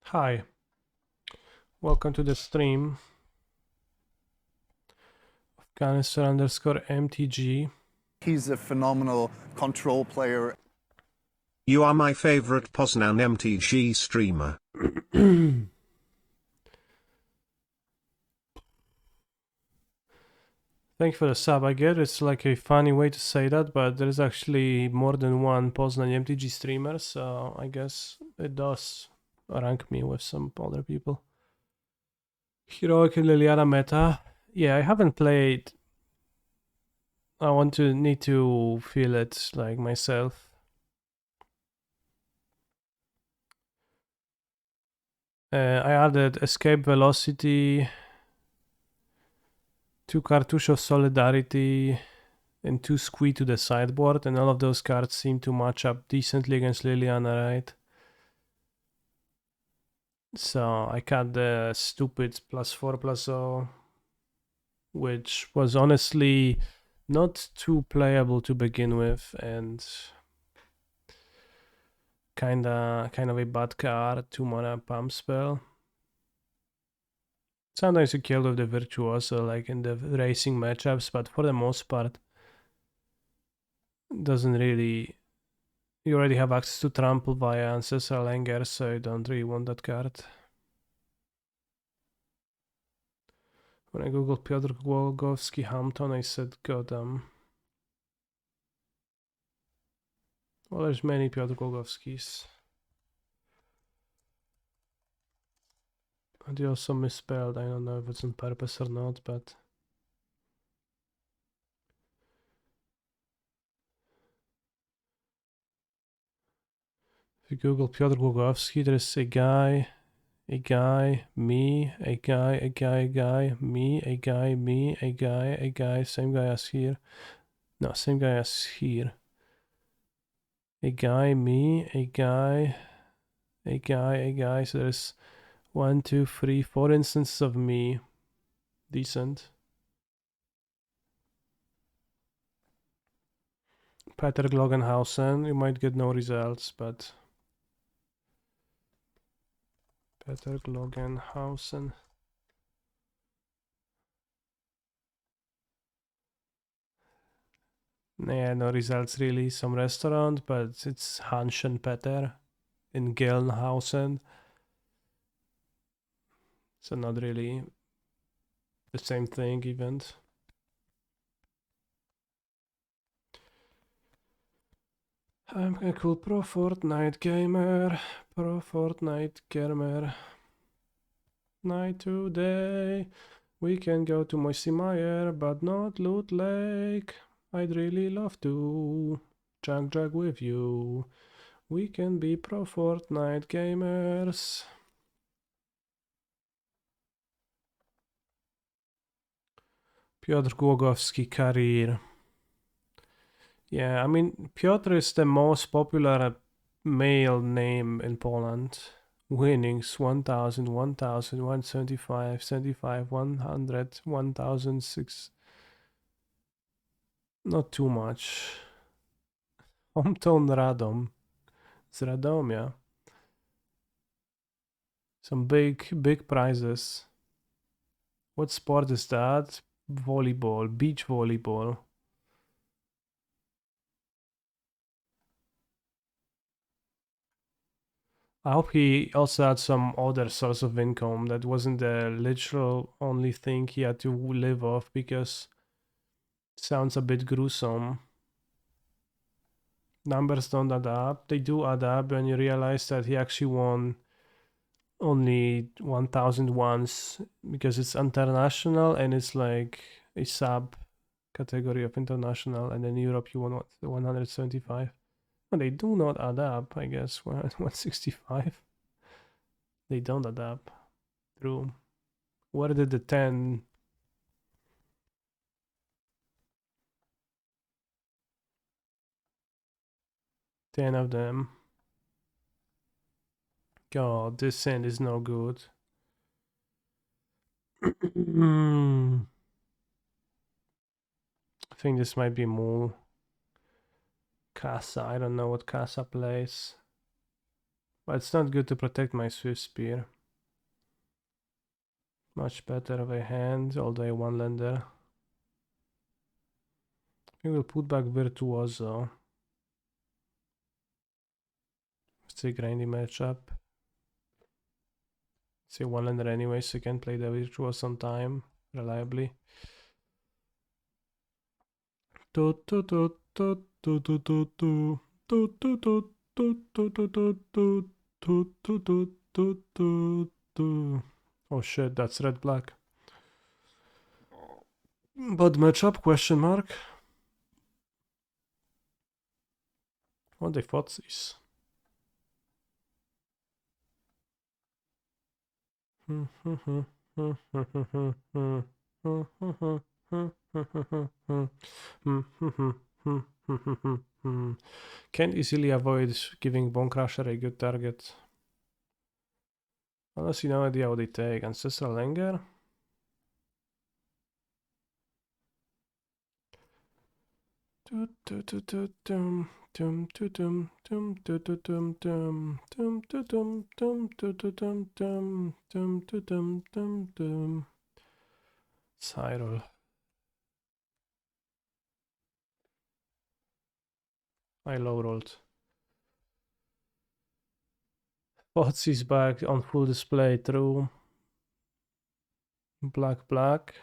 Hi, welcome to the stream. Afghanistan_MTG. He's a phenomenal control player. You are my favorite Poznan MTG streamer. Thank you for the sub. I get it's like a funny way to say that, but there's actually more than one Poznan MTG streamer, so I guess it does rank me with some other people. Heroic Liliana meta. Yeah, I haven't played. I need to feel it like myself. I added Escape Velocity, 2 Cartouche of Solidarity, and 2 Squee to the sideboard, and all of those cards seem to match up decently against Liliana, right? So I cut the stupid +4/+0, which was honestly not too playable to begin with, and kind of a bad card, 2 mana pump spell. Sometimes you kill with the Virtuoso, like in the racing matchups, but for the most part, doesn't really. You already have access to Trample via Ancestral Anger, so you don't really want that card. When I googled Piotr Głogowski Hampton, I said, God damn. Well, there's many Piotr Głogowskis. And they also misspelled. I don't know if it's on purpose or not, but... If you Google Piotr Głogowski, there's a guy, me, a guy, me, a guy, same guy as here. No, same guy as here. A guy, me, a guy, so there's 1, 2, 3, 4 instances of me. Decent. Peter Glogenhausen, you might get no results, but... Peter Glogenhausen. Yeah, no results really. Some restaurant, but it's Hanschen Peter in Gelnhausen. So not really the same thing, event. I'm a cool pro Fortnite gamer. Night today. We can go to Moisty Mire, but not Loot Lake. I'd really love to drag with you. We can be pro Fortnite gamers. Piotr Głogowski career. Yeah, I mean, Piotr is the most popular male name in Poland. Winnings 1000, 1000, 175, 75, 100, 1006. Not too much. Hometown Radom. Z Radomia. Some big prizes. What sport is that? Volleyball, beach volleyball. I hope he also had some other source of income that wasn't the literal only thing he had to live off, because it sounds a bit gruesome. Numbers don't add up. They do add up when you realize that he actually won only 1000 once because it's international and it's like a sub category of international, and in Europe you won what, 175. Well, they do not add up, I guess. 165. They don't add up. True. Where did the 10? Ten of them. God, this sand is no good. I think this might be more Casa. I don't know what Casa plays. But it's not good to protect my Swift Spear. Much better of a hand, although a one-lander. I think we'll put back Virtuoso. It's a grindy matchup. It's a one-lander anyway, so you can play the Virtuoso on time, reliably. Oh shit, that's red-black. Bad matchup, question mark. What the fuck is? Can't easily avoid giving Bone Crusher a good target. Honestly, no idea what they take. Ancestral Anger? Cyril. I low rolled. Pots is back on full display through. Black, black.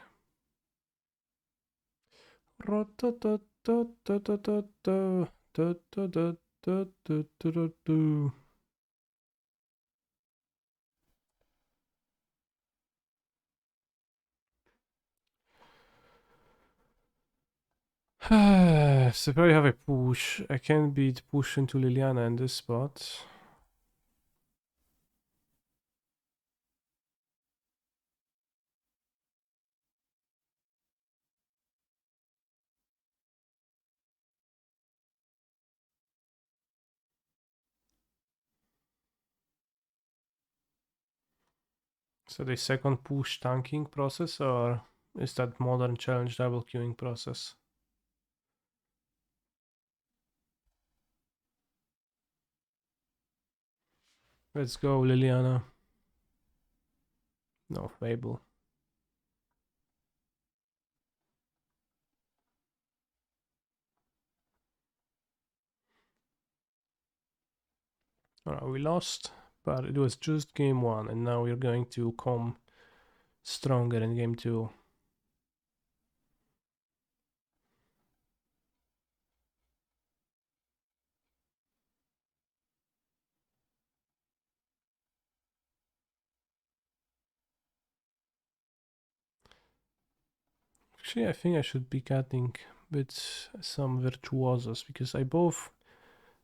So probably have a push. I can beat push into Liliana in this spot. So the second push tanking process, or is that modern challenge double queuing process? Let's go, Liliana. No, Fable. Alright, we lost, but it was just game one, and now we're going to come stronger in game two. Actually, I think I should be cutting with some Virtuosos, because I both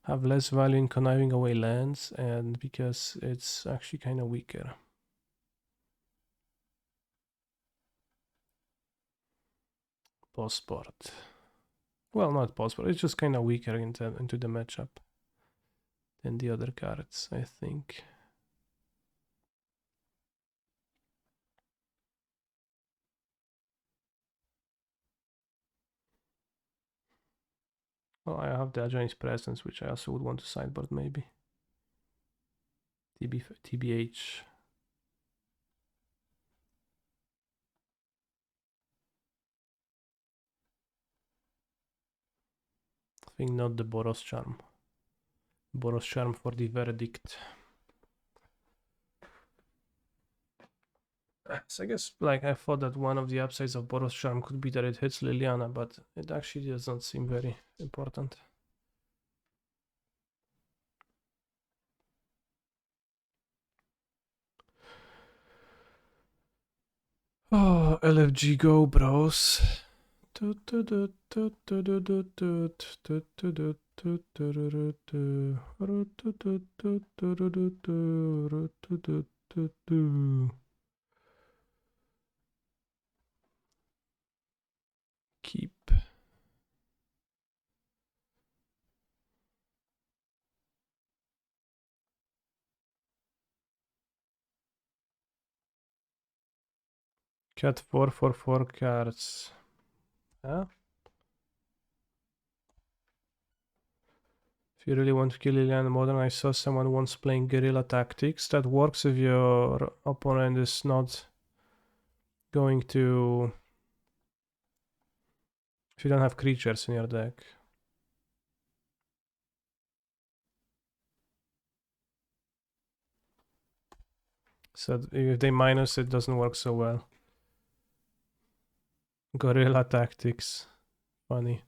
have less value in conniving away lands, and because it's actually kind of weaker. Passport. Well, not passport, it's just kind of weaker into the matchup than the other cards, I think. Well, I have the Ajonis Presence, which I also would want to sideboard maybe. TBH. I think not the Boros Charm. Boros Charm for the verdict. So I guess, like, I thought that one of the upsides of Boros Charm could be that it hits Liliana, but it actually does not seem very important. Oh, LFG go, bros. Keep. Cut 4 for 4 cards. Huh? If you really want to kill Liliana Modern, I saw someone once playing guerrilla tactics. That works if your opponent is not going to... if you don't have creatures in your deck. So if they minus, it doesn't work so well. Guerrilla tactics. Funny.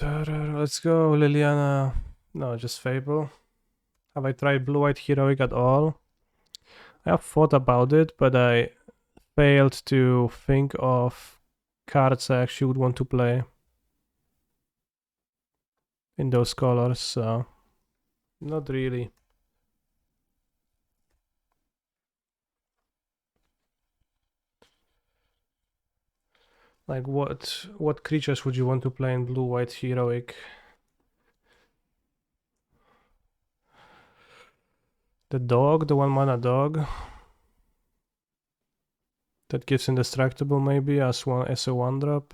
Let's go, Liliana. No, just Fable. Have I tried Blue-White Heroic at all? I have thought about it, but I failed to think of cards I actually would want to play in those colors, so not really. Like what creatures would you want to play in Blue-White Heroic? The dog, the 1-mana dog. That gives indestructible maybe as a 1-drop.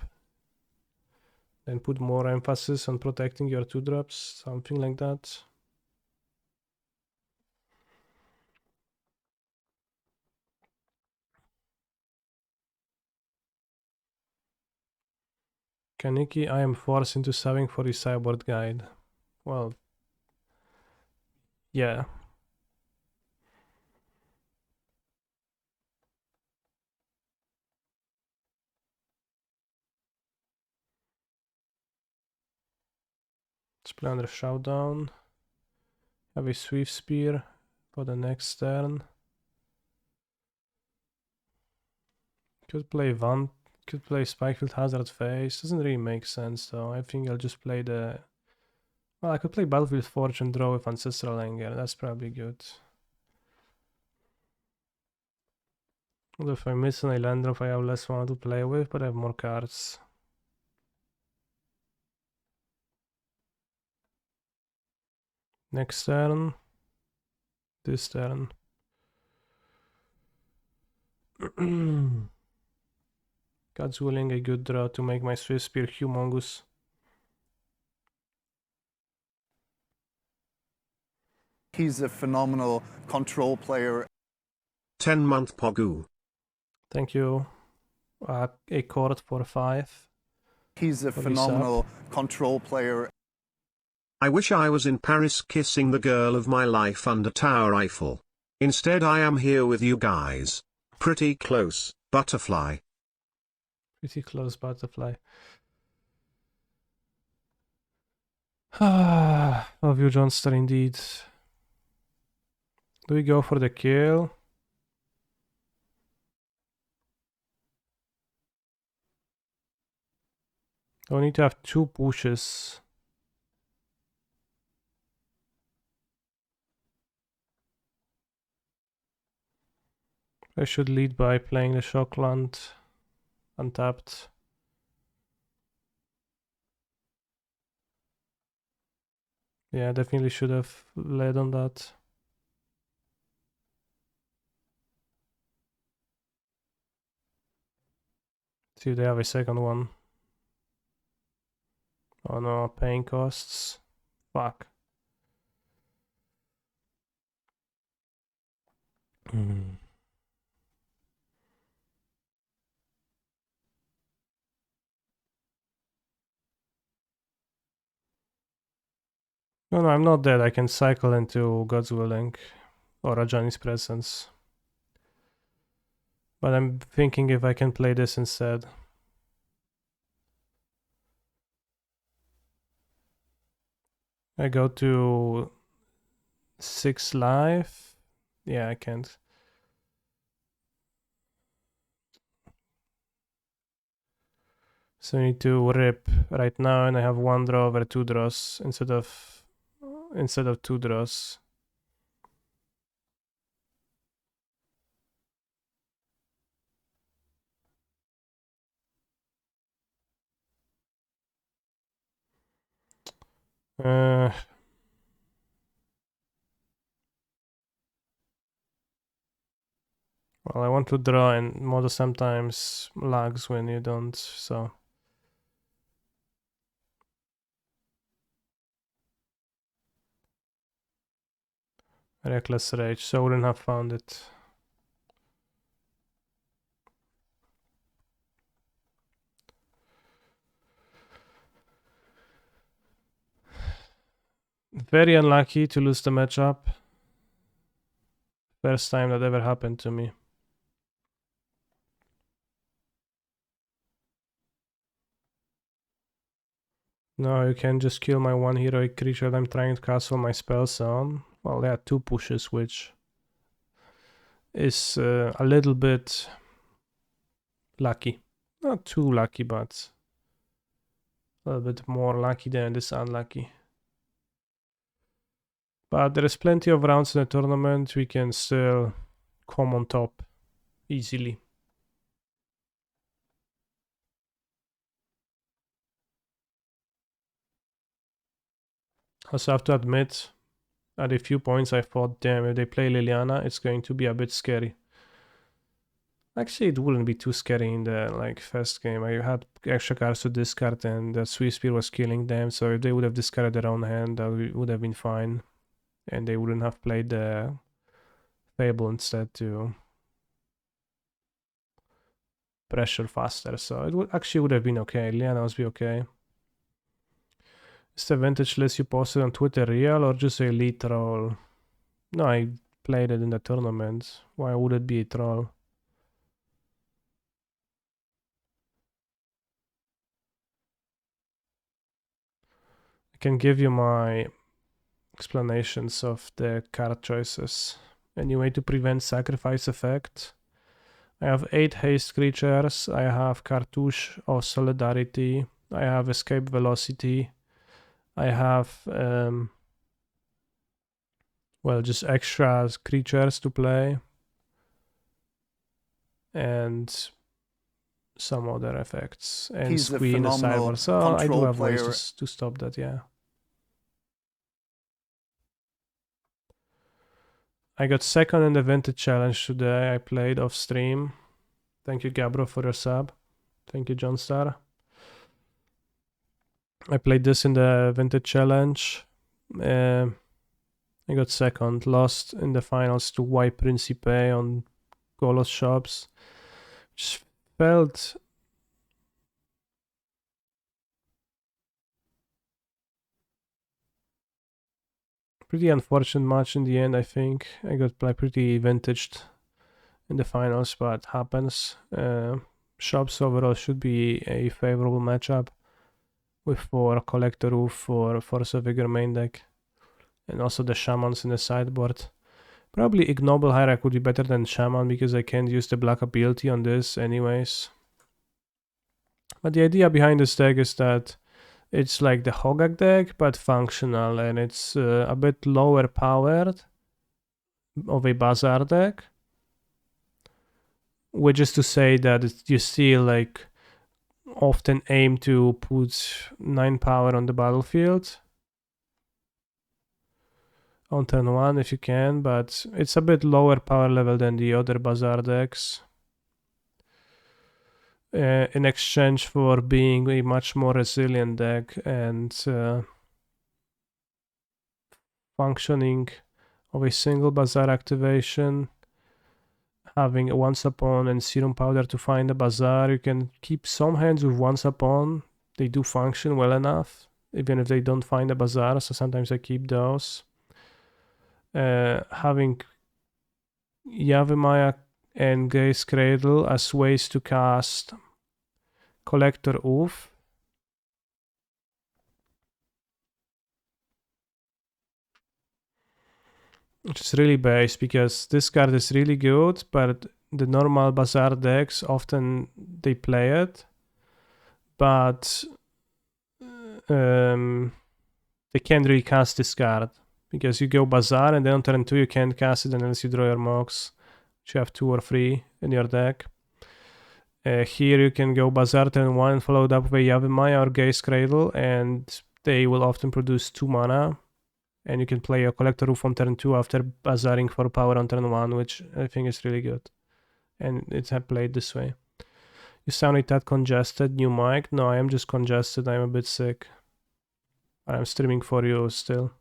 Then put more emphasis on protecting your 2-drops, something like that. Kaneki, I am forced into subbing for the Cyborg Guide. Well, yeah. Let's play under Showdown. Have a Swift Spear for the next turn. Could play Spikefield Hazard Phase. Doesn't really make sense though. I think I'll just play the... well, I could play Battlefield Forge and draw with Ancestral Anger. That's probably good. Although if I miss an land drop, I have less mana to play with, but I have more cards. Next turn. This turn. God's willing, a good draw to make my Swift Spear humongous. He's a phenomenal control player. 10-month Pogu. Thank you. A chord for 5. He's a For phenomenal control player. I wish I was in Paris kissing the girl of my life under Tower Eiffel. Instead I am here with you guys. Pretty close, butterfly. Pretty close, butterfly. Ah, love you, Johnston, indeed. Do we go for the kill? I need to have 2 pushes. I should lead by playing the Shockland untapped. Yeah, definitely should have led on that. See if they have a second one. Oh no, paying costs. Fuck. No, I'm not dead. I can cycle into God's Willing or Rajani's Presence. But I'm thinking if I can play this instead. I go to 6 life. Yeah, I can't. So I need to rip right now, and I have 1 draw over 2 draws instead of 2 draws. Well, I want to draw, and model sometimes lags when you don't, so. Reckless Rage, so I wouldn't have found it. Very unlucky to lose the matchup. First time that ever happened to me. No, you can just kill my one heroic creature that I'm trying to castle my spells on. Well, there are 2 pushes, which is a little bit lucky. Not too lucky, but a little bit more lucky than this unlucky. But there is plenty of rounds in the tournament. We can still come on top easily. Also have to admit, at a few points I thought, damn, if they play Liliana, it's going to be a bit scary. Actually, it wouldn't be too scary in the first game. I had extra cards to discard, and the Swift Spear was killing them. So if they would have discarded their own hand, that would have been fine, and they wouldn't have played the Fable instead to pressure faster. So it would have been okay. Liliana must be okay. Is the vintage list you posted on Twitter real or just a elite troll? No, I played it in the tournament. Why would it be a troll? I can give you my explanations of the card choices. Any way to prevent sacrifice effect? I have 8 haste creatures. I have Cartouche of Solidarity. I have Escape Velocity. I have well, just extra creatures to play, and some other effects, and He's a Queen, a phenomenal Cyber. So I do control have ways player. to stop that, yeah. I got second in the Vintage Challenge today. I played off stream. Thank you, Gabro, for your sub. Thank you, John Star. I played this in the Vintage Challenge. I got second. Lost in the finals to Y Principe on Golos Shops. Just felt pretty unfortunate match in the end. I think I got pretty vintaged in the finals, but happens. Shops overall should be a favorable matchup with 4 Collector Roof for Force of Vigor main deck, and also the Shamans in the sideboard. Probably Ignoble Hierarch would be better than Shaman because I can't use the black ability on this anyways. But the idea behind this deck is that it's like the Hogak deck, but functional, and it's a bit lower powered of a Bazaar deck. Which is to say that you still often aim to put 9 power on the battlefield on turn 1 if you can, but it's a bit lower power level than the other Bazaar decks. In exchange for being a much more resilient deck and functioning of a single Bazaar activation, having a Once Upon and Serum Powder to find a Bazaar. You can keep some hands with Once Upon. They do function well enough, even if they don't find a Bazaar, so sometimes I keep those. Having Yavimaya and Gaze Cradle as ways to cast Collector Oof. Which is really base because this card is really good, but the normal Bazaar decks often they play it, but they can't really cast this card because you go Bazaar and then on turn 2 you can't cast it unless you draw your Mox, which you have 2 or 3 in your deck. Here you can go Bazaar turn 1 and follow it up with a Yavimaya or Gaze Cradle, and they will often produce 2 mana. And you can play a Collector Roof on turn 2 after Bazaaring for power on turn 1, which I think is really good. and it's played this way. You sounded that congested, new mic? No, I am just congested, I'm a bit sick. I'm streaming for you still.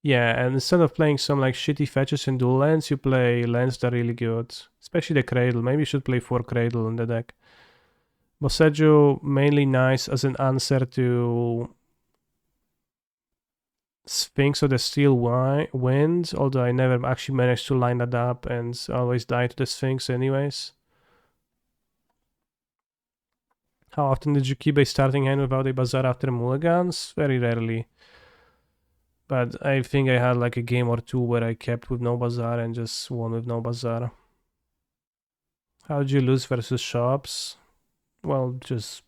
Yeah, and instead of playing some like shitty fetches and dual lands, you play lands that are really good. Especially the Cradle. Maybe you should play 4 Cradle in the deck. Boseiju mainly nice as an answer to Sphinx of the Steel Wind, although I never actually managed to line that up and always die to the Sphinx anyways. How often did you keep a starting hand without a Bazaar after mulligans? Very rarely. But I think I had like a game or two where I kept with no Bazaar and just won with no Bazaar. How did you lose versus Shops? Well, just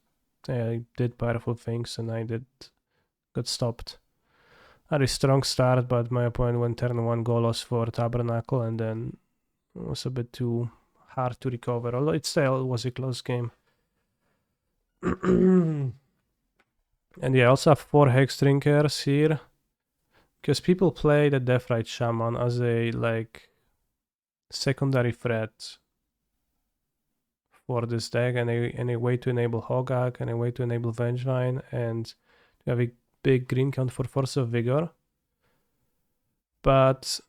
I did powerful things and got stopped. I had a strong start, but my opponent went turn 1 Golos for Tabernacle and then it was a bit too hard to recover, although it still was a close game. And yeah, I also have 4 Hex Drinkers here. Because people play the Deathrite Shaman as a like secondary threat for this deck and a way to enable Hogak and a way to enable Vengevine and to have a big green count for Force of Vigor. But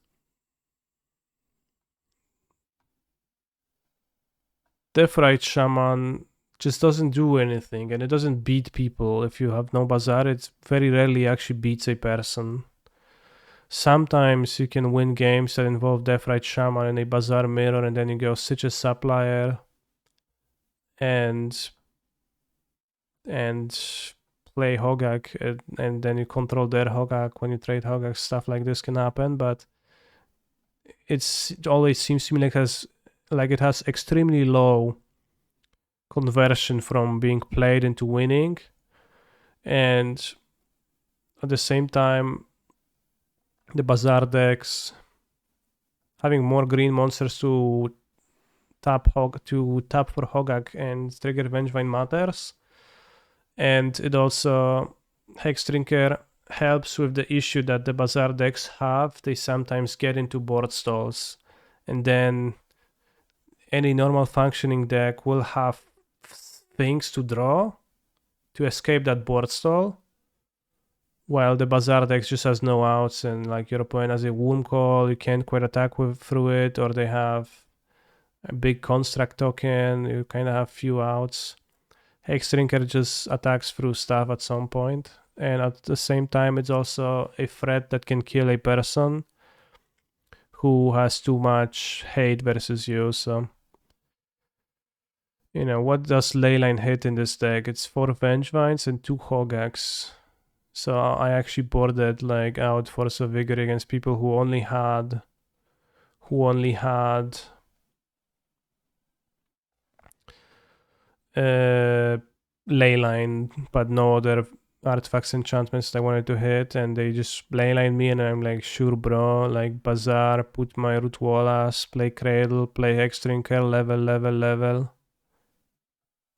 Deathrite Shaman just doesn't do anything and it doesn't beat people. If you have no Bazaar, it very rarely actually beats a person. Sometimes you can win games that involve Deathrite Shaman and a Bazaar Mirror, and then you go Sitch's Supplier and play Hogak, and then you control their Hogak when you trade Hogak. Stuff like this can happen, but it always seems to me like it has extremely low conversion from being played into winning, and at the same time the Bazaar decks having more green monsters to tap for Hogak and trigger Vengevine matters. And it also, Hexdrinker helps with the issue that the Bazaar decks have. They sometimes get into board stalls, and then any normal functioning deck will have things to draw to escape that board stall, while the Bazaar deck just has no outs, and like your opponent has a Womb Call, you can't quite attack through it, or they have a big construct token, you kind of have few outs. Hexdrinker just attacks through stuff at some point, and at the same time it's also a threat that can kill a person who has too much hate versus you. So you know, what does Leyline hit in this deck? It's 4 Vengevines and 2 Hogaks. So I actually boarded like out Force of Vigor against people who only had Leyline, but no other artifacts, enchantments they wanted to hit, and they just Leyline me, and I'm like, sure bro, like Bazaar, put my Root Wallace, play Cradle, play Hexdrinker, level,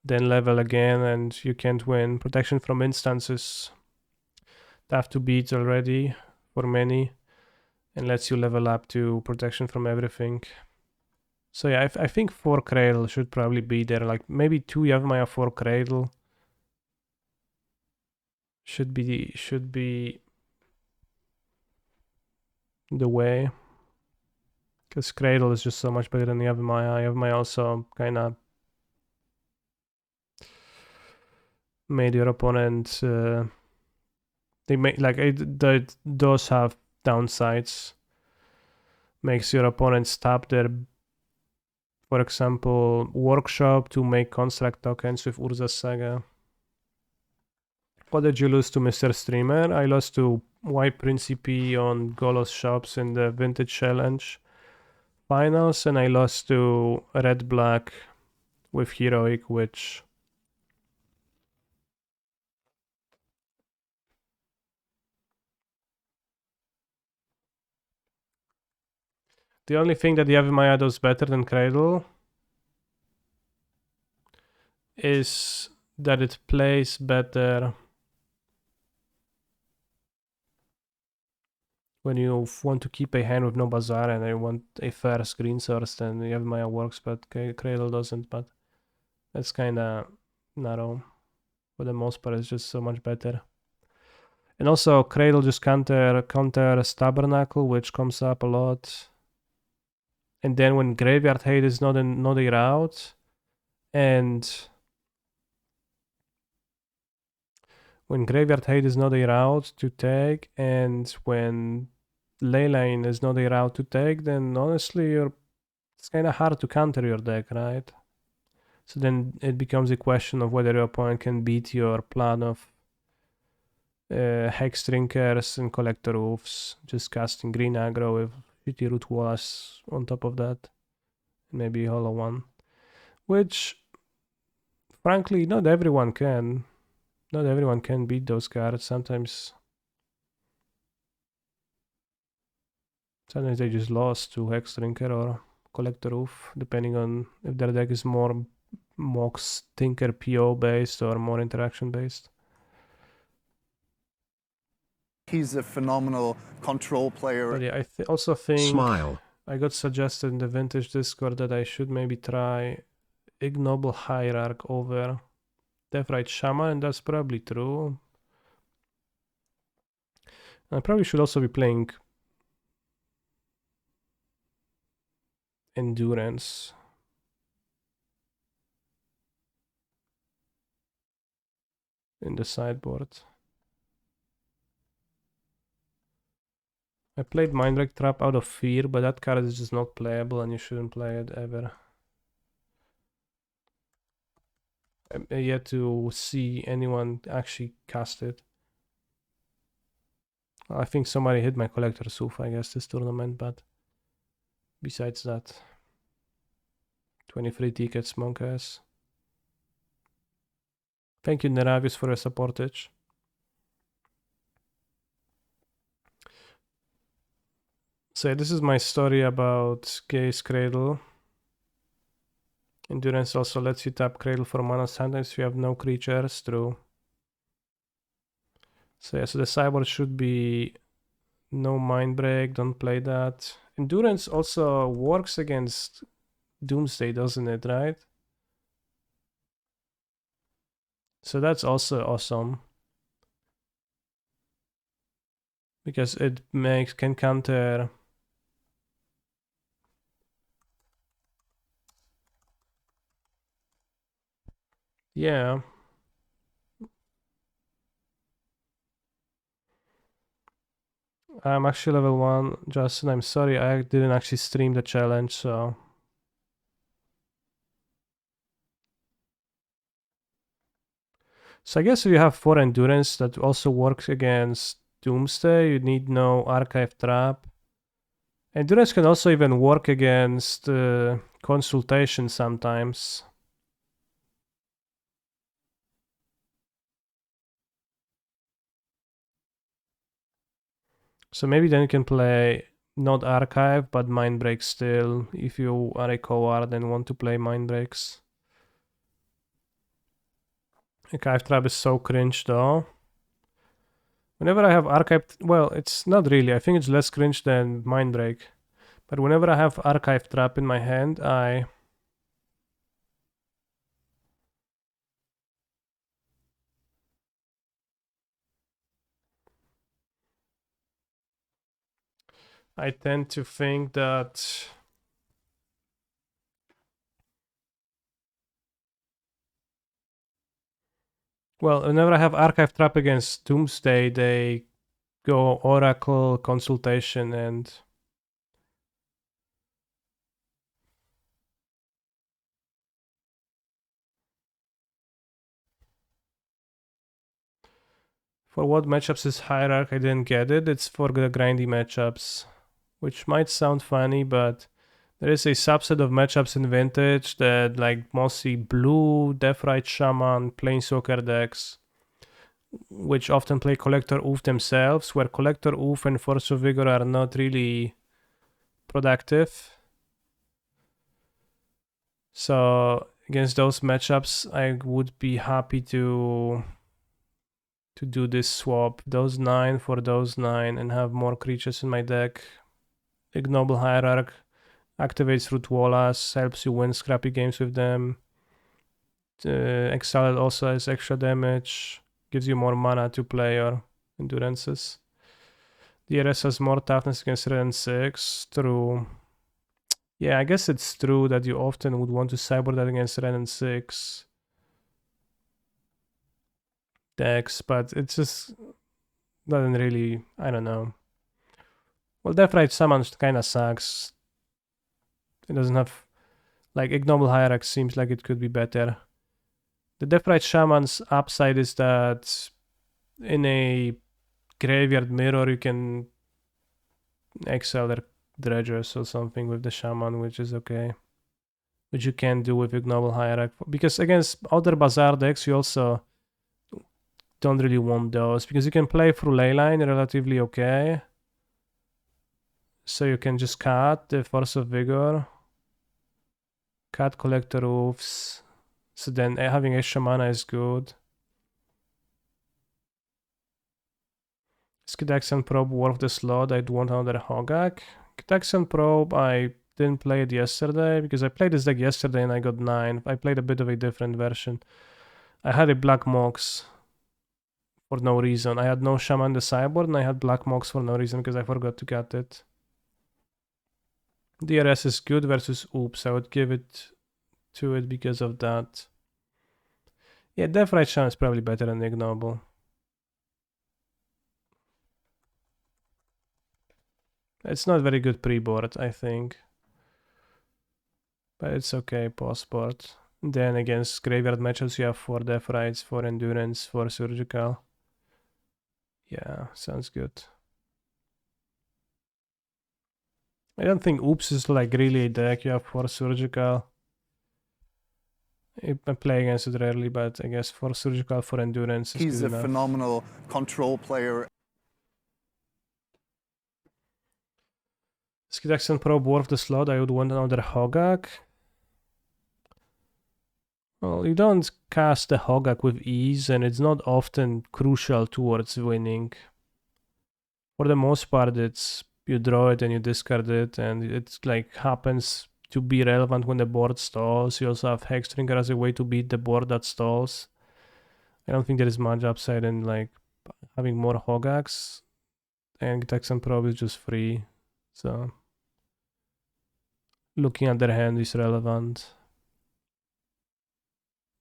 then level again, and you can't win. Protection from instances tough to beat already for many, and lets you level up to protection from everything. So yeah, I think 4 Cradle should probably be there. Like maybe 2 Yavimaya, 4 Cradle should be the way. Because Cradle is just so much better than Yavimaya. Yavimaya also kind of made your opponent... they make like it does have downsides. Makes your opponent stop their, for example, workshop to make construct tokens with Urza's Saga. What did you lose to, Mr. Streamer? I lost to White Principe on Golos Shops in the Vintage Challenge finals, and I lost to Red Black with Heroic Witch. The only thing that Yavimaya does better than Cradle is that it plays better when you want to keep a hand with no bazaar and you want a fair screen source, then you have Maya works, but Cradle doesn't. But that's kind of narrow. For the most part, it's just so much better. And also, Cradle just counter Tabernacle, which comes up a lot. And then when Graveyard Hate is not a route, and when Graveyard Hate is not a route to take, and when Leyline is not a route to take, then honestly, it's kind of hard to counter your deck, right? So then it becomes a question of whether your opponent can beat your plan of Hex Drinkers and Collector Roofs, just casting green aggro with shitty Root Wallace on top of that. Maybe Hollow One. Which, frankly, not everyone can. Not everyone can beat those cards. Sometimes they just lost to Hex Drinker or Collector Roof, depending on if their deck is more Mox Tinker PO based or more interaction based. He's a phenomenal control player. But yeah, I also think Smile. I got suggested in the Vintage Discord that I should maybe try Ignoble Hierarch over Deathrite Shaman, and that's probably true. I probably should also be playing Endurance. In the sideboard. I played Mindbreak Trap out of fear, but that card is just not playable and you shouldn't play it ever. I'm yet to see anyone actually cast it. I think somebody hit my Collector's Hoof, I guess, this tournament, but besides that, 23 tickets, Monkass. Thank you, Neravius, for your supportage. So this is my story about Gaze Cradle. Endurance also lets you tap Cradle for mana sometimes if you have no creatures, true. So yeah, so the sideboard should be no Mindbreak, don't play that. Endurance also works against Doomsday, doesn't it, right? So that's also awesome. Because it can counter yeah. I'm actually level 1, Justin. I'm sorry, I didn't actually stream the challenge, so. So I guess if you have 4 Endurance that also works against Doomsday, you need no Archive Trap. Endurance can also even work against Consultation sometimes. So maybe then you can play not Archive, but Mindbreak still, if you are a coward and want to play Mindbreaks. Archive Trap is so cringe though. Whenever I have Archive, well, it's not really, I think it's less cringe than Mindbreak. But whenever I have Archive Trap in my hand, I tend to think that well, whenever I have Archive Trap against Doomsday, they go Oracle, Consultation, and for what matchups is Hierarch? I didn't get it. It's for the grindy matchups, which might sound funny, but there is a subset of matchups in Vintage that like mostly blue, Deathrite Shaman, Planeswalker decks, which often play Collector Oof themselves, where Collector Oof and Force of Vigor are not really productive. So against those matchups, I would be happy to to do this swap, those 9 for those 9, and have more creatures in my deck. Ignoble Hierarch activates Root Wallace, helps you win scrappy games with them. Exile also has extra damage, gives you more mana to play your endurances. DRS has more toughness against red and 6. True. Yeah, I guess it's true that you often would want to sideboard that against red and 6 decks, but it just doesn't really, I don't know. Well, Deathrite Summon kinda sucks. It doesn't have, like, Ignoble Hierarch seems like it could be better. The Deathrite Shaman's upside is that in a graveyard mirror you can exile their dredgers or something with the Shaman, which is okay. Which you can do with Ignoble Hierarch. Because against other Bazaar decks you also don't really want those, because you can play through Leyline relatively okay. So you can just cut the Force of Vigor, cut Collector Roofs, so then having extra mana is good. Is Gitaxian Probe worth the slot? I'd want another Hogak. Gitaxian Probe, I didn't play it yesterday, because I played this deck yesterday and I got 9. I played a bit of a different version. I had a Black Mox for no reason. I had no Shaman in the sideboard and I had Black Mox for no reason because I forgot to cut it. DRS is good versus Oops. I would give it to it because of that. Yeah, Deathrite Shaman is probably better than Ignoble. It's not very good pre-board, I think. But it's okay post-board. Then against graveyard matchups you have 4 Deathrites, 4 Endurance, 4 Surgical. Yeah, sounds good. I don't think Oops is like really a deck. You have 4 Surgical. I play against it rarely, but I guess 4 Surgical, 4 Endurance is He's good a enough. phenomenal control player. Is Gitaxian Probe worth the slot? I would want another Hogak. Well, you don't cast the Hogak with ease, and it's not often crucial towards winning. For the most part, it's you draw it and you discard it, and it like happens to be relevant when the board stalls. You also have Hexdrinker as a way to beat the board that stalls. I don't think there is much upside in like having more Hogaks, and Gitaxian Probe is just free, so looking at their hand is relevant.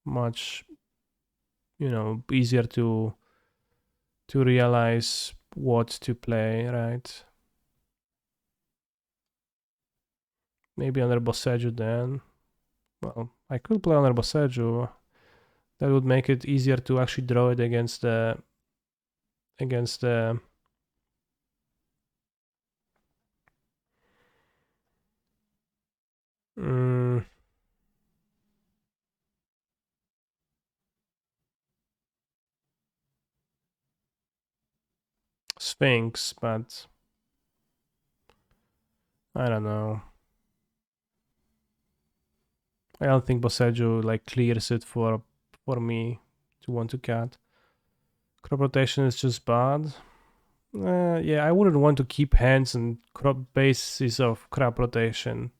Much, easier to realize what to play, right? Maybe under Boseiju then. Well, I could play under Boseiju. That would make it easier to actually draw it against the Sphinx, but I don't know. I don't think Boseiju like clears it for me to want to cut. Crop rotation is just bad. Yeah, I wouldn't want to keep hands and crop basis of crop rotation.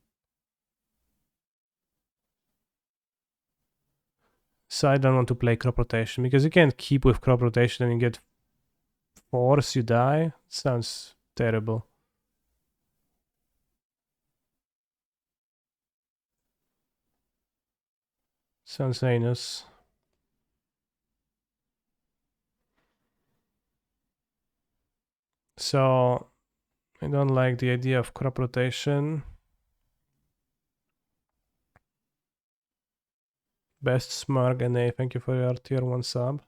So I don't want to play crop rotation because you can't keep with crop rotation and you get force, you die. It sounds terrible. Sounds heinous. So I don't like the idea of crop rotation. Best Smurg NA, thank you for your tier 1 sub.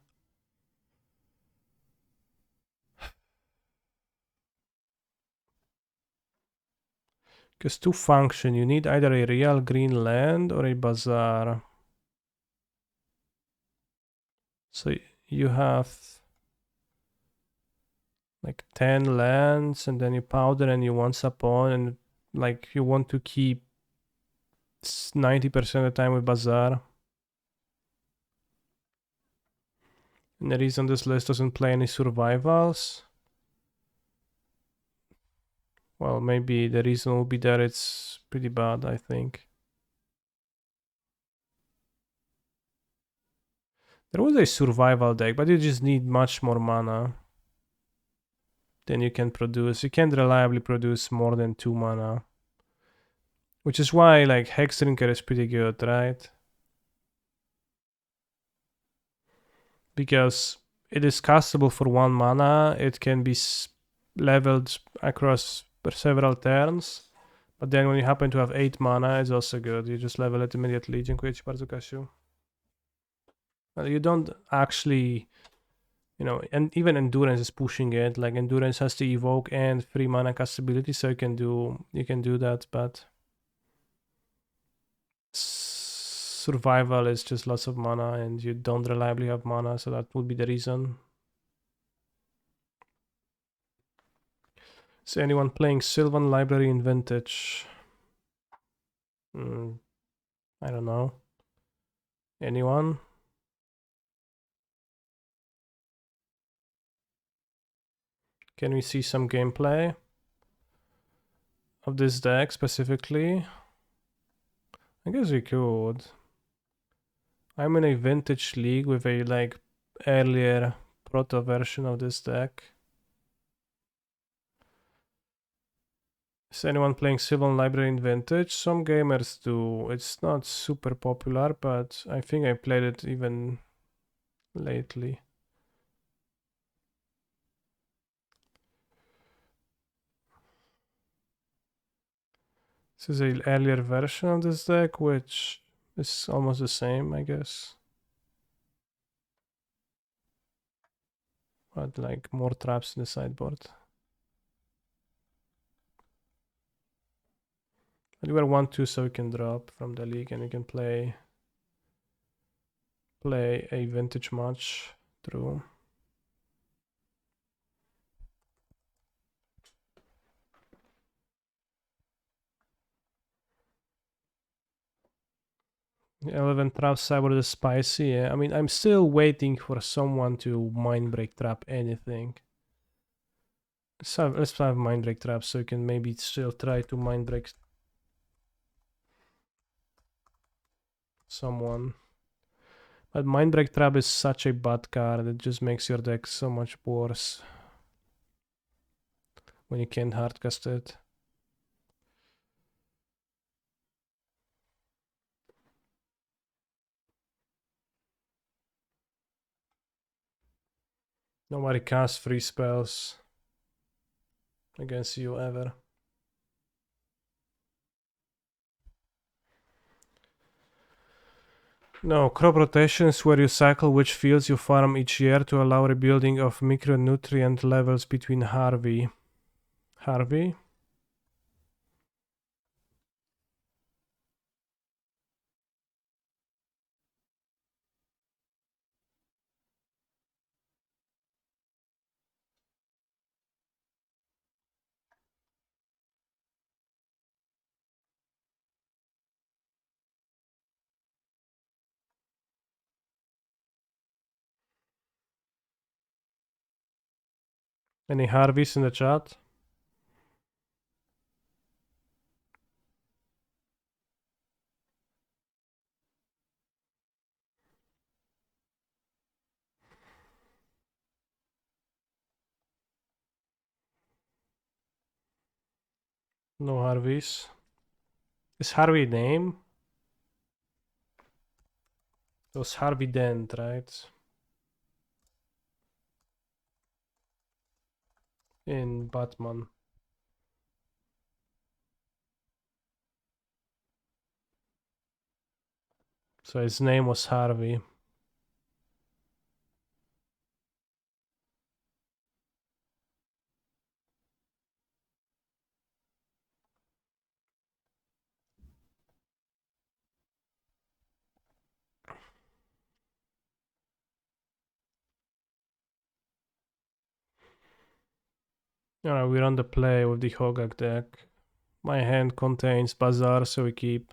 Because to function, you need either a real green land or a bazaar. So you have like 10 lands, and then you powder and you once upon, and like you want to keep 90% of the time with bazaar. And the reason this list doesn't play any survivals, well, maybe the reason will be that it's pretty bad, I think. There was a survival deck, but you just need much more mana than you can produce. You can't reliably produce more than 2 mana. Which is why, like, Hexdrinker is pretty good, right? Because it is castable for 1 mana, it can be leveled across several turns, but then when you happen to have 8 mana, it's also good. You just level it immediately. Dziękuję ci bardzo, Kasiu. You don't actually, you know, and even Endurance is pushing it. Like, Endurance has to evoke and 3 mana castability, so you can do that, but survival is just lots of mana and you don't reliably have mana, so that would be the reason. Is anyone playing Sylvan Library in Vintage? I don't know. Anyone? Can we see some gameplay of this deck specifically? I guess we could. I'm in a Vintage league with a like earlier proto version of this deck. Is anyone playing Sylvan Library in Vintage? Some gamers do. It's not super popular, but I think I played it even lately. This is an earlier version of this deck, which is almost the same, I guess. But like more traps in the sideboard. But we are 1-2, so we can drop from the league and we can play a Vintage match through. The 11 traps sideboard is spicy. Yeah. I mean, I'm still waiting for someone to Mindbreak trap anything. Let's have Mindbreak trap so you can maybe still try to Mindbreak someone. But Mindbreak trap is such a bad card. It just makes your deck so much worse when you can't hardcast it. Nobody casts free spells against you ever. No, crop rotation is where you cycle which fields you farm each year to allow rebuilding of micronutrient levels between Harvey. Harvey? Any Harveys in the chat? No Harveys. Is Harvey a name? It was Harvey Dent, right? In Batman. So his name was Harvey. Alright, we're on the play with the Hogak deck. My hand contains Bazaar, so we keep.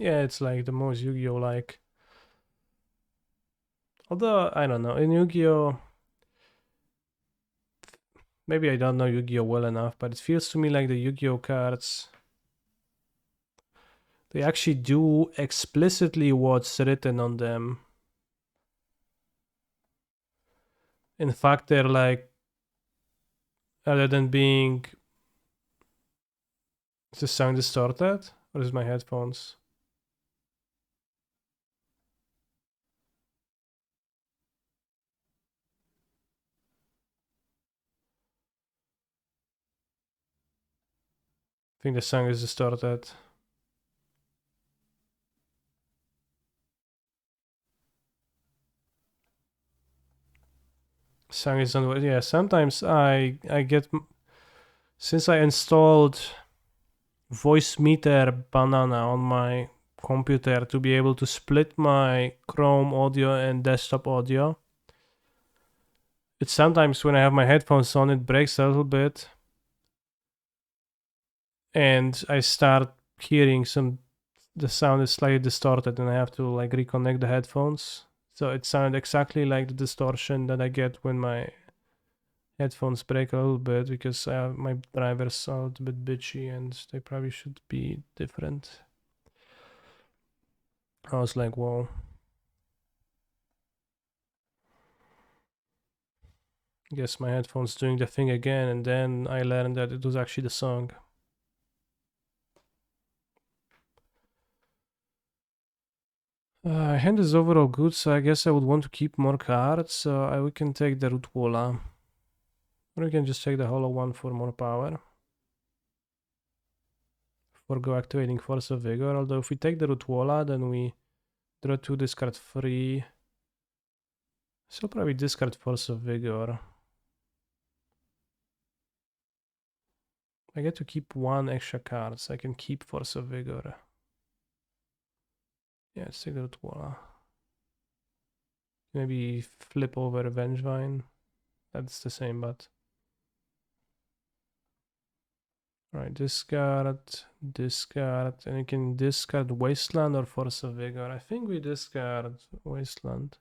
Yeah, it's like the most Yu-Gi-Oh like. Although, I don't know, in Yu-Gi-Oh, maybe I don't know Yu-Gi-Oh well enough, but it feels to me like the Yu-Gi-Oh cards, they actually do explicitly what's written on them. In fact, they're like, other than being, is the sound distorted? Or is my headphones? I think the sound is distorted. Sound is on. Yeah, sometimes I get, since I installed Voicemeeter Banana on my computer to be able to split my Chrome audio and desktop audio. It's sometimes when I have my headphones on, it breaks a little bit. And I start hearing the sound is slightly distorted and I have to like reconnect the headphones. So it sounded exactly like the distortion that I get when my headphones break a little bit because my drivers are a little bit bitchy and they probably should be different. I was like, whoa. Guess my headphones doing the thing again, and then I learned that it was actually the song. Hand is overall good, so I guess I would want to keep more cards. So we can take the Rootwalla. Or we can just take the Hollow one for more power. Forgo activating Force of Vigor. Although if we take the Rootwalla, then we draw 2, discard 3. Still probably discard Force of Vigor. I get to keep 1 extra card, so I can keep Force of Vigor. Yeah, let's take the Rootwalla. Maybe flip over Vengevine. That's the same, but... Alright, discard, and you can discard Wasteland or Force of Vigor. I think we discard Wasteland.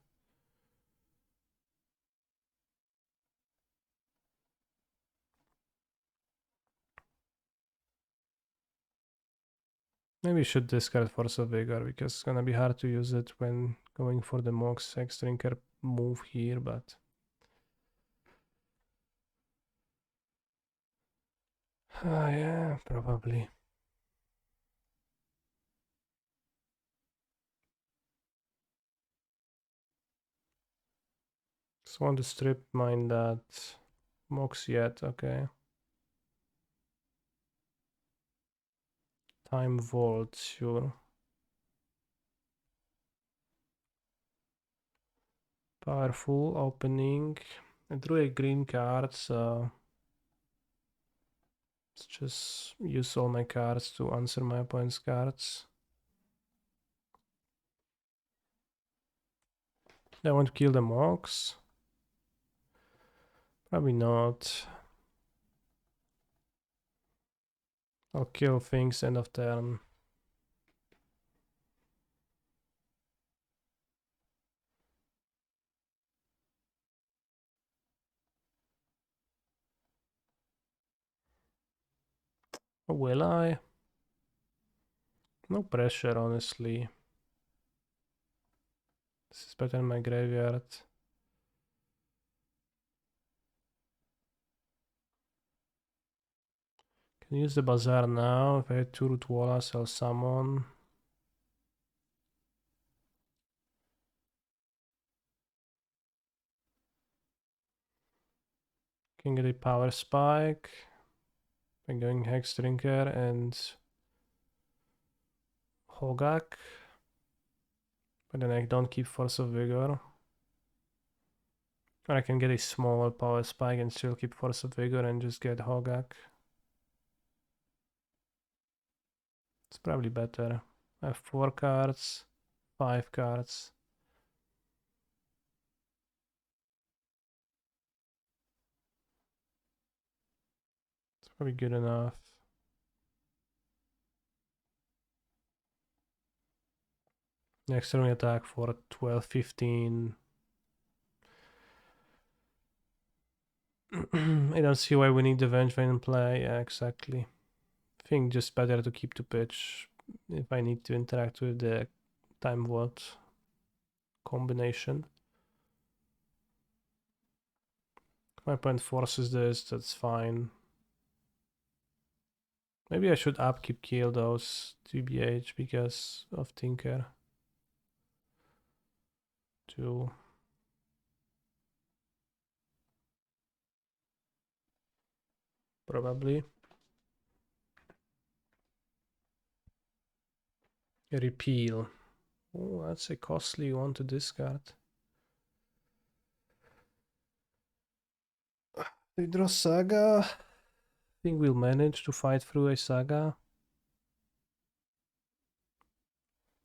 Maybe we should discard Force of Vigor because it's gonna be hard to use it when going for the Mox X-Drinker move here, but... yeah, probably. Just want to strip mine that Mox yet, okay. Time Vault, sure. Powerful opening. I drew a green card, so let's just use all my cards to answer my opponent's cards. I want to kill the Mox. Probably not. I'll kill things end of turn. Or will I? No pressure, honestly. This is better than my graveyard. Can use the Bazaar now. If I had 2 Rootwallas, I'll summon. Can get a Power Spike. I'm going Hexdrinker and Hogak. But then I don't keep Force of Vigor. Or I can get a small Power Spike and still keep Force of Vigor and just get Hogak. It's probably better. I have 4 cards, 5 cards. It's probably good enough. Next turn we attack for 12, 15. I don't see why we need the Vengevine in play. Yeah, exactly. I think just better to keep to pitch if I need to interact with the Time Vault combination. If my opponent forces this, that's fine. Maybe I should upkeep kill those 2BH because of Tinker. 2. Probably. Repeal. Oh, that's a costly one to discard. They draw Saga. I think we'll manage to fight through a Saga.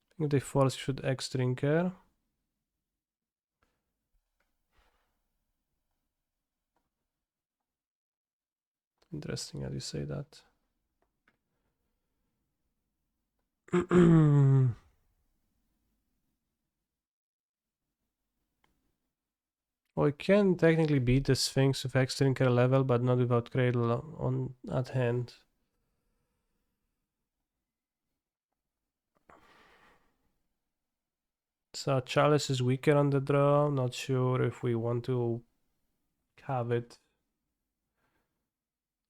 I think they force should X Drinker. Interesting how you say that. Well, I can technically beat the Sphinx with X Drinker level, but not without Cradle on at hand. So Chalice is weaker on the draw. Not sure if we want to have it.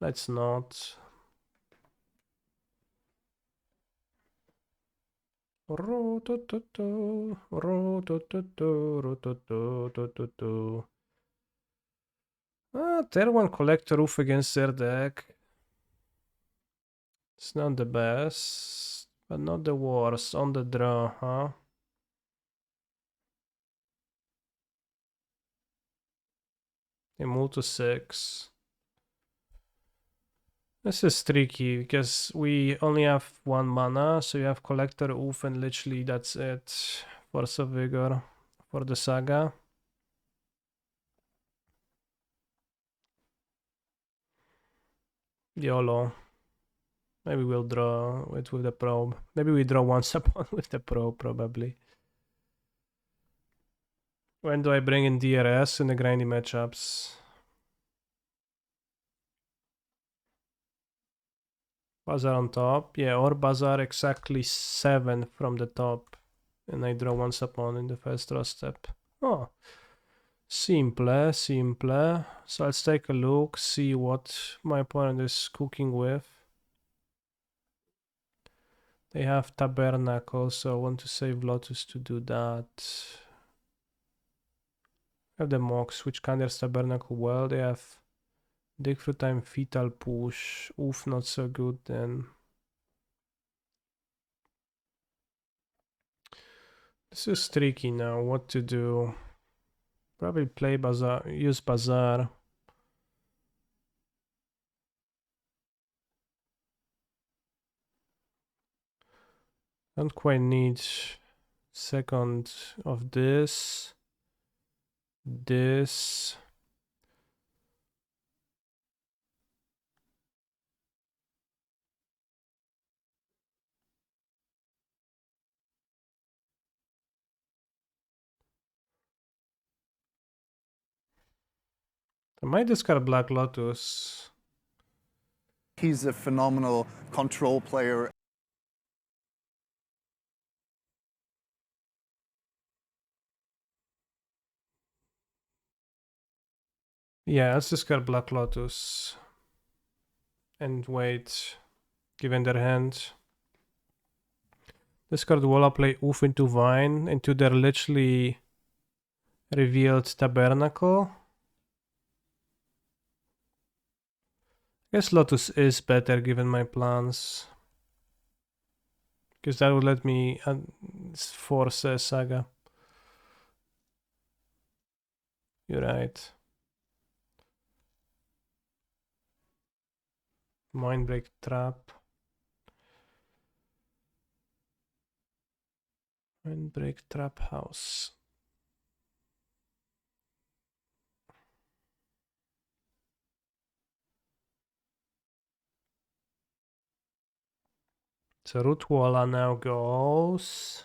Let's not. Tier 1 Collector Roof against their deck. It's not the best, but not the worst. On the draw, huh? They move to 6. This is tricky because we only have 1 mana, so you have Collector Oof and literally that's it. Force of Vigor for the Saga. YOLO. Maybe we'll draw it with the probe. Maybe we draw once upon with the probe, probably. When do I bring in DRS in the grindy matchups? Bazaar on top. Yeah, or Bazaar exactly 7 from the top. And I draw once upon in the first draw step. Oh. Simple, simple. So let's take a look, see what my opponent is cooking with. They have Tabernacle, so I want to save Lotus to do that. Have the Mox, which counters Tabernacle well. They have Dig Through Time, Fetal Push. Oof, not so good then. This is tricky now, what to do. Probably play Bazaar, use Bazaar. Don't quite need second of this. This. I might discard Black Lotus. He's a phenomenal control player. Yeah, let's discard Black Lotus. And wait. Given their hand. Discard Walla, play Oof into Vine, into their literally revealed Tabernacle. I guess Lotus is better given my plans. Because that would let me force a Saga. You're right. Mindbreak Trap. Mindbreak Trap House. So Root Walla now goes.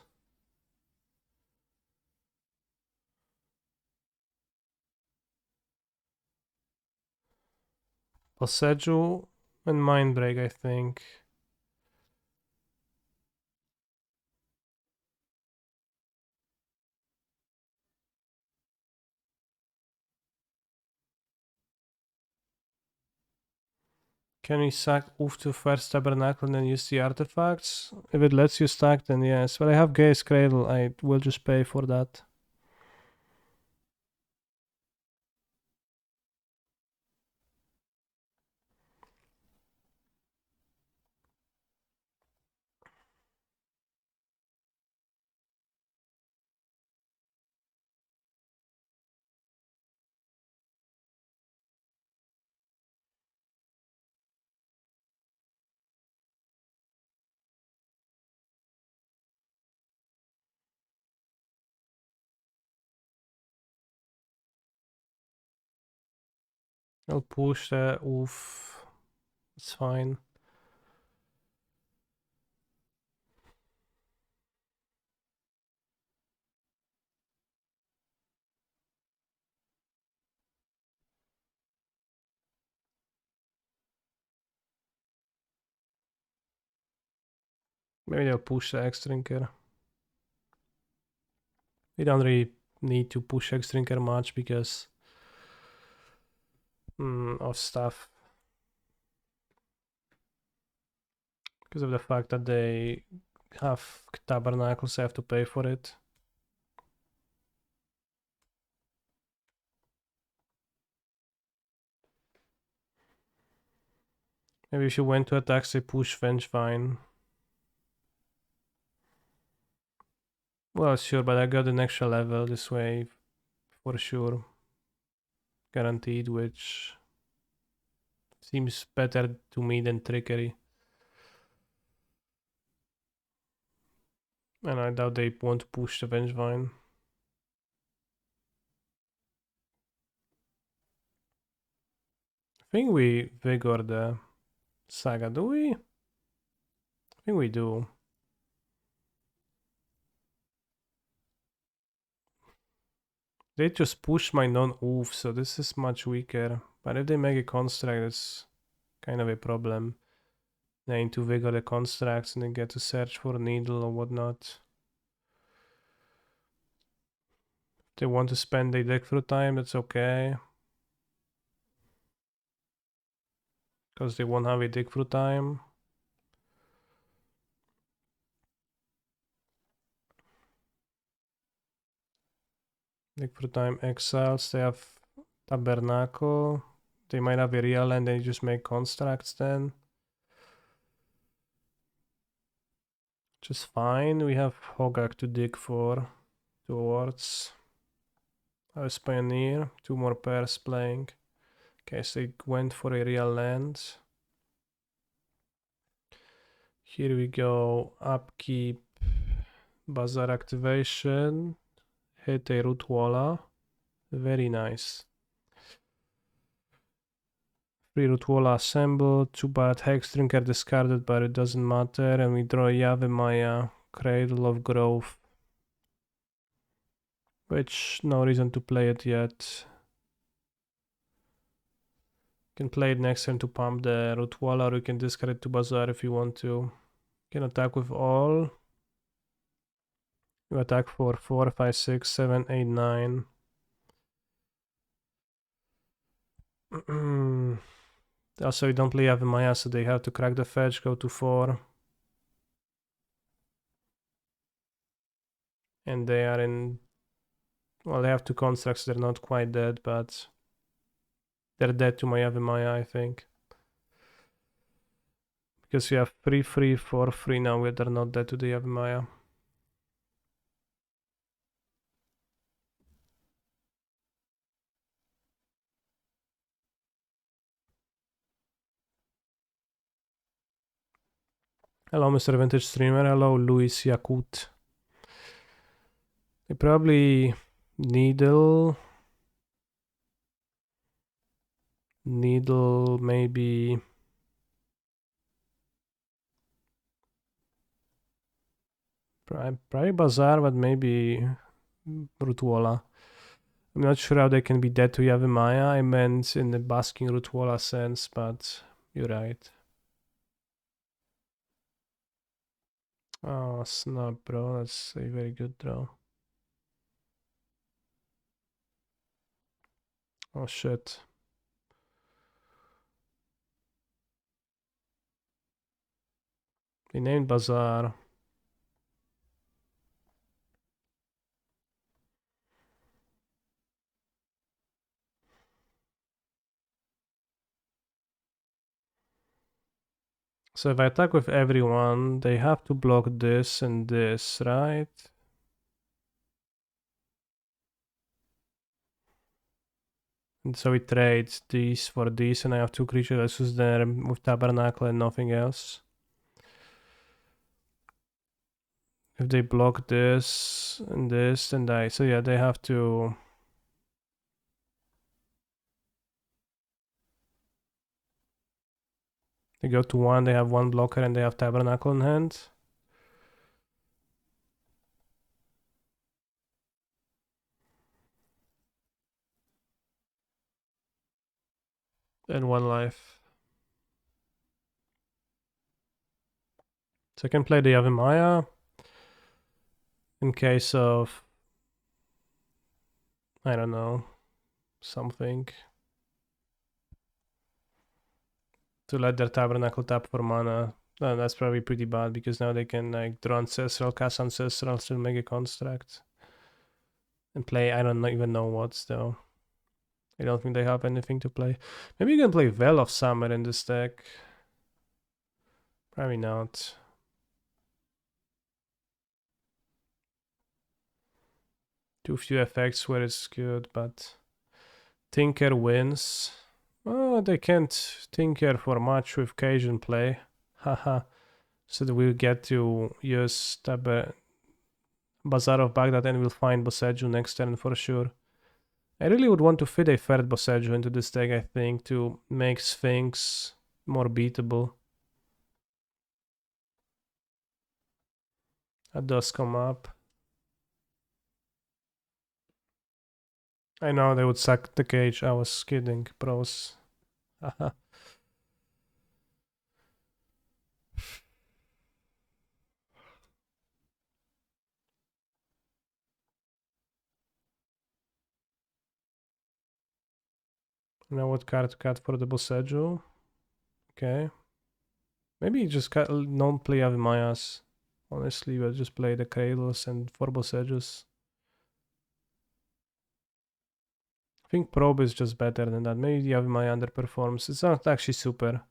Passeggio and Mindbreak, I think. Can we sack Oof to first Tabernacle and then use the artifacts? If it lets you stack, then yes. Well, I have Gaze Cradle. I will just pay for that. I'll push the Oof. It's fine. Maybe they'll push the X-Drinker. We don't really need to push X-Drinker much because of stuff. Because of the fact that they have Tabernacles, I have to pay for it. Maybe if you went to attack, say push Vengevine. Well, sure, but I got an extra level this way, for sure. Guaranteed, which seems better to me than Trickery. And I doubt they want to push the Vengevine. I think we Vigor the Saga, do we? I think we do. They just push my non-oof, so this is much weaker. But if they make a construct, it's kind of a problem. They need to Vigor the constructs and then get to search for a needle or whatnot. If they want to spend their deck through time, that's okay. Because they won't have a dig through time. Dig through time exiles, they have Tabernacle. They might have a real land, they just make constructs then. Which is fine. We have Hogak to dig for towards. House Pioneer, 2 more pairs playing. Okay, so they went for a real land. Here we go, upkeep, Bazaar activation, hit a Root Walla. Very nice. Free Root Walla assembled, 2 bad Hexdrinker discarded, but it doesn't matter. And we draw Yavimaya, Cradle of Growth. Which, no reason to play it yet. You can play it next turn to pump the Root Walla, or you can discard it to Bazaar if you want to. You can attack with all. You attack for 4, 5, 6, 7, 8, 9. Also, you don't play Yavimaya, so they have to crack the fetch, go to 4. And they are in... Well, they have 2 constructs, they're not quite dead, but... They're dead to my Yavimaya, I think. Because we have 3, 3, 4, 3 now, they're not dead to the Yavimaya. Hello, Mr. Vintage Streamer. Hello, Luis Yakut. They probably Needle, maybe. Probably Bazaar, but maybe Root Walla. I'm not sure how they can be dead to Yavimaya. I meant in the Basking Root Walla sense, but you're right. Oh, snap, bro. That's a very good draw. Oh, shit. They named Bazaar. So if I attack with everyone, they have to block this and this, right? And so we trade these for these, and I have two creatures versus them with Tabernacle and nothing else. If they block this and this, then die. So yeah, they have to... They go to 1, they have 1 blocker, and they have Tabernacle in hand. And 1 life. So I can play the Yavimaya in case of... I don't know, something. To let their Tabernacle tap for mana. That's probably pretty bad, because now they can like draw Ancestral, cast Ancestral, still make a construct. And play, I don't even know what though. I don't think they have anything to play. Maybe you can play Veil of Summer in this deck. Probably not. Too few effects where it's good, but Tinker wins. Oh, they can't Tinker for much with Cajun play. Haha. So that we'll get to use Bazaar of Baghdad and we'll find Boseiju next turn for sure. I really would want to fit a third Boseiju into this deck, I think, to make Sphinx more beatable. That does come up. I know they would suck the cage. I was kidding, bros. Haha. Now what card to cut for the Boseiju? Okay. Maybe just don't play Avimayas. Honestly, but just play the Cradles and 4 Boseijus. I think Probe is just better than that. Maybe the Avimaya underperforms. It's not actually super.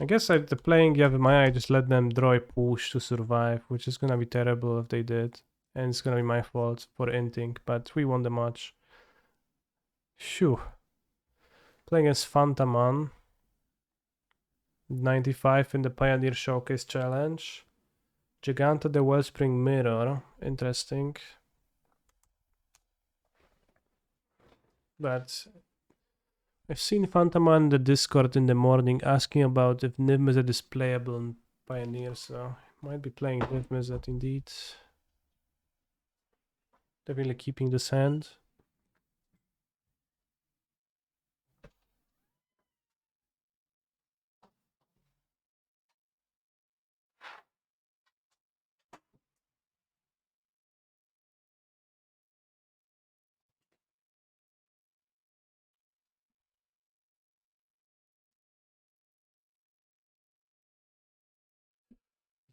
I guess the playing Yavimaya, I just let them draw a push to survive, which is gonna be terrible if they did. And it's gonna be my fault for inting, but we won the match. Phew. Playing as Phantaman. 95 in the Pioneer Showcase Challenge. Giganta the Wellspring Mirror. Interesting. But I've seen Phantaman in the Discord in the morning asking about if Niv Mizzet is playable in Pioneer, so might be playing Niv Mizzet indeed. Definitely keeping this hand.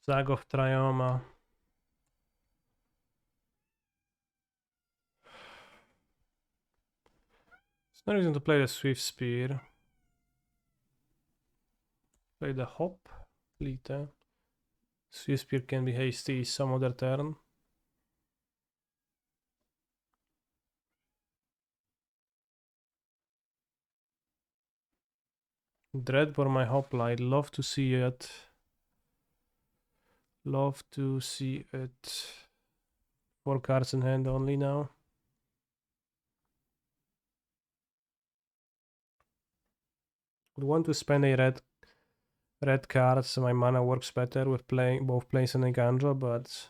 Zag of Trioma. There's no reason to play the Swift Spear. Play the Hop. Lite. Swift Spear can be hasty some other turn. Dread for my Hoplite. Love to see it. Love to see it. 4 cards in hand only now. would want to spend a red card, so my mana works better with playing both Plains and a Gandra, but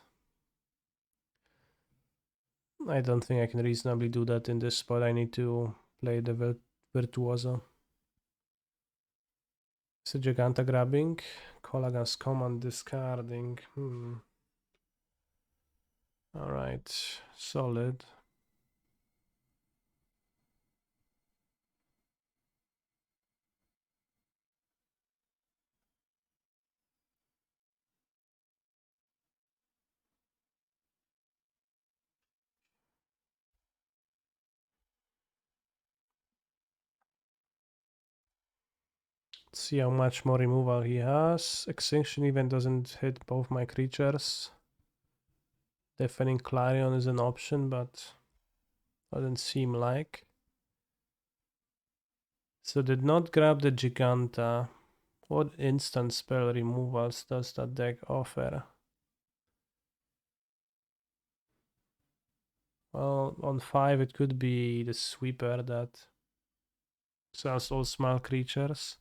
I don't think I can reasonably do that in this spot. I need to play the Virtuoso. Is it Giganta grabbing? Kolaghan's command discarding. Alright, solid. Let's see how much more removal he has. Extinction event doesn't hit both my creatures. Deafening Clarion is an option, but doesn't seem like. So did not grab the Giganta. What instant spell removals does that deck offer? Well, on 5 it could be the Sweeper that sells all small creatures.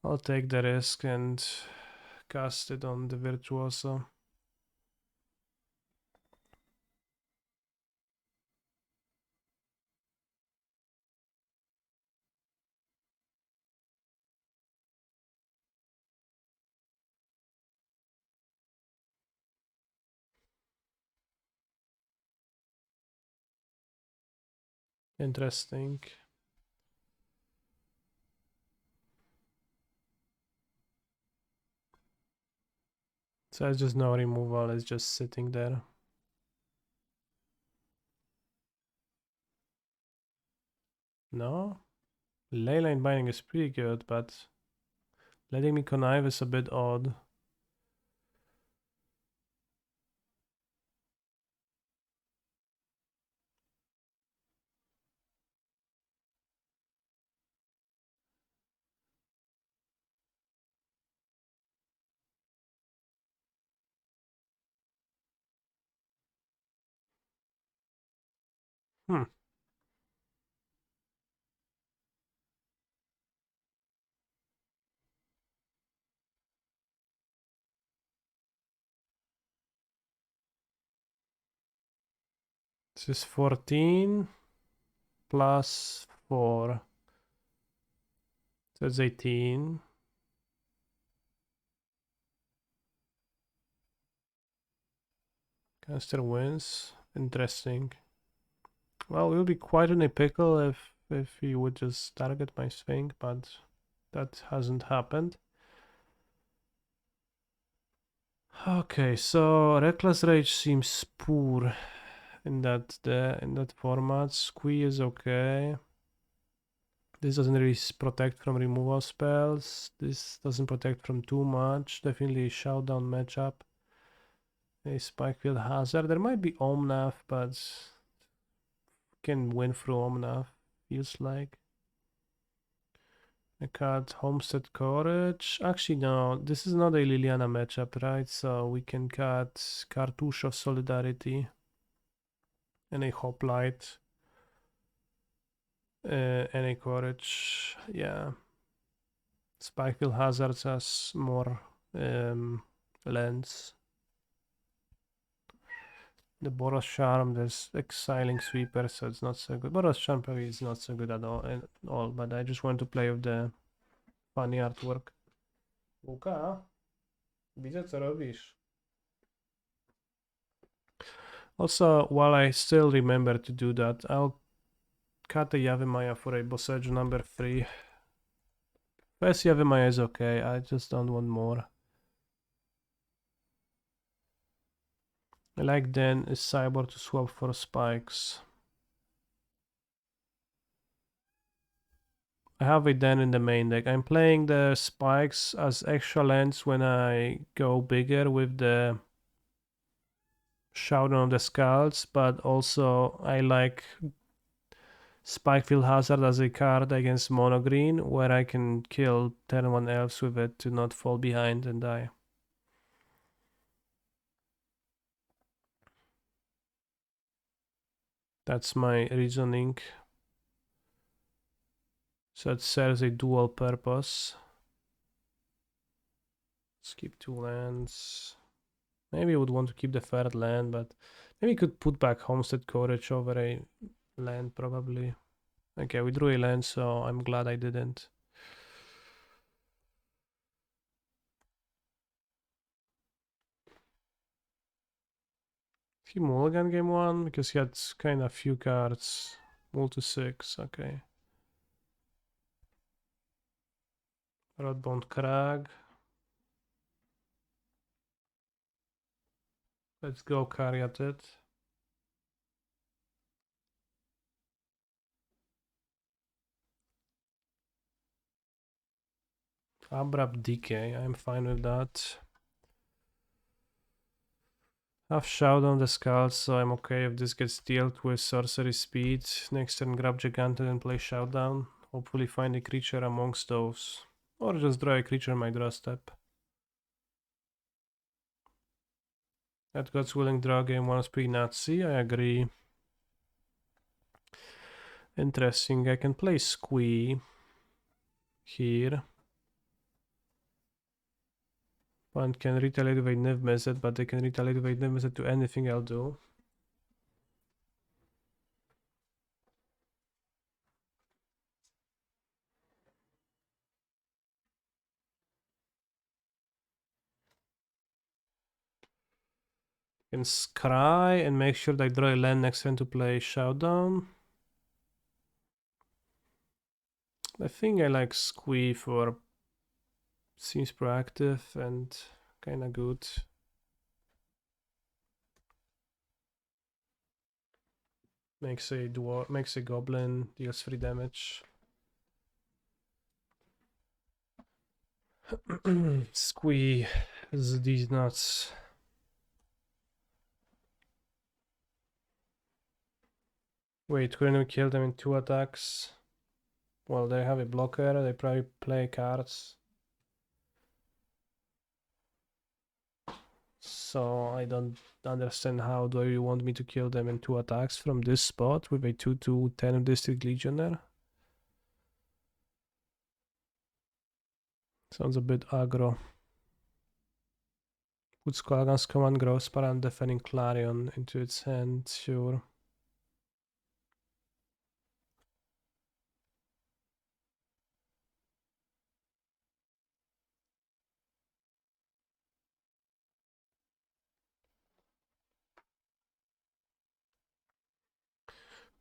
I'll take the risk and cast it on the Virtuoso. Interesting. So it's just no removal, it's just sitting there. No? Leyline Binding is pretty good, but letting me connive is a bit odd. Hmm. This is 14 plus 4. So it's 18. Caster wins. Interesting. Well, we'll be quite in a pickle if he would just target my Sphinx, but that hasn't happened. Okay, so Reckless Rage seems poor in that format. Squee is okay. This doesn't really protect from removal spells. This doesn't protect from too much. Definitely a Shoutdown matchup. A Spikefield Hazard. There might be Omnath, but can win through Omnath, feels like. I cut Homestead Courage. Actually, no, this is not a Liliana matchup, right? So we can cut Cartouche of Solidarity and a Hoplite and a Courage. Yeah. Spikefield Hazards has more lands. The Boros Charm, there's Exiling Sweeper, so it's not so good. Boros Charm probably is not so good at all, but I just want to play with the funny artwork. Luka, widzę co robisz. Also, while I still remember to do that, I'll cut the Yavimaya for a Boseju number 3. First Yavimaya is okay, I just don't want more. I like then is Cyborg to swap for spikes. I have it then in the main deck. I'm playing the spikes as extra lands when I go bigger with the Shoutdown of the Skulls, but also I like Spikefield Hazard as a card against mono green, where I can kill turn 1 elves with it to not fall behind and die. That's my reasoning. So it serves a dual purpose. Let's keep 2 lands. Maybe I would want to keep the third land, but maybe we could put back Homestead Cottage over a land, probably. Okay, we drew a land, so I'm glad I didn't. He mulligan game 1 because he had kind of few cards. Mull to 6, okay. Rodbound Crag. Let's go Caryatid. Abrupt Decay, I'm fine with that. Have Showdown the Skulls, so I'm okay if this gets dealt with Sorcery Speed. Next turn grab Gigantid and play Showdown. Hopefully find a creature amongst those. Or just draw a creature on my draw step. That God's Willing draw game 1 is pretty Nazi, I agree. Interesting, I can play Squee here. One can retaliate with a Niv Mizzet, but they can retaliate with a Niv Mizzet to anything I'll do. Can scry and make sure that I draw a land next turn to play Showdown. I think I like Squee for seems proactive and kinda good. Makes a dwarf, makes a goblin, deals 3 damage. Squee these nuts. Wait, couldn't we kill them in 2 attacks? Well, they have a blocker, they probably play cards. So I don't understand how do you want me to kill them in 2 attacks from this spot with a 2/2 10 of District Legionnaire? Sounds a bit aggro. Put Skullaghan's Command Growsspire and Defending Clarion into its hand, sure.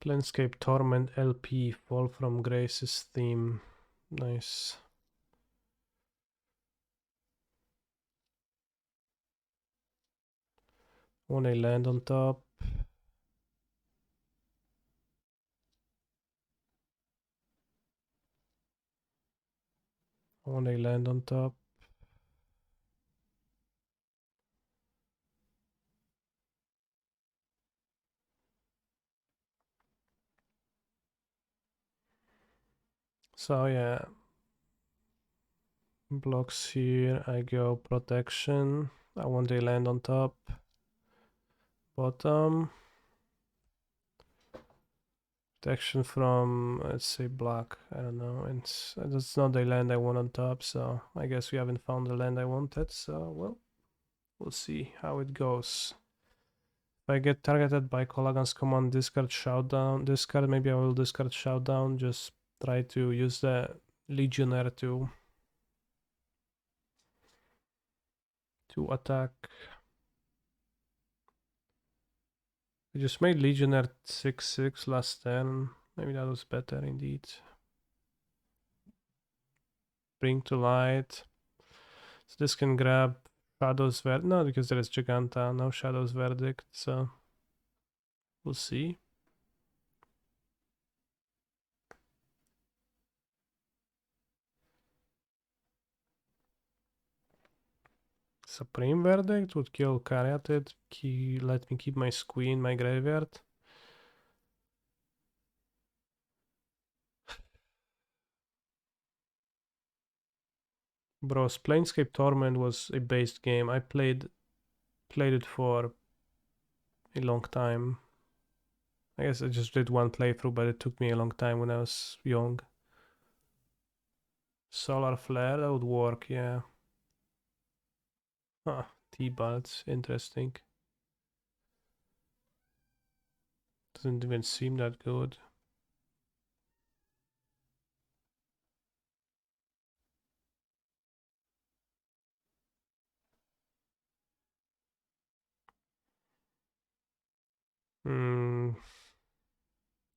Planescape Torment LP, Fall from Grace's theme. Nice. Want a land on top. Want a land on top. So yeah. Blocks here, I go protection. I want a land on top. Bottom. Protection from, let's say, black. I don't know. And that's not the land I want on top, so I guess we haven't found the land I wanted. So, well, we'll see how it goes. If I get targeted by Kolaghan's Command, discard Showdown. Discard, maybe I will discard Showdown. Just try to use the Legionnaire to attack. I just made Legionnaire 6/6 last turn. Maybe that was better indeed. Bring to light. So this can grab Shadow's Verdict. No, because there is Giganta. No Shadow's Verdict. So we'll see. Supreme Verdict would kill Caryatid. Let me keep my Squee in my graveyard. Bros, Planescape Torment was a based game. I played it for a long time. I guess I just did one playthrough, but it took me a long time when I was young. Solar flare, that would work, yeah. Huh, T-Balts, interesting. Doesn't even seem that good.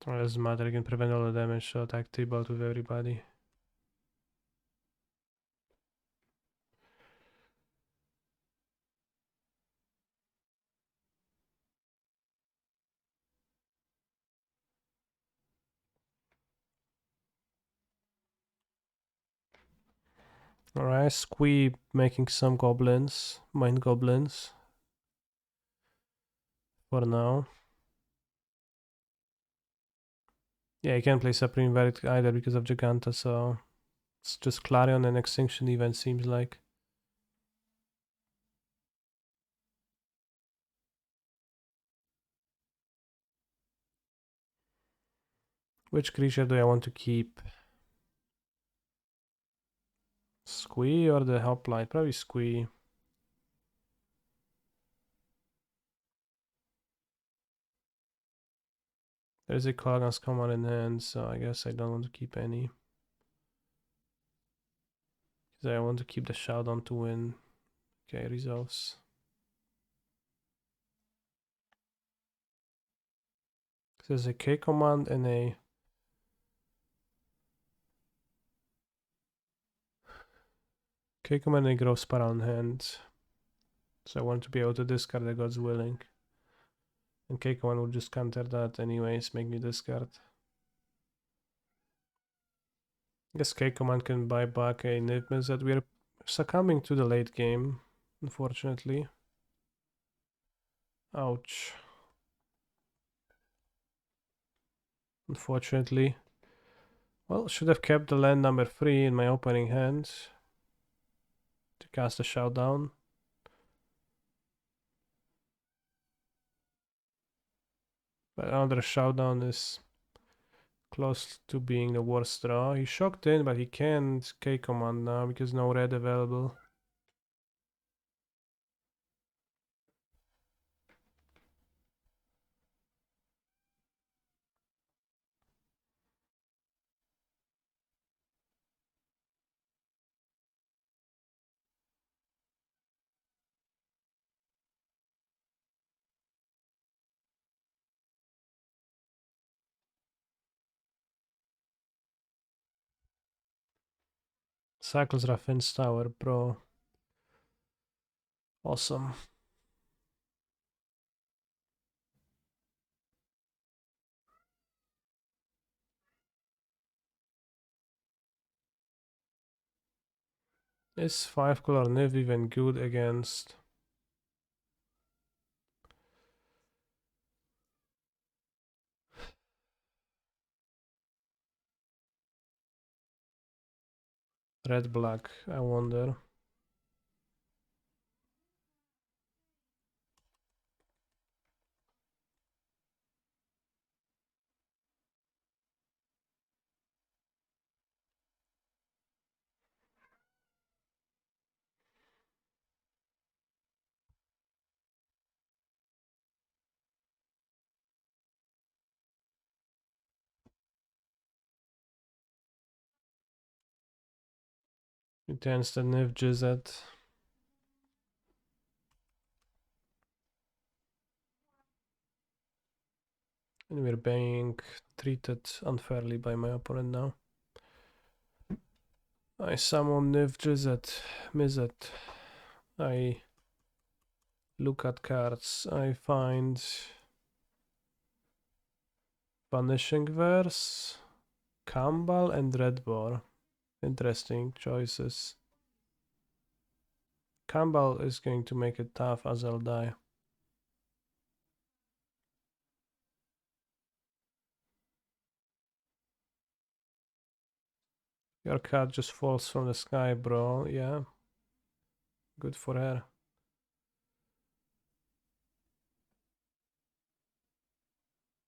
Well, doesn't matter, I can prevent all the damage, so attack T-Balt with everybody. Alright, Squee making some goblins, mind goblins. For now. Yeah, you can't play Supreme Verdict either because of Giganta, so it's just Clarion and Extinction event seems like. Which creature do I want to keep? Squee or the Hoplite? Probably Squee. There's a Kalagan's command in hand, so I guess I don't want to keep any. Because I want to keep the Showdown to win. Okay, resolves. There's a K command and a K command and a Growth Spiral in hand. So I want to be able to discard the God's Willing. And K command will just counter that anyways, make me discard. I guess K command can buy back a Niv Mizzet. We are succumbing to the late game, unfortunately. Ouch. Unfortunately. Well, should have kept the land number 3 in my opening hand to cast a Showdown. But another Showdown is close to being the worst draw. He shocked in, but he can't K command now because no red available. Cycles Raffin's Tower, bro. Awesome. Is 5-color Niv even good against red-black? I wonder. Returns the Niv Jizzet. And we're being treated unfairly by my opponent now. I summon Niv Jizzet, Mizzet. I look at cards. I find Vanishing Verse, Kambal, and Redboar. Interesting choices. Kambal is going to make it tough as I'll die. Your cat just falls from the sky, bro. Yeah. Good for her.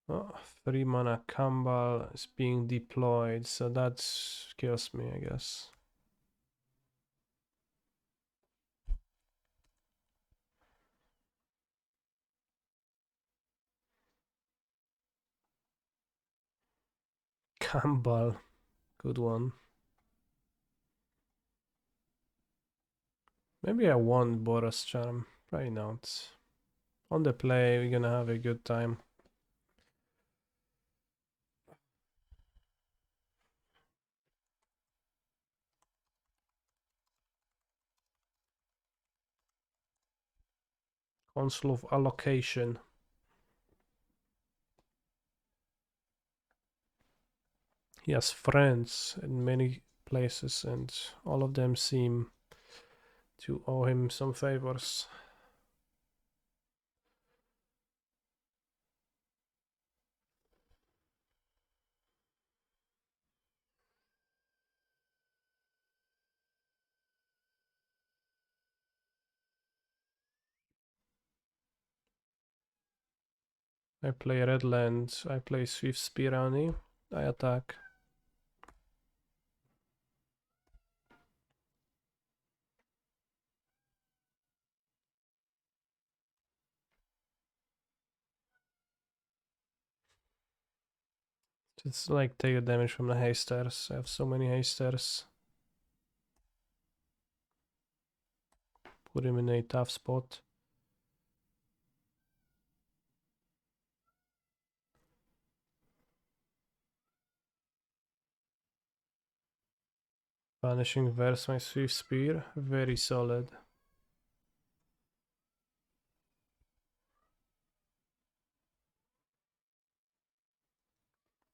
Oh, 3 mana Kambal is being deployed, so that kills me, I guess. Campbell. Good one. Maybe I won Boros Charm. Probably not. On the play, we're gonna have a good time. Council of Allocation. He has friends in many places and all of them seem to owe him some favors. I play Redland, I play Swift Spirani, I attack. Just like take the damage from the hasters. I have so many hasters. Put him in a tough spot. Vanishing Verse, my Swift Spear, very solid.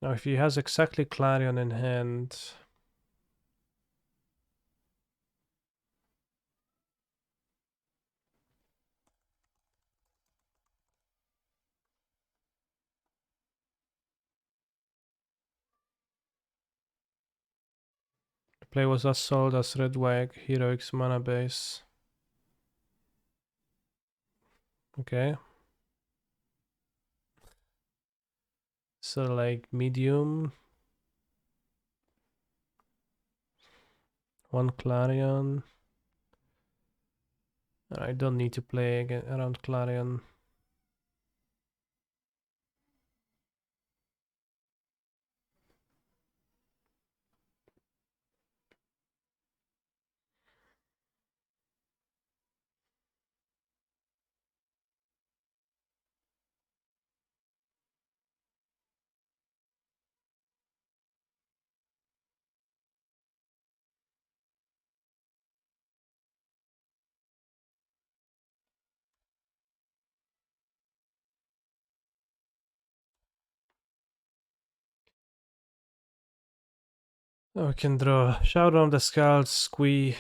Now if he has exactly Clarion in hand, the play was Assault as Red Wag, Heroics mana base. Okay. So like medium. One Clarion. I don't need to play again around Clarion. Oh, we can draw Shout on the Scald, Squee,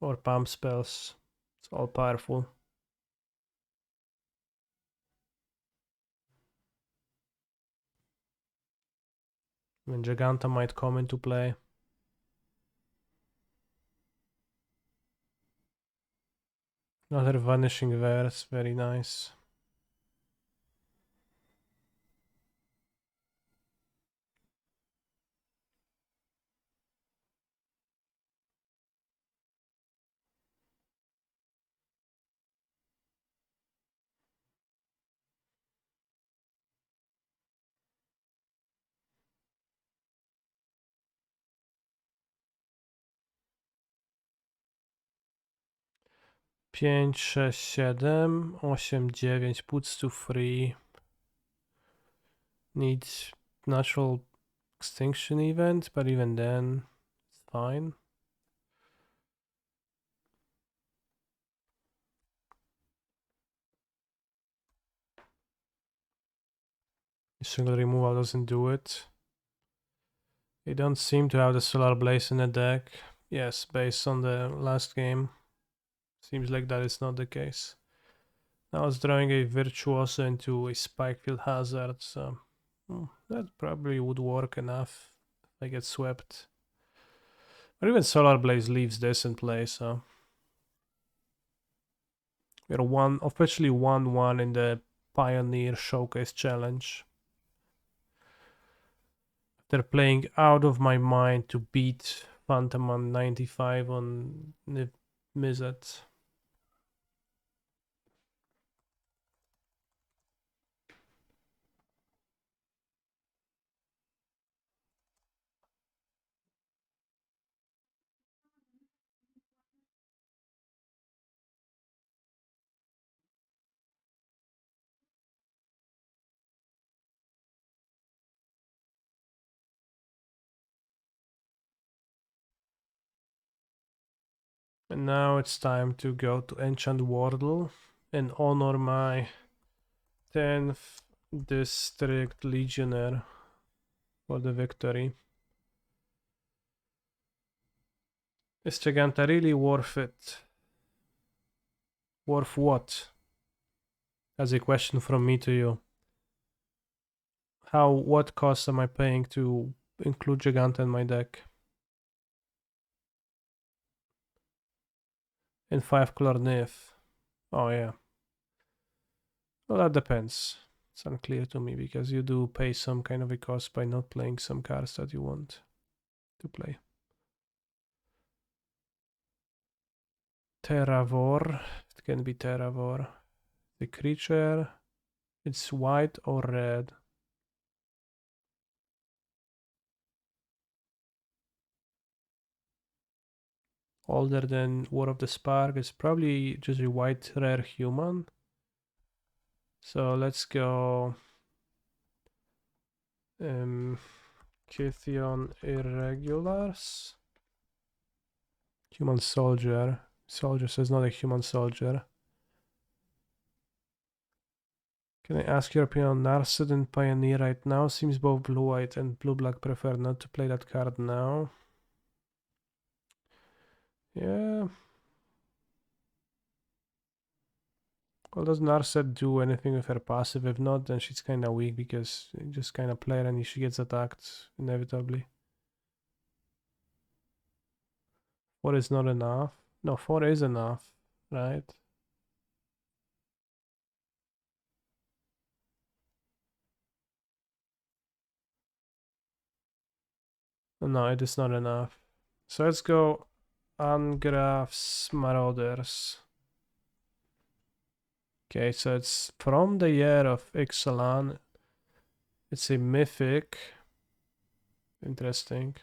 or Pump spells. It's all powerful. When Giganta might come into play. Another Vanishing Verse, very nice. Pięć, 6, 7, 8, 9, puts to free. Needs natural extinction event, but even then, it's fine. Single removal doesn't do it. They don't seem to have the Solar Blaze in the deck. Yes, based on the last game. Seems like that is not the case. Now it's drawing a Virtuoso into a Spikefield Hazard, so that probably would work enough if I get swept. Or even Solar Blaze leaves this in play, so we're officially 1-1 in the Pioneer Showcase Challenge. They're playing out of my mind to beat Phantomon 95 on Mizzet. And now it's time to go to Enchant Wardle and honor my 10th District Legionnaire for the victory. Is Giganta really worth it? Worth what? That's a question from me to you. What cost am I paying to include Giganta in my deck? And 5 color Nith. Oh yeah. Well, that depends. It's unclear to me because you do pay some kind of a cost by not playing some cards that you want to play. Terravor. It can be Terravor. The creature. It's white or red. Older than War of the Spark. It's probably just a white rare human. So let's go Kythion Irregulars. Human soldier. Soldier, so it's not a human soldier. Can I ask your opinion on Narset and Pioneer right now? Seems both blue-white and blue-black prefer not to play that card now. Yeah. Well, does Narset do anything with her passive? If not, then she's kind of weak because you just kind of play her and she gets attacked inevitably. 4 is not enough. No, 4 is enough, right? No, it is not enough. So let's go Angraf's Marauders. Okay, so it's from the year of Ixalan. It's a mythic. Interesting.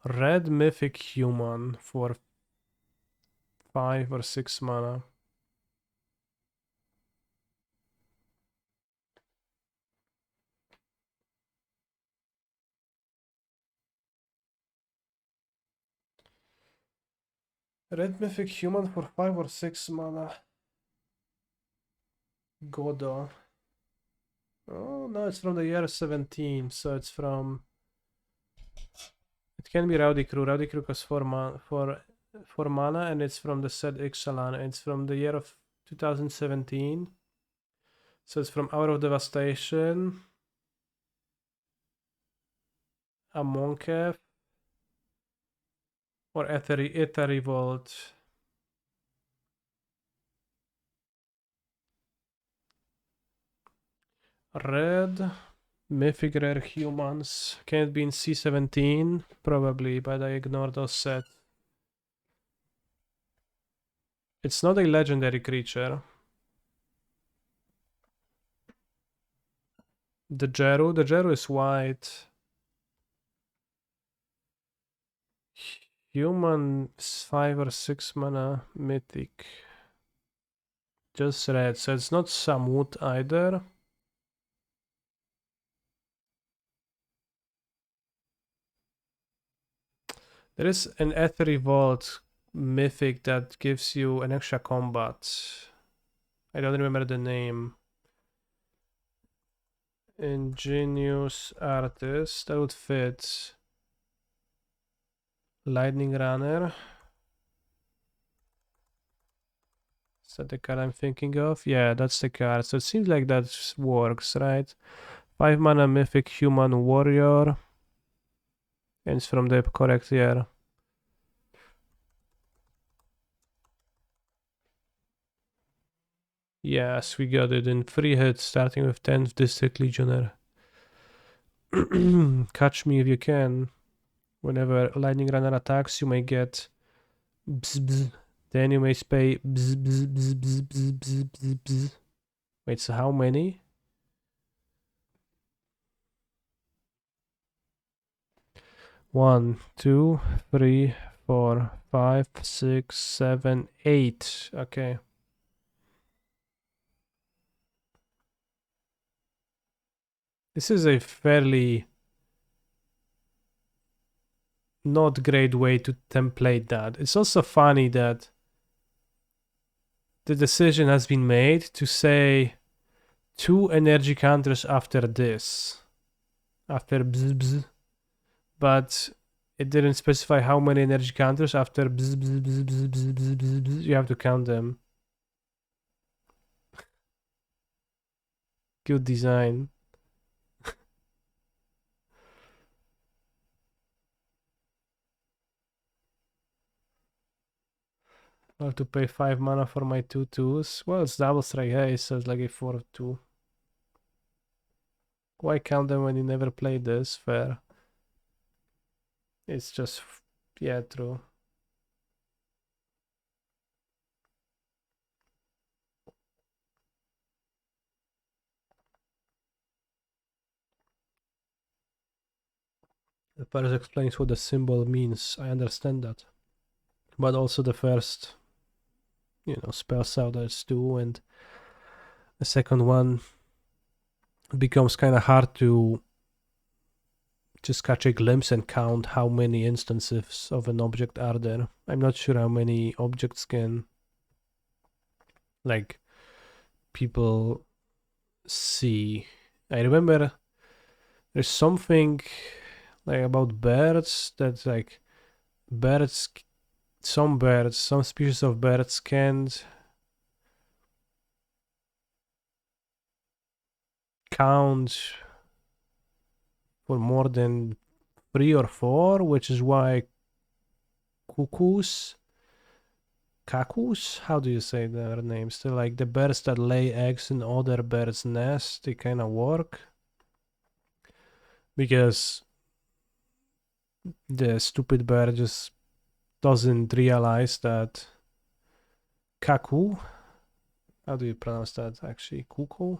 Red mythic human for 5 or 6 mana. Red mythic human for 5 or 6 mana. Godo. Oh no, it's from the year 17, so it's from. It can be Rowdy Crew. Rowdy Crew costs 4 mana, and it's from the set Ixalan. It's from the year of 2017. So it's from Hour of Devastation, Amonkhet, or Aether Revolt. Red, mythic rare humans. Can it be in C17? Probably, but I ignore those sets. It's not a legendary creature. The Jeru is white. Human 5 or 6 mana mythic. Just red, so it's not Samut either. There is an Aether Revolt mythic that gives you an extra combat. I don't remember the name. Ingenious Artist, that would fit. Lightning Runner. Is that the card I'm thinking of? Yeah, that's the card. So it seems like that works, right? 5 mana mythic human warrior. And it's from the correct year. Yes, we got it in 3 hits, starting with 10th District Legionnaire. Catch me if you can. Whenever Lightning Runner attacks, you may get bzz, bzz. Then you may pay bzz, bzz, bzz, bzz, bzz, bzz, bzz, bzz. Wait, so how many? One, two, 3, 4, 5, 6, 7, 8. Okay. This is a fairly not great way to template that. It's also funny that the decision has been made to say 2 energy counters after this, after bzz bzz, but it didn't specify how many energy counters after bzz bzz bzz bzz bzz bzz bzz bzz. You have to count them. Good design. I have to pay 5 mana for my 2/2s. Well, it's double strike haste, so it's like a 4/2. Why count them when you never played this? Fair. It's just, yeah, true. The first explains what the symbol means. I understand that. But also the first, spells out as 2, and the second one becomes kind of hard to just catch a glimpse and count how many instances of an object are there. I'm not sure how many objects can, like, people see. I remember there's something like about birds that, like, some species of birds can't count for more than 3 or 4, which is why cuckoos, how do you say their names? They're like the birds that lay eggs in other birds' nests. They kind of work because the stupid bird just doesn't realize that cuckoo, how do you pronounce that actually? Cuckoo?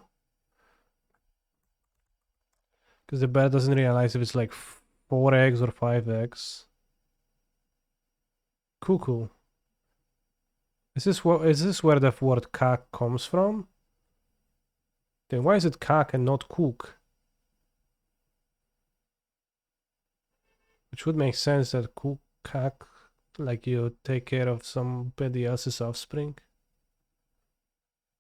Because the bird doesn't realize if it's like 4 eggs or 5 eggs. Cuckoo. Is this where the word cock comes from? Then why is it cock and not cook? Which would make sense that cock, like you take care of somebody else's offspring.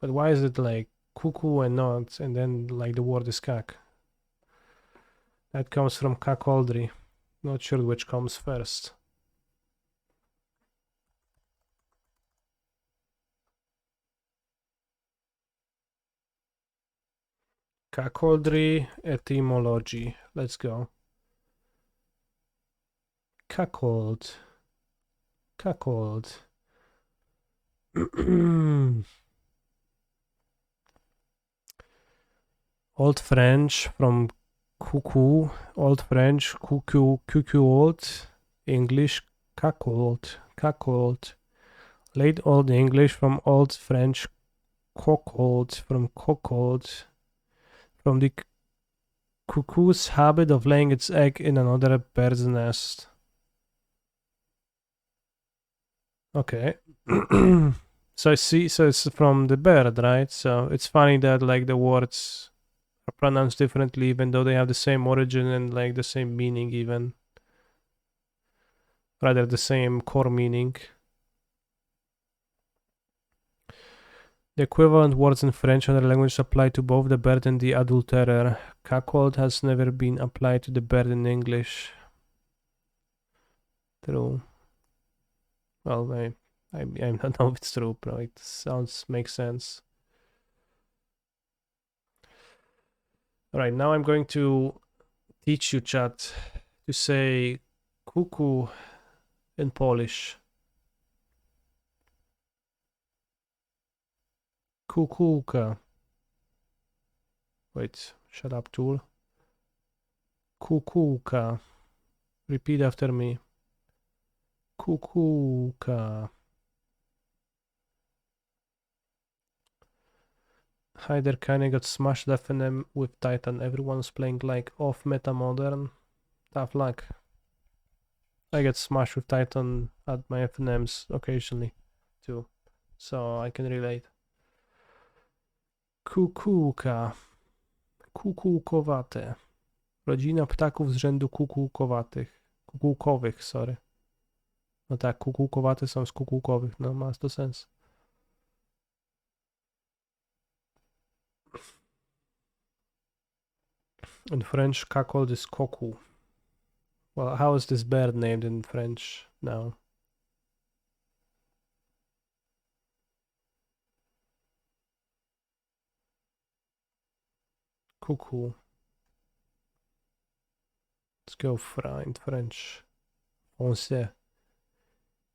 But why is it like cuckoo and not, and then like the word is cock? That comes from cuckoldry. Not sure which comes first. Cuckoldry etymology. Let's go. Cuckold. Old French from cuckoo, Old French cuckoo, old English cuckold. Late Old English from Old French cuckold, from the cuckoo's habit of laying its egg in another bird's nest. Okay. So it's from the bird, right? So it's funny that like the words are pronounced differently even though they have the same origin and like the same meaning, even rather the same core meaning. The equivalent words in French and other languages apply to both the bird and the adulterer. Cuckold has never been applied to the bird in English. True. Well, I don't know if it's true, but it makes sense. Alright, now I'm going to teach you, chat, to say cuckoo in Polish. Kukułka. Wait, shut up, tool. Kukułka. Repeat after me. Kukułka. Hyder kinda got smashed FNM with Titan. Everyone's playing like off meta modern. Tough luck. I get smashed with Titan at my FNMs occasionally too, so I can relate. Kukułka. Kukułkowate. Rodzina ptaków z rzędu kukułkowatych. Kukułkowych, sorry. No tak, kukułkowaty są z kukułkowych, no ma to sens. In French, cuckold is cocu. Well, how is this bird named in French now? Cuckoo. Let's go in French. Français.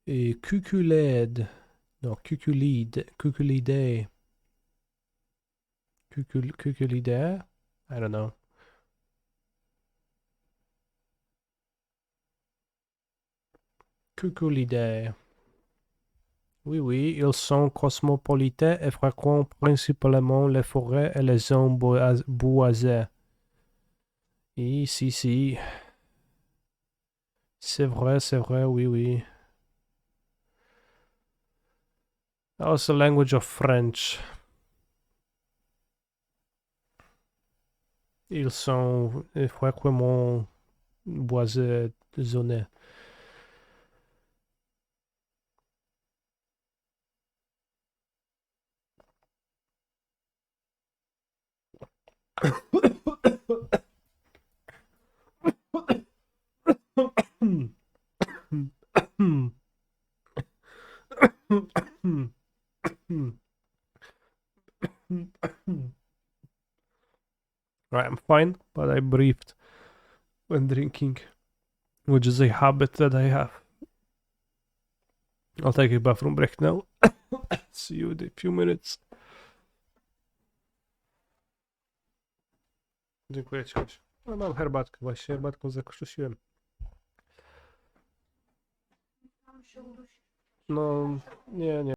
Et cuculède. No, cuculide. Cuculidae. Cuculidae? I don't know. Cuculidae. Oui, oui, ils sont cosmopolites et fréquentent principalement les forêts et les zones boisées. Oui, si, si. C'est vrai, oui, oui. That was the language of French. Ils sont fréquemment boisés, zonés. Right, I'm fine, but I breathed when drinking, which is a habit that I have. I'll take a bathroom break now. See you in a few minutes. Dziękuję ci, Kasia. No, mam herbatkę, właśnie herbatką zakrztusiłem. No, nie.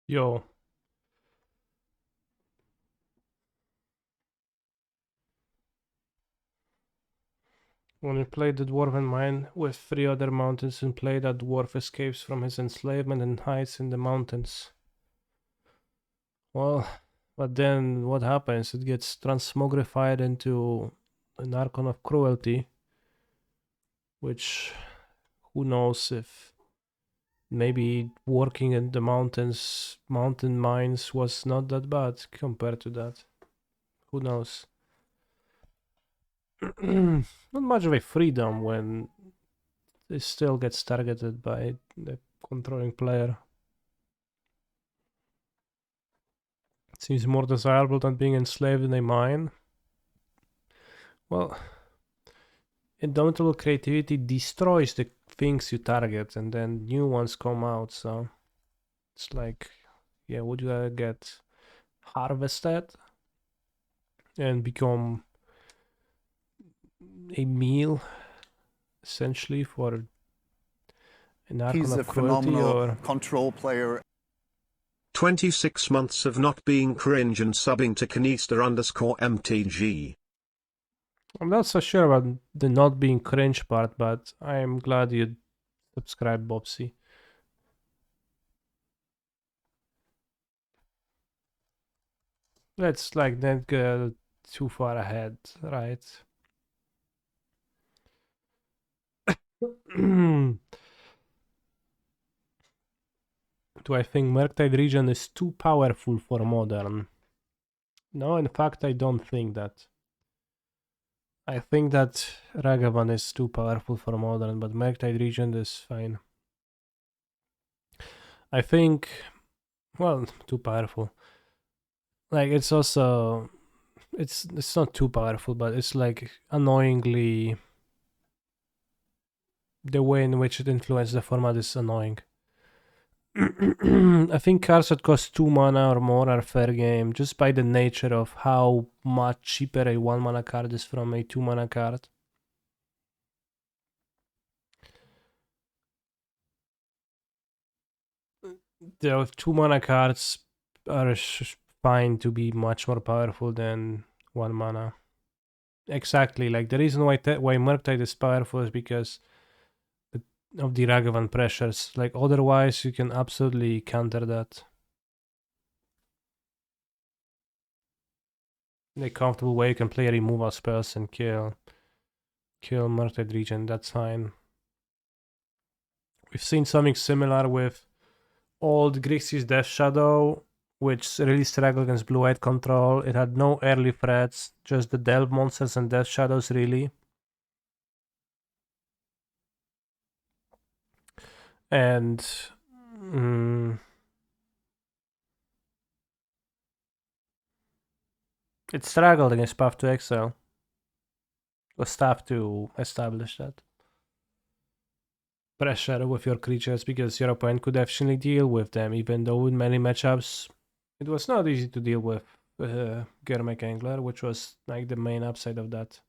Yo. When we played the Dwarven Mine with 3 other mountains and play, that dwarf escapes from his enslavement and hides in the mountains. Well, but then what happens? It gets transmogrified into an Archon of Cruelty, which who knows if maybe working in the mountain mines was not that bad compared to that. Who knows? Not much of a freedom when it still gets targeted by the controlling player. It seems more desirable than being enslaved in a mine. Well, indomitable creativity destroys the things you target and then new ones come out, so it's like, yeah, would you get harvested and become a meal essentially for an Archon He's a of Cruelty, phenomenal or control player. 26 months of not being cringe and subbing to Kanister_MTG. I'm not so sure about the not being cringe part, but I am glad you subscribed, Bobsy. Let's like not go too far ahead, right? Do I think Murktide region is too powerful for modern? No, in fact, I don't think that. I think that Ragavan is too powerful for modern, but Murktide region is fine. I think, well, too powerful. Like it's also, it's not too powerful, but it's like annoyingly. The way in which it influences the format is annoying. I think cards that cost 2 mana or more are fair game, just by the nature of how much cheaper a 1 mana card is from a 2 mana card. The 2 mana cards are fine to be much more powerful than 1 mana. Exactly, like the reason why Murktide is powerful is because of the Ragavan pressures. Like otherwise, you can absolutely counter that. In a comfortable way, you can play removal spells and kill Murktide region. That's fine. We've seen something similar with old Grixis Death Shadow, which really struggled against blue-white control. It had no early threats, just the Delve monsters and Death Shadows, really. And it struggled against Path to Exile. It was tough to establish that pressure with your creatures because your opponent could actually deal with them, even though in many matchups it was not easy to deal with Gurmag Angler, which was like the main upside of that.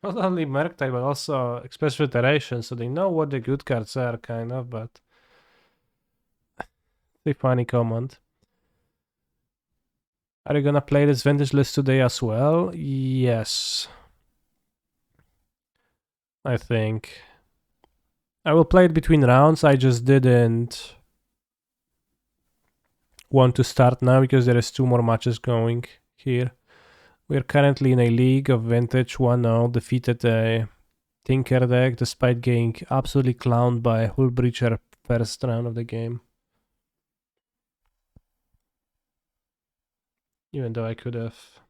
Not only Murktide, but also Express Filtration, so they know what the good cards are, kind of, but it's a funny comment. Are you gonna play this vintage list today as well? Yes. I think. I will play it between rounds, I just didn't want to start now because there is 2 more matches going here. We're currently in a league of vintage 1-0, defeated a Tinker deck despite getting absolutely clowned by Hullbreacher first round of the game. Even though I could have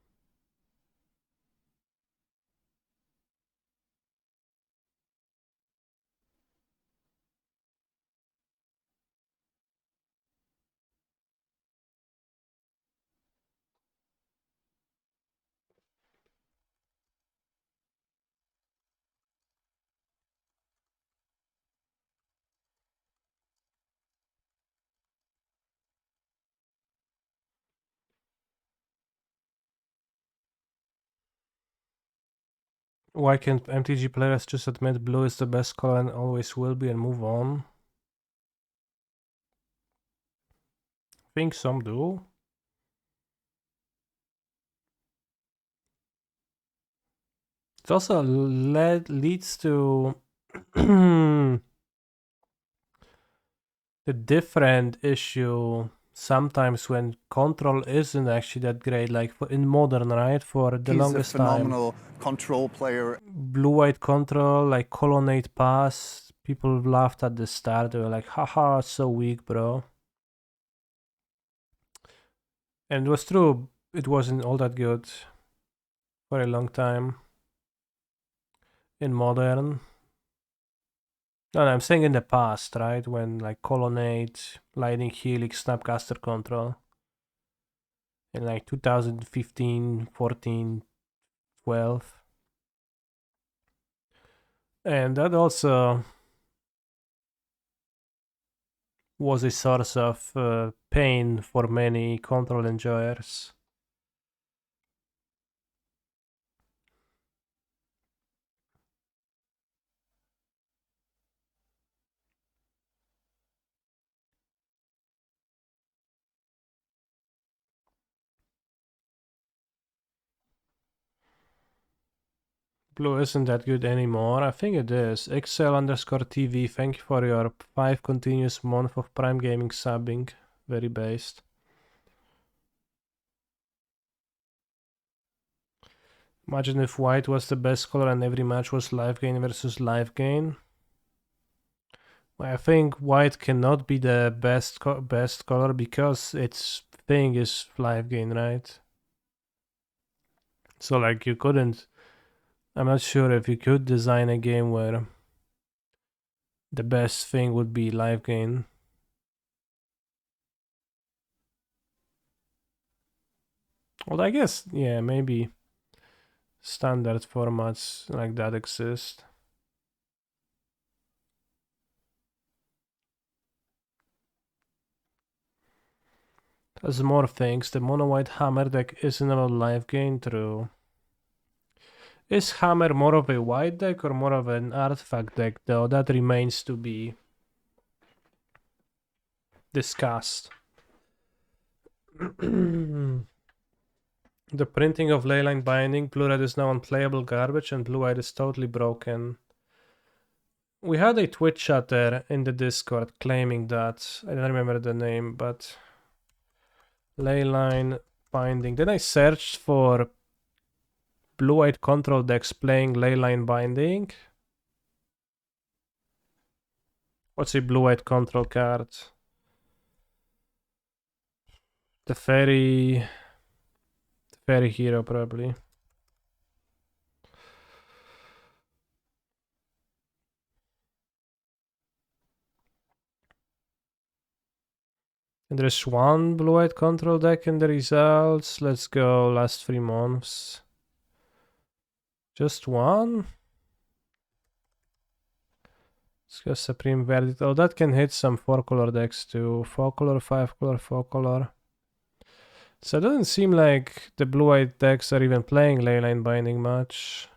Why can't MTG players just admit blue is the best color and always will be and move on? I think some do. It also leads to the different issue sometimes when control isn't actually that great, like in modern, right? For the longest time. He's a phenomenal control player. Blue-white control, like colonnade pass, people laughed at the start. They were like, haha, so weak, bro. And it was true, it wasn't all that good for a long time in modern. No, I'm saying in the past, right? When like colonnade, lightning helix, snapcaster control. In like 2015, 14, 12. And that also was a source of pain for many control enjoyers. Blue isn't that good anymore. I think it is. XL_TV, thank you for your 5 continuous month of Prime Gaming subbing. Very based. Imagine if white was the best color and every match was live gain versus live gain. Well, I think white cannot be the best color because its thing is live gain, right? So like you couldn't... I'm not sure if you could design a game where the best thing would be live gain. Well, I guess, yeah, maybe standard formats like that exist. As more things, the mono white hammer deck isn't about live gain, true. Is hammer more of a white deck or more of an artifact deck, though? That remains to be discussed. The printing of leyline binding, blue-red is now unplayable garbage and blue-white is totally broken. We had a Twitch chatter in the Discord claiming that. I don't remember the name, but leyline binding. Then I searched for blue-white control decks playing leyline binding. What's a blue-white control card? The fairy hero, probably. And there's one blue-white control deck in the results. Let's go last 3 months. Just one? Let's go Supreme Verdict. Oh, that can hit some 4-color decks too. 4-color, 5-color, 4-color. So it doesn't seem like the blue-white decks are even playing leyline binding much.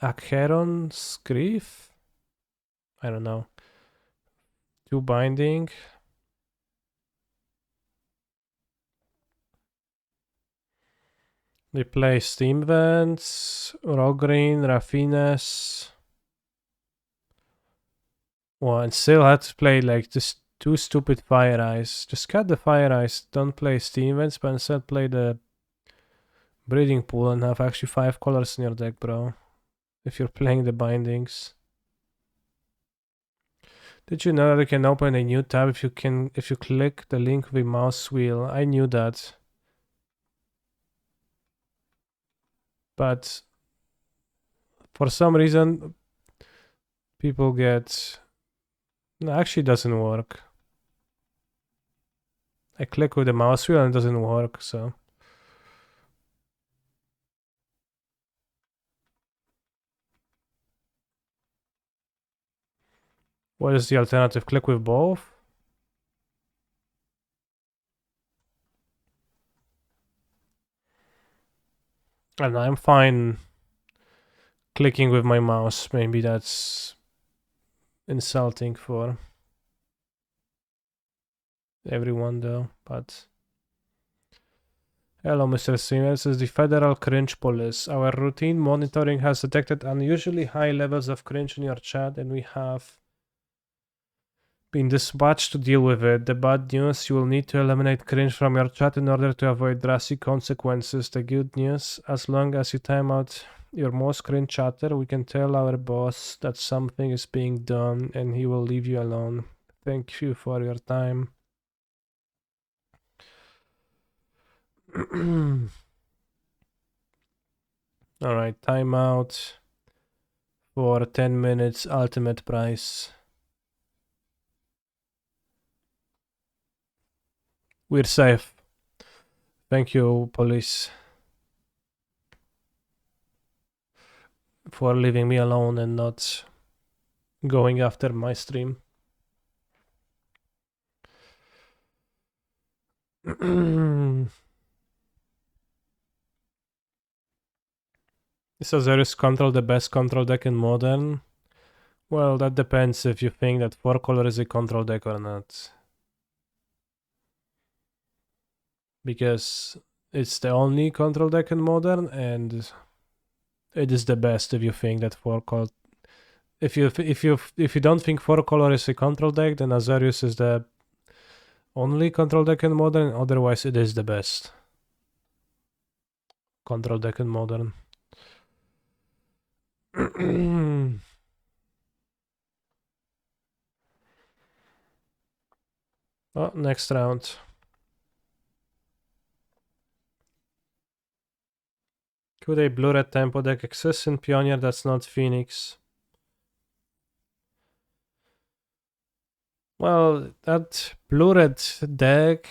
Acheron's Grief? I don't know. 2 binding. They play Steam Vents, Rogreen, Raffines. Well, and still had to play like just 2 stupid Fire Eyes. Just cut the Fire Eyes, don't play Steam Vents, but instead play the Breeding Pool and have actually 5 colors in your deck, bro. If you're playing the bindings. Did you know that you can open a new tab if you click the link with a mouse wheel? I knew that. But for some reason people get... No, actually it doesn't work. I click with the mouse wheel and it doesn't work, so... What is the alternative? Click with both? And I'm fine clicking with my mouse. Maybe that's insulting for everyone though, but... Hello, Mr. Siemens. This is the Federal Cringe Police. Our routine monitoring has detected unusually high levels of cringe in your chat, and we have been dispatched to deal with it. The bad news, you will need to eliminate cringe from your chat in order to avoid drastic consequences. The good news, as long as you time out your most cringe chatter, we can tell our boss that something is being done and he will leave you alone. Thank you for your time. Alright, timeout for 10 minutes, ultimate price. We're safe. Thank you, police, for leaving me alone and not going after my stream. Is Azorius Control the best control deck in Modern? Well, that depends if you think that 4-color is a control deck or not. Because it's the only control deck in Modern, and it is the best if you think that 4-color... If you don't think 4-color is a control deck, then Azorius is the only control deck in Modern, otherwise it is the best control deck in Modern. Oh, next round. Could a blue-red tempo deck exist in Pioneer that's not Phoenix? Well, that blue-red deck,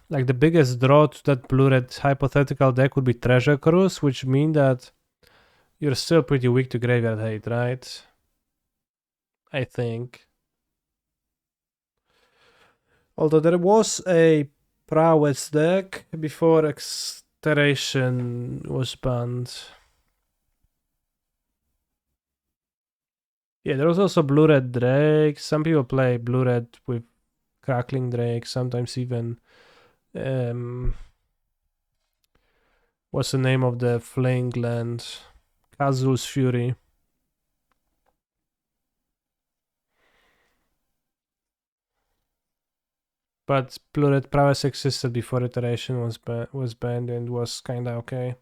like the biggest draw to that blue-red hypothetical deck would be Treasure Cruise, which means that you're still pretty weak to Graveyard Hate, right? I think. Although there was a Prowess deck before Exterration was banned. Yeah, there was also Blue-Red Drake. Some people play Blue-Red with Crackling Drake, sometimes even... what's the name of the Flaying Land? Kazul's Fury. But Blue-Red Prowess existed before Iteration was banned and was kinda okay.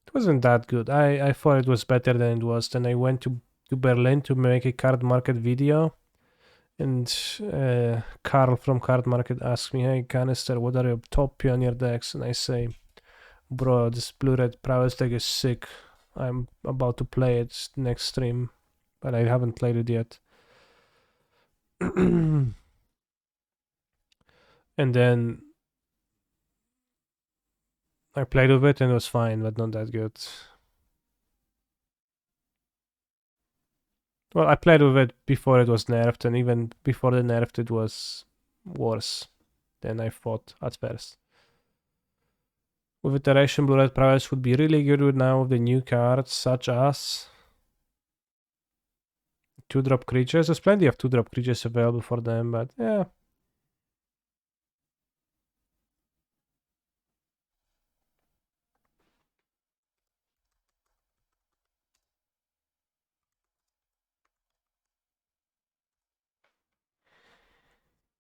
It wasn't that good. I thought it was better than it was. Then I went to Berlin to make a card market video, and Carl from Card Market asked me, "Hey Canister, what are your top Pioneer decks?" And I say, "Bro, this Blue-Red Prowess deck is sick. I'm about to play it next stream, but I haven't played it yet." And then I played with it and it was fine, but not that good. Well, I played with it before it was nerfed, and even before the nerfed it was worse than I thought at first. With Iteration, Blue-Red Prowess would be really good with now with the new cards, such as 2-drop creatures. There's plenty of 2-drop creatures available for them, but yeah.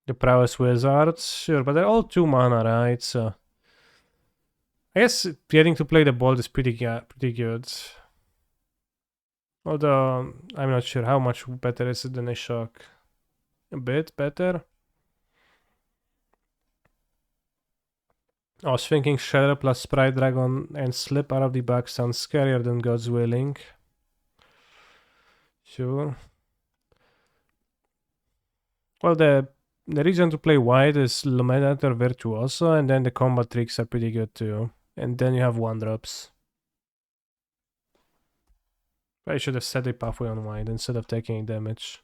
The Prowess Wizards, sure, but they're all 2 mana, right? So I guess getting to play the Bolt is pretty good. Although I'm not sure how much better is it than a Shock. A bit better. I was thinking Shadow plus Sprite Dragon and Slip out of the back sounds scarier than God's Willing. Sure. Well, the reason to play white is Luminator Virtuoso, and then the combat tricks are pretty good too. And then you have 1-drops. I should have set a pathway on white instead of taking damage.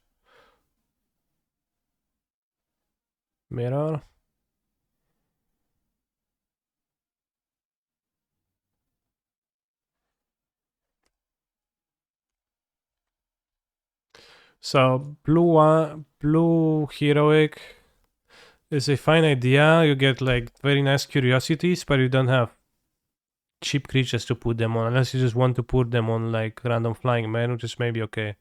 Mirror. So blue heroic is a fine idea. You get like very nice curiosities, but you don't have cheap creatures to put them on, unless you just want to put them on like random flying man, which is maybe okay.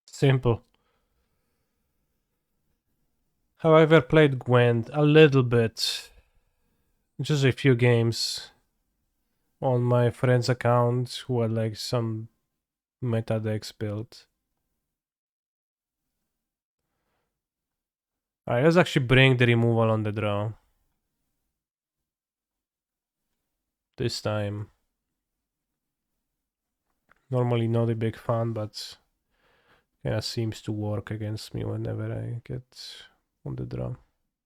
Simple. Have I ever played Gwent? A little bit. Just a few games on my friend's account who had like some meta decks built. Alright, let's actually bring the removal on the draw. This time. Normally not a big fan, but kinda seems to work against me whenever I get on the draw.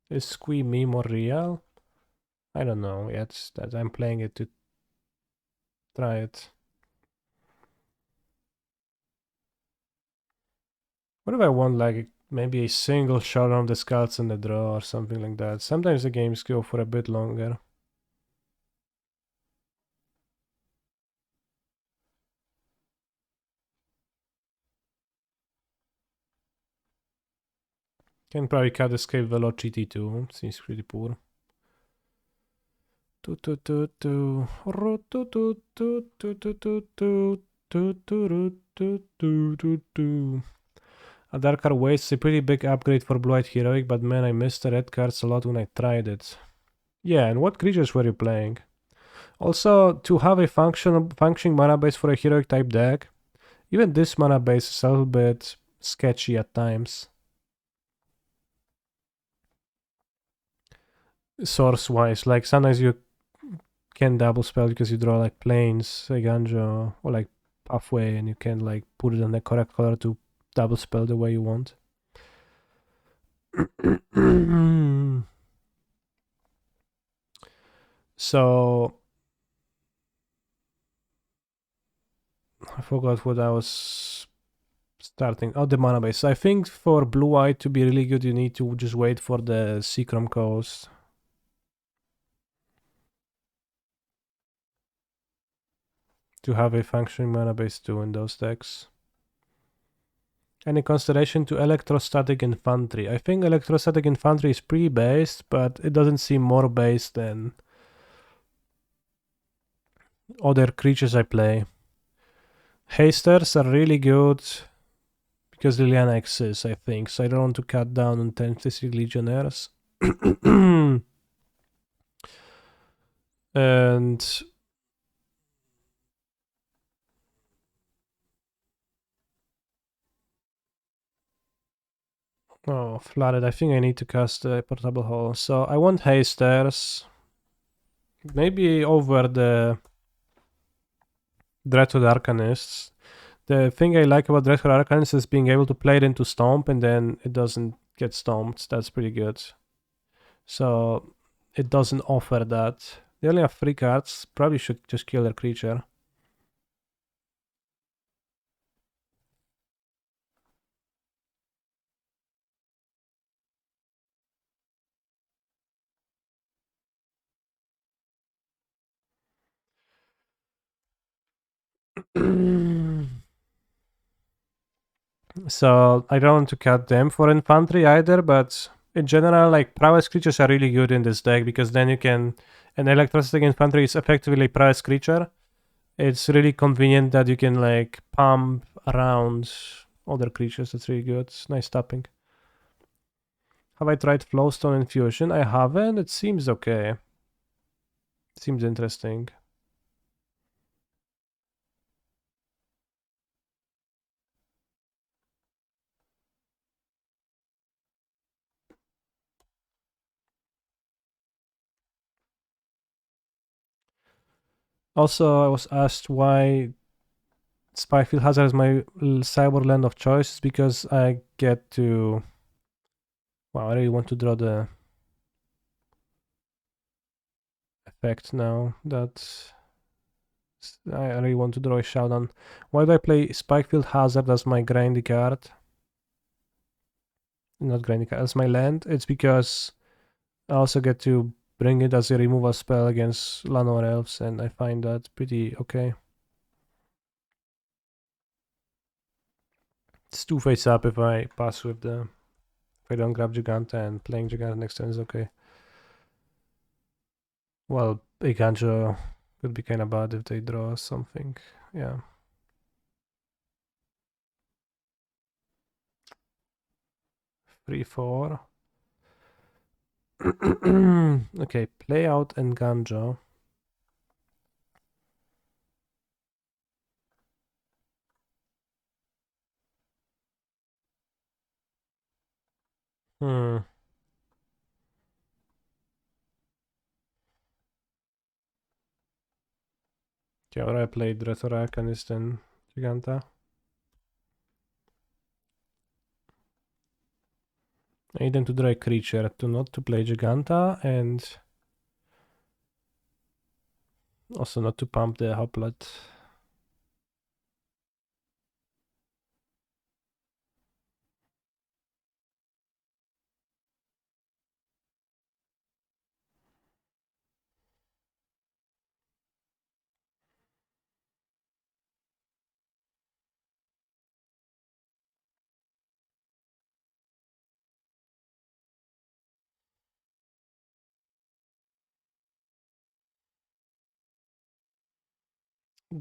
Is Squee me more real? I don't know yet. That I'm playing it to try it. What if I want like maybe a single shot on the skulls in the draw or something like that? Sometimes the games go for a bit longer. Can probably cut escape velocity too. Seems pretty poor. A Darker Waste is a pretty big upgrade for Blue-White Heroic, but man, I missed the red cards a lot when I tried it. Yeah, and what creatures were you playing? Also, to have a functioning mana base for a heroic type deck, even this mana base is a little bit sketchy at times. Source-wise, like sometimes you can double spell because you draw like planes, like Ganjo, or like Pathway, and you can like put it in the correct color to double spell the way you want. So I forgot what I was starting. Oh, the mana base. I think for blue-white to be really good, you need to just wait for the Seacrom Coast. To have a functioning mana base too in those decks. And in consideration to Electrostatic Infantry. I think Electrostatic Infantry is pretty based, but it doesn't seem more based than other creatures I play. Hasters are really good because Liliana exists, I think, so I don't want to cut down on Tendency Legionnaires. And oh, flooded. I think I need to cast a portable hole. So I want Hasters. Maybe over the Dreadhorde Arcanists. The thing I like about Dreadhorde Arcanists is being able to play it into Stomp and then it doesn't get stomped. That's pretty good. So it doesn't offer that. They only have 3 cards. Probably should just kill their creature. So I don't want to cut them for infantry either, but in general, like prowess creatures are really good in this deck because then you can. An electrostatic infantry is effectively a prowess creature. It's really convenient that you can like pump around other creatures. That's really good. It's nice tapping. Have I tried Flowstone Infusion? I haven't. It seems okay. It seems interesting. Also, I was asked why Spikefield Hazard is my cyber land of choice. It's because I get to... Wow, I really want to draw the effect now. That I really want to draw a Showdown. Why do I play Spikefield Hazard as my grindy card? Not grindy card, as my land. It's because I also get to bring it as a removal spell against Llanowar Elves, and I find that pretty okay. It's 2 face up if I pass with the... If I don't grab Giganta, and playing Giganta next turn is okay. Well, Iganjo could be kind of bad if they draw something. Yeah. Three, 4. Okay, play out and Ganjo. Hmm. Okay, or I played Rhetor Arcanist and Giganta. I need them to draw a creature to not to play Giganta, and also not to pump the Hoplet.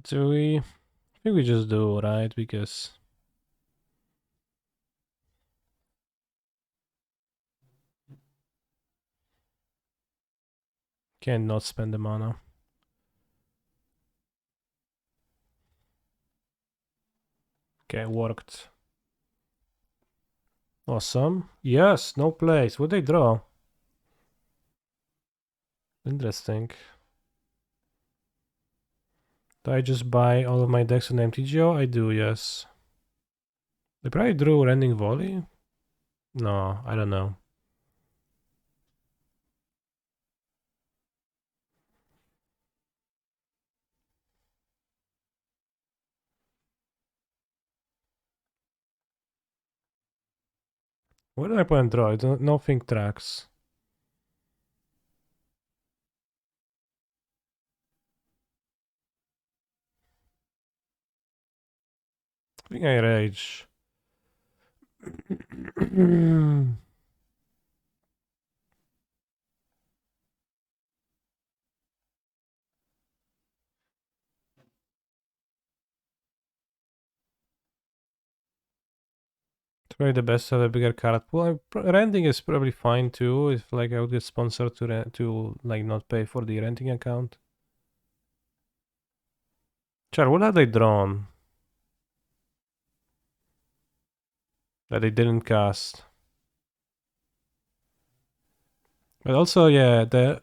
Do we? I think we just do, right? Because cannot spend the mana. Okay, worked. Awesome. Yes, no plays. What they draw? Interesting. Do I just buy all of my decks on MTGO? I do, yes. They probably drew Rending Volley? No, I don't know. What did I put and draw? Nothing tracks. I think I rage. It's probably the best to have a bigger card pool. Renting is probably fine too. If like I would get sponsored to like not pay for the renting account. Char, what have they drawn? That they didn't cast. But also, yeah, the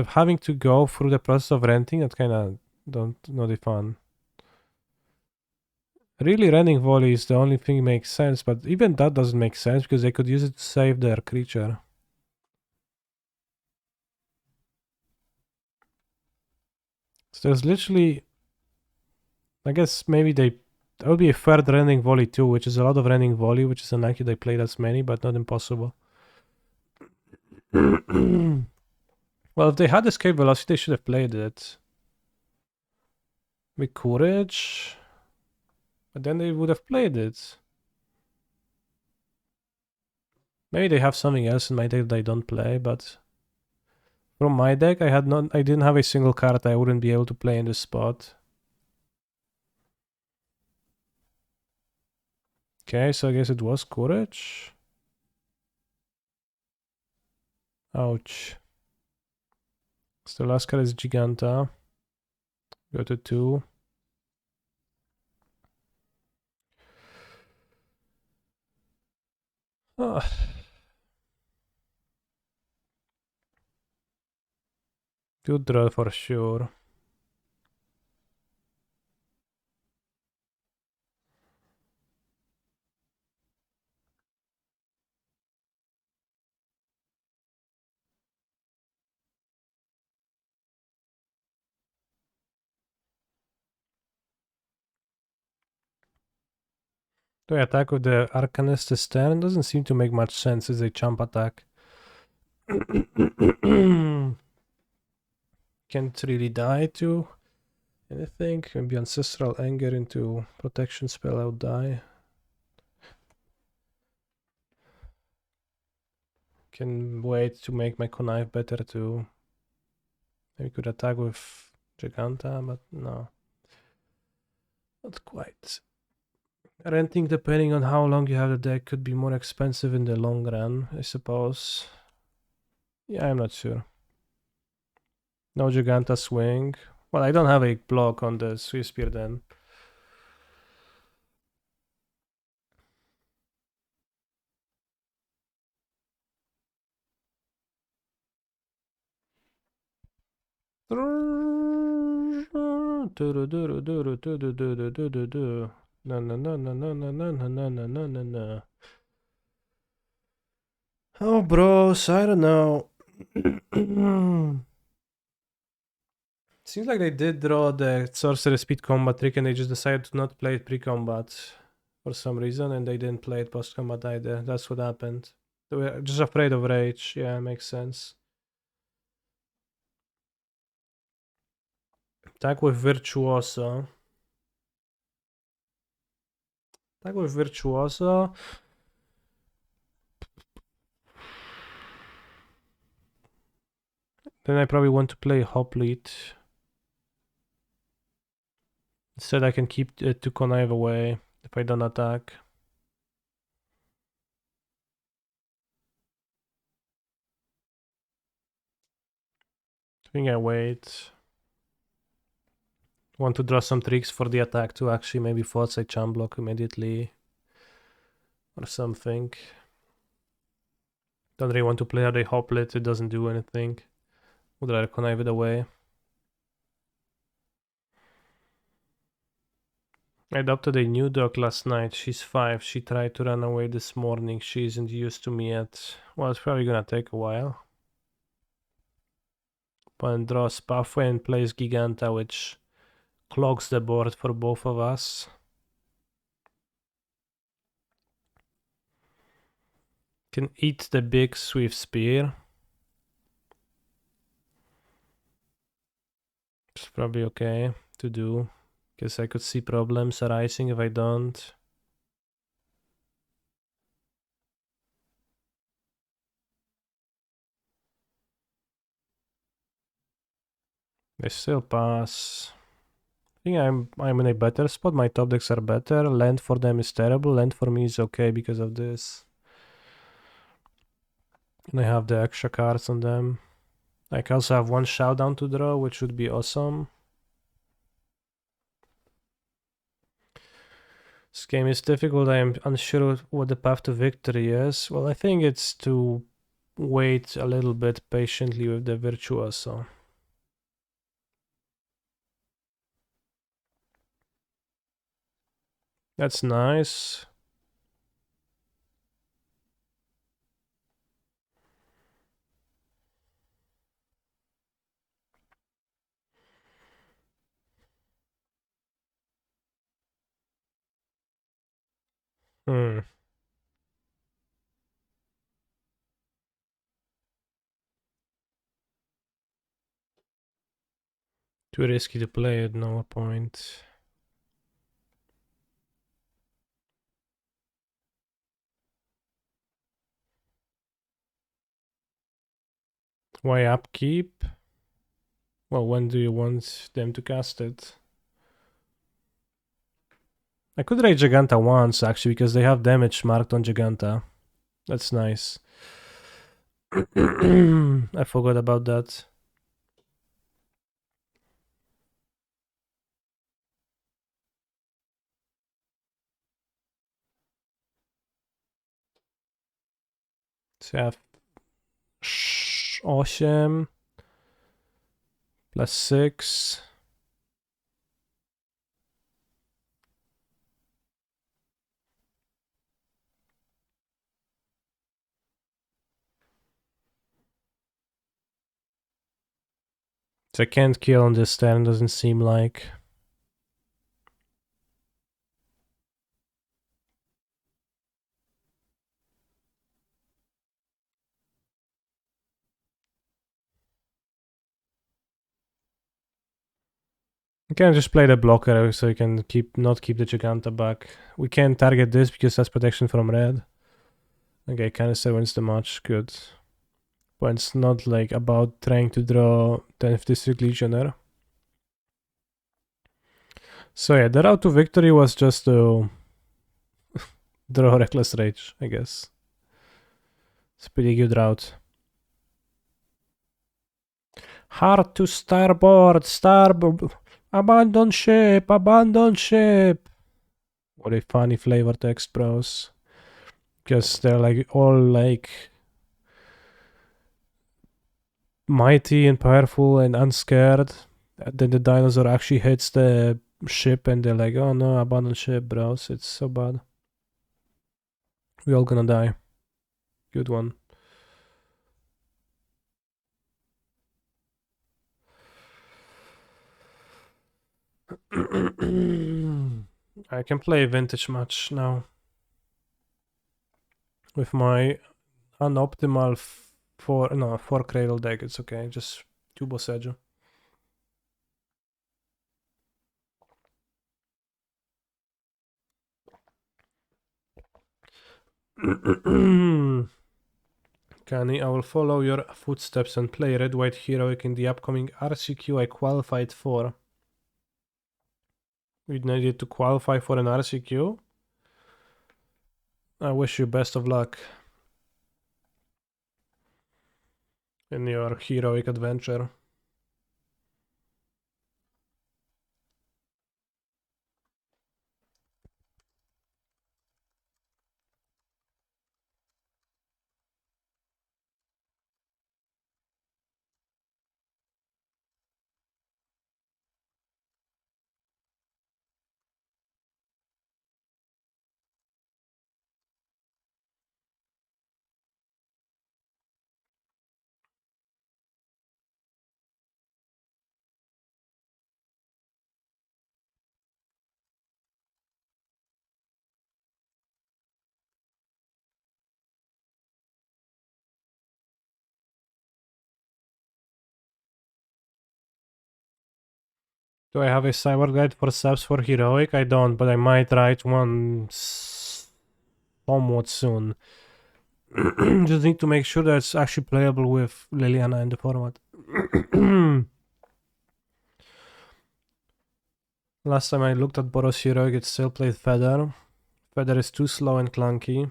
having to go through the process of renting, that kind of not the fun. Really, Rending Volley is the only thing makes sense, but even that doesn't make sense because they could use it to save their creature. So there's literally, I guess maybe that would be a third Rending Volley too, which is a lot of Rending Volley, which is unlikely they played as many, but not impossible. Well, if they had Escape Velocity, they should have played it. With Courage, but then they would have played it. Maybe they have something else in my deck that I don't play, but from my deck, I didn't have a single card I wouldn't be able to play in this spot. Okay, so I guess it was Courage. Ouch. So the last card is Giganta. Go to 2. Oh. Good draw for sure. Do I attack with the Arcanistus Stern? Doesn't seem to make much sense as a chump attack. Can't really die to anything. Maybe Ancestral Anger into protection spell, I'll die. Can wait to make my connive better too. Maybe could attack with Giganta, but no. Not quite. Renting, depending on how long you have the deck, could be more expensive in the long run, I suppose. Yeah, I'm not sure. No Giganta swing. Well, I don't have a block on the Swiftspear then. No. Oh, bros, I don't know. Seems like they did draw the Sorcerer Speed Combat trick and they just decided to not play it pre-combat for some reason, and they didn't play it post-combat either. That's what happened. They were just afraid of rage. Yeah, makes sense. Attack with Virtuoso. Attack with Virtuoso. Then I probably want to play Hoplite. Instead I can keep it to connive away if I don't attack. I think I wait. Want to draw some tricks for the attack to actually maybe force a charm block immediately. Or something. Don't really want to play out a Hoplite, it doesn't do anything. Would rather connive it away. I adopted a new dog last night. She's 5. She tried to run away this morning. She isn't used to me yet. Well, it's probably gonna take a while. Opponent draws Pathway and plays Giganta, which clogs the board for both of us. Can eat the big Swiftspear. It's probably okay to do. Guess I could see problems arising if I don't. They still pass. I think I'm in a better spot. My top decks are better. Land for them is terrible. Land for me is okay because of this. And I have the extra cards on them. I can also have one Showdown to draw, which would be awesome. This game is difficult. I am unsure what the path to victory is. Well, I think it's to wait a little bit patiently with the Virtuoso. That's nice. Too risky to play at no point. Why upkeep? Well, when do you want them to cast it? I could raid Giganta once, actually, because they have damage marked on Giganta. That's nice. I forgot about that. So I have 8 plus 6. So I can't kill on this turn, doesn't seem like. You can just play the blocker so you can not keep the Giganta back. We can target this because that's protection from red. Okay, Canister wins the match, good. But it's not like about trying to draw 1056 Legionnaire. So yeah, the route to victory was just to draw Reckless Rage, I guess. It's a pretty good route. Hard to starboard, abandon ship, abandon ship. What a funny flavor text, bros. Because they're like all like mighty and powerful and unscared. And then the dinosaur actually hits the ship and they're like, oh no, abandon ship, bros. It's so bad. We all gonna die. Good one. I can play vintage match now. With my unoptimal 4 Cradle deck, it's okay. Just 2 Boseiju. Kani, I will follow your footsteps and play Red White Heroic in the upcoming RCQ I qualified for. We needed to qualify for an RCQ. I wish you best of luck in your heroic adventure. Do I have a cyber guide for subs for heroic? I don't, but I might write one somewhat soon. Just need to make sure that it's actually playable with Liliana in the format. Last time I looked at Boros Heroic, it still played Feather. Feather is too slow and clunky.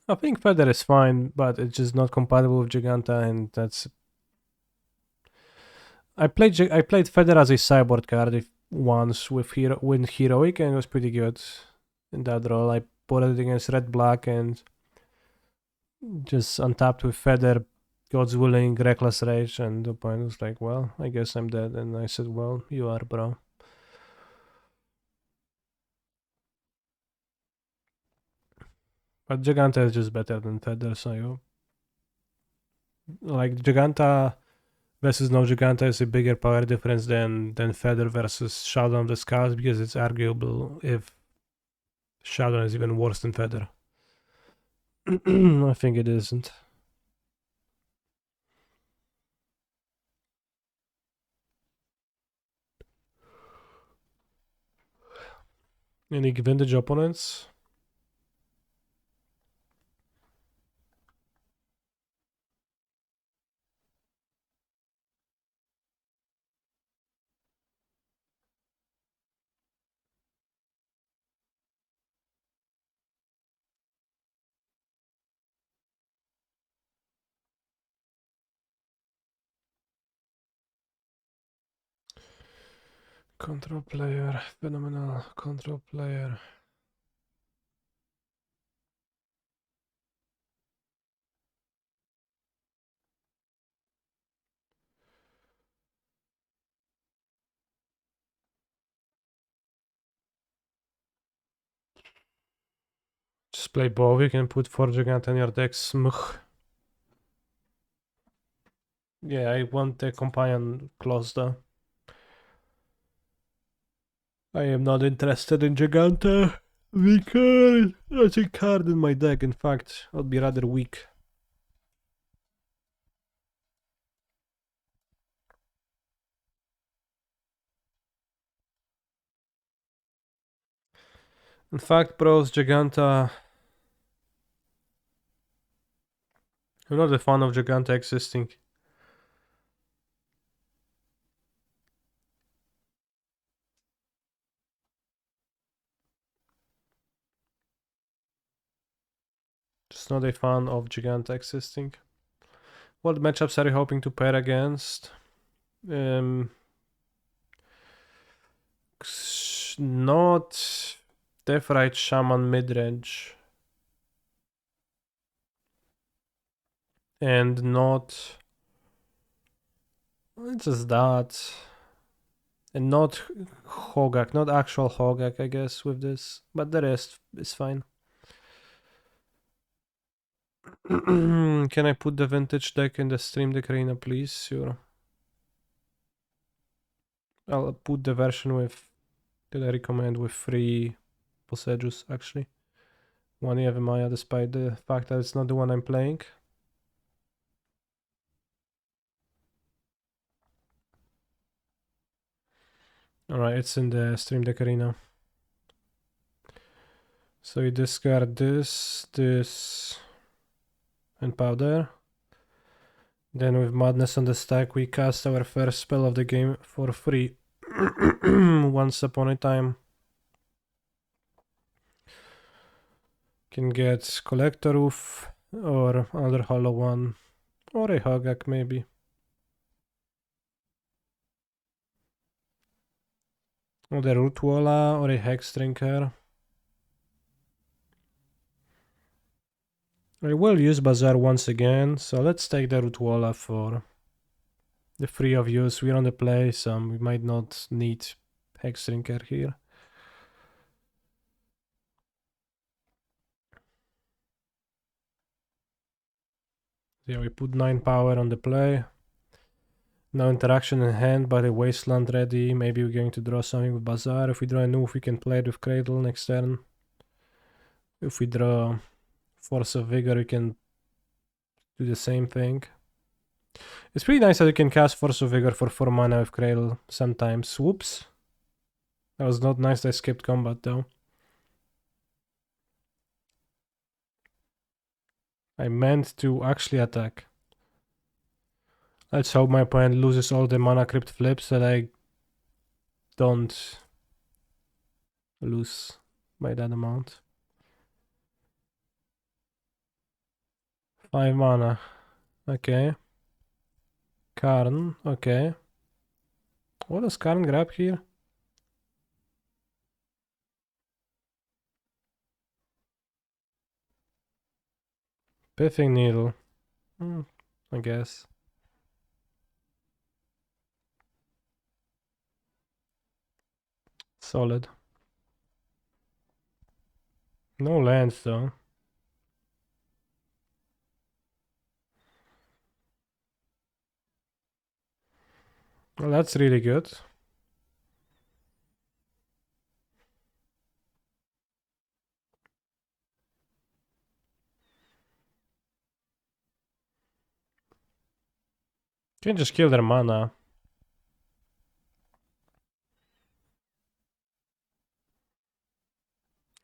I think Feather is fine, but it's just not compatible with Giganta, and that's... I played Feather as a sideboard card once with Heroic, and it was pretty good in that role. I put it against Red-Black and just untapped with Feather, God's Willing, Reckless Rage, and the opponent was like, well, I guess I'm dead. And I said, well, you are, bro. But Giganta is just better than Feather, so like Giganta versus no Giganta is a bigger power difference than Feather versus Shadow of the Scars, because it's arguable if Shadow is even worse than Feather. I think it isn't. Any vintage opponents? Control player, phenomenal control player. Just play both, you can put 4 Giganta in your deck, smugh. Yeah, I want the companion clause though. I am not interested in Giganta because that's a card in my deck. In fact, I'll be rather weak. In fact, pros Giganta. I'm not a fan of Giganta existing. Just not a fan of Giganta existing. What matchups are you hoping to pair against? Not Deathrite Shaman midrange. And not... just that. And not Hogak, not actual Hogak, I guess, with this. But the rest is fine. Can I put the vintage deck in the Stream Deck Arena, please? Sure. I'll put the version with that I recommend with 3 Posedjus, actually. 1 Yavimaya, despite the fact that it's not the one I'm playing. Alright, it's in the Stream Deck Arena. So you discard this, and Powder. Then with Madness on the stack, we cast our first spell of the game for free. Once upon a time. Can get Collector Roof, or another hollow one, or a Hogak maybe. Or the Rootwalla, or a Hexdrinker. I will use Bazaar once again, so let's take the Rootwalla for the free of use. We're on the play, so we might not need Hexdrinker here. Yeah, we put 9 power on the play. No interaction in hand, but a Wasteland ready. Maybe we're going to draw something with Bazaar. If we draw a Noof, we can play it with Cradle next turn. If we draw Force of Vigor, we can do the same thing. It's pretty nice that you can cast Force of Vigor for 4 mana with Cradle sometimes. Whoops. That was not nice that I skipped combat though. I meant to actually attack. Let's hope my opponent loses all the mana crypt flips that I don't lose by that amount. 5 mana. Okay. Karn, okay. What does Karn grab here? Pithing Needle. I guess. Solid. No lands though. Well, that's really good. Can just kill their mana.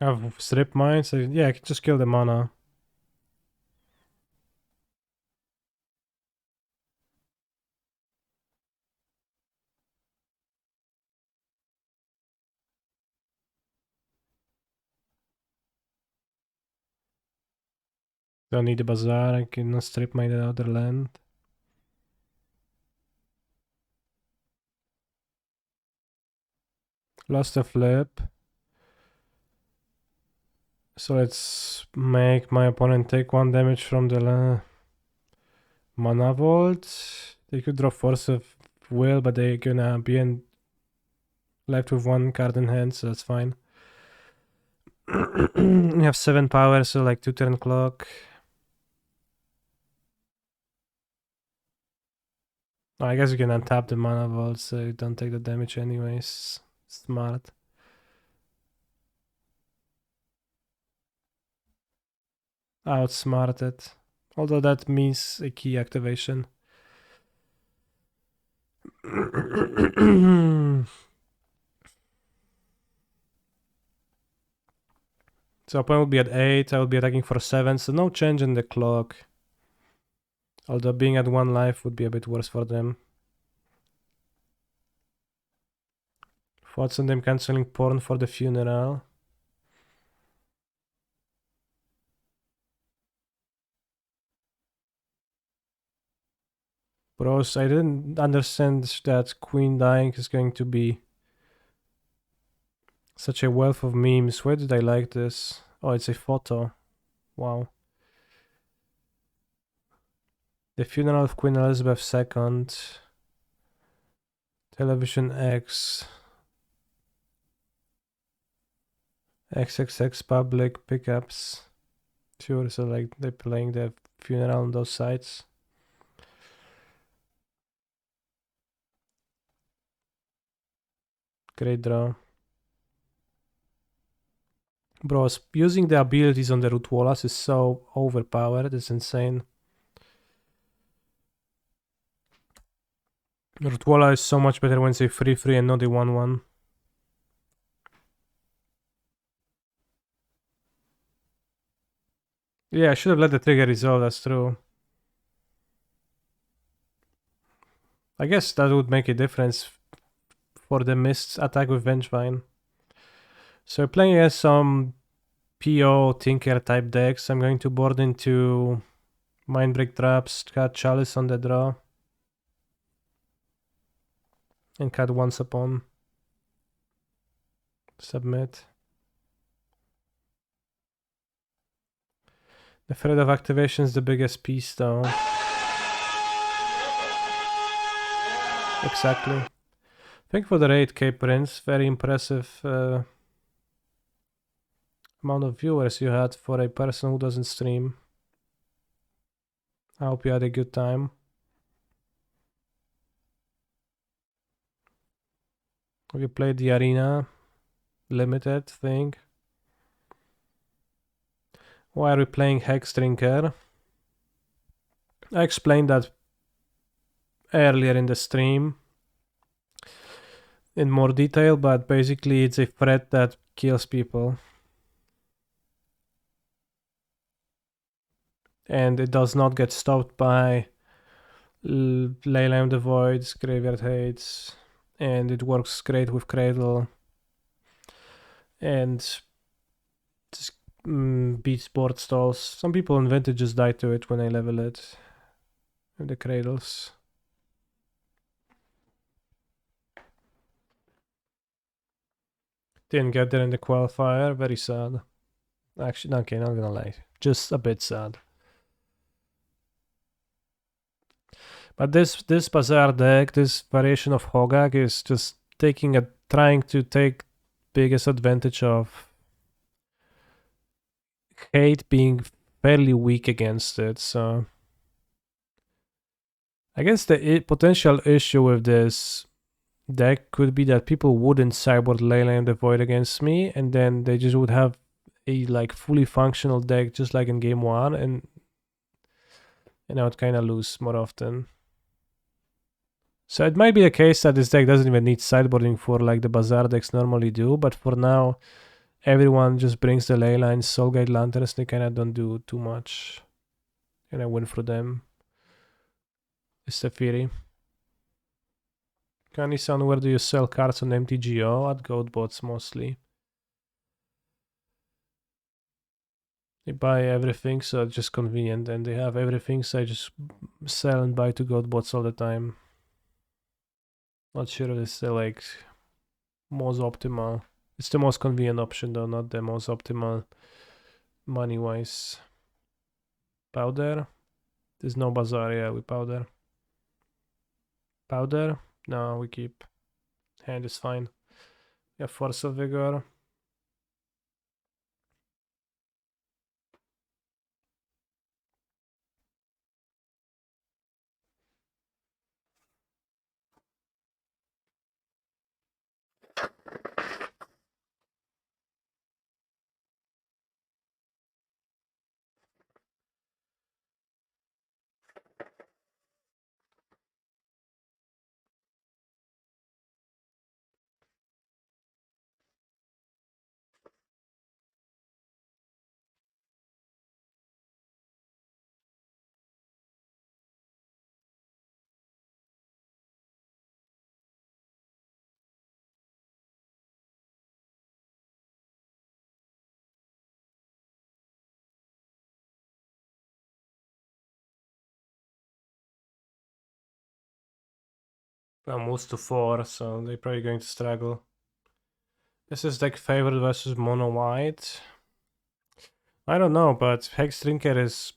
I have Strip Mine, so yeah, I can just kill the mana. Don't need the Bazaar, I can Strip Mine the other land. Lost a flip. So let's make my opponent take 1 damage from the Mana Vault. They could draw Force of Will, but they're gonna be left with 1 card in hand, so that's fine. We have 7 power, so like 2 turn clock. I guess you can untap the Mana Vault, so you don't take the damage anyways. Smart. Outsmarted. Although that means a key activation. So opponent will be at 8, I will be attacking for 7, so no change in the clock. Although being at 1 life would be a bit worse for them. Thoughts on them cancelling porn for the funeral. Bros, I didn't understand that Queen dying is going to be such a wealth of memes. Where did I like this? Oh, it's a photo. Wow. The funeral of Queen Elizabeth II. Television X. XXX public pickups. Sure, so like they're playing the funeral on those sites. Great draw. Bro, using the abilities on the Root Wallace is so overpowered, it's insane. Root Wallace is so much better when it's a 3-3 and not a 1-1. Yeah, I should have let the trigger resolve, that's true. I guess that would make a difference for the missed attack with Vengevine. So playing as some PO Tinker type decks, I'm going to board into Mindbreak Traps, cut Chalice on the draw. And cut once upon. Submit. The threat of activation is the biggest piece though. Exactly. Thank you for the raid, K Prince. Very impressive amount of viewers you had for a person who doesn't stream. I hope you had a good time. Have you played the arena limited thing? Why are we playing Hex Drinker? I explained that earlier in the stream in more detail, but basically it's a threat that kills people. And it does not get stopped by Leyline of the Voids, Graveyard Hates, and it works great with Cradle. And just beats board stalls. Some people in Vintage just die to it when I level it. With the Cradles. Didn't get there in the qualifier, very sad. Actually, okay, not gonna lie. Just a bit sad. But this Bazaar deck, this variation of Hogak is just trying to take biggest advantage of hate being fairly weak against it. So I guess the potential issue with this deck could be that people wouldn't sideboard Leyline of the Void against me, and then they just would have a like fully functional deck just like in game 1, and I would kind of lose more often. So it might be the case that this deck doesn't even need sideboarding for like the Bazaar decks normally do, but for now, everyone just brings the Leyline, Soulguide Lanterns, they kind of don't do too much. And I win for them. It's the theory. Kani-san, where do you sell cards on MTGO? At Goatbots mostly. They buy everything, so it's just convenient, and they have everything, so I just sell and buy to Goatbots all the time. Not sure if it's the like most optimal. It's the most convenient option though, not the most optimal money-wise. Powder? There's no Bazaar, yeah, we powder. Powder? No, we keep. Hand is fine. Yeah, Force of Vigor. Well, moves to 4, so they're probably going to struggle. This is deck favored versus mono white. I don't know, but Hex Trinket is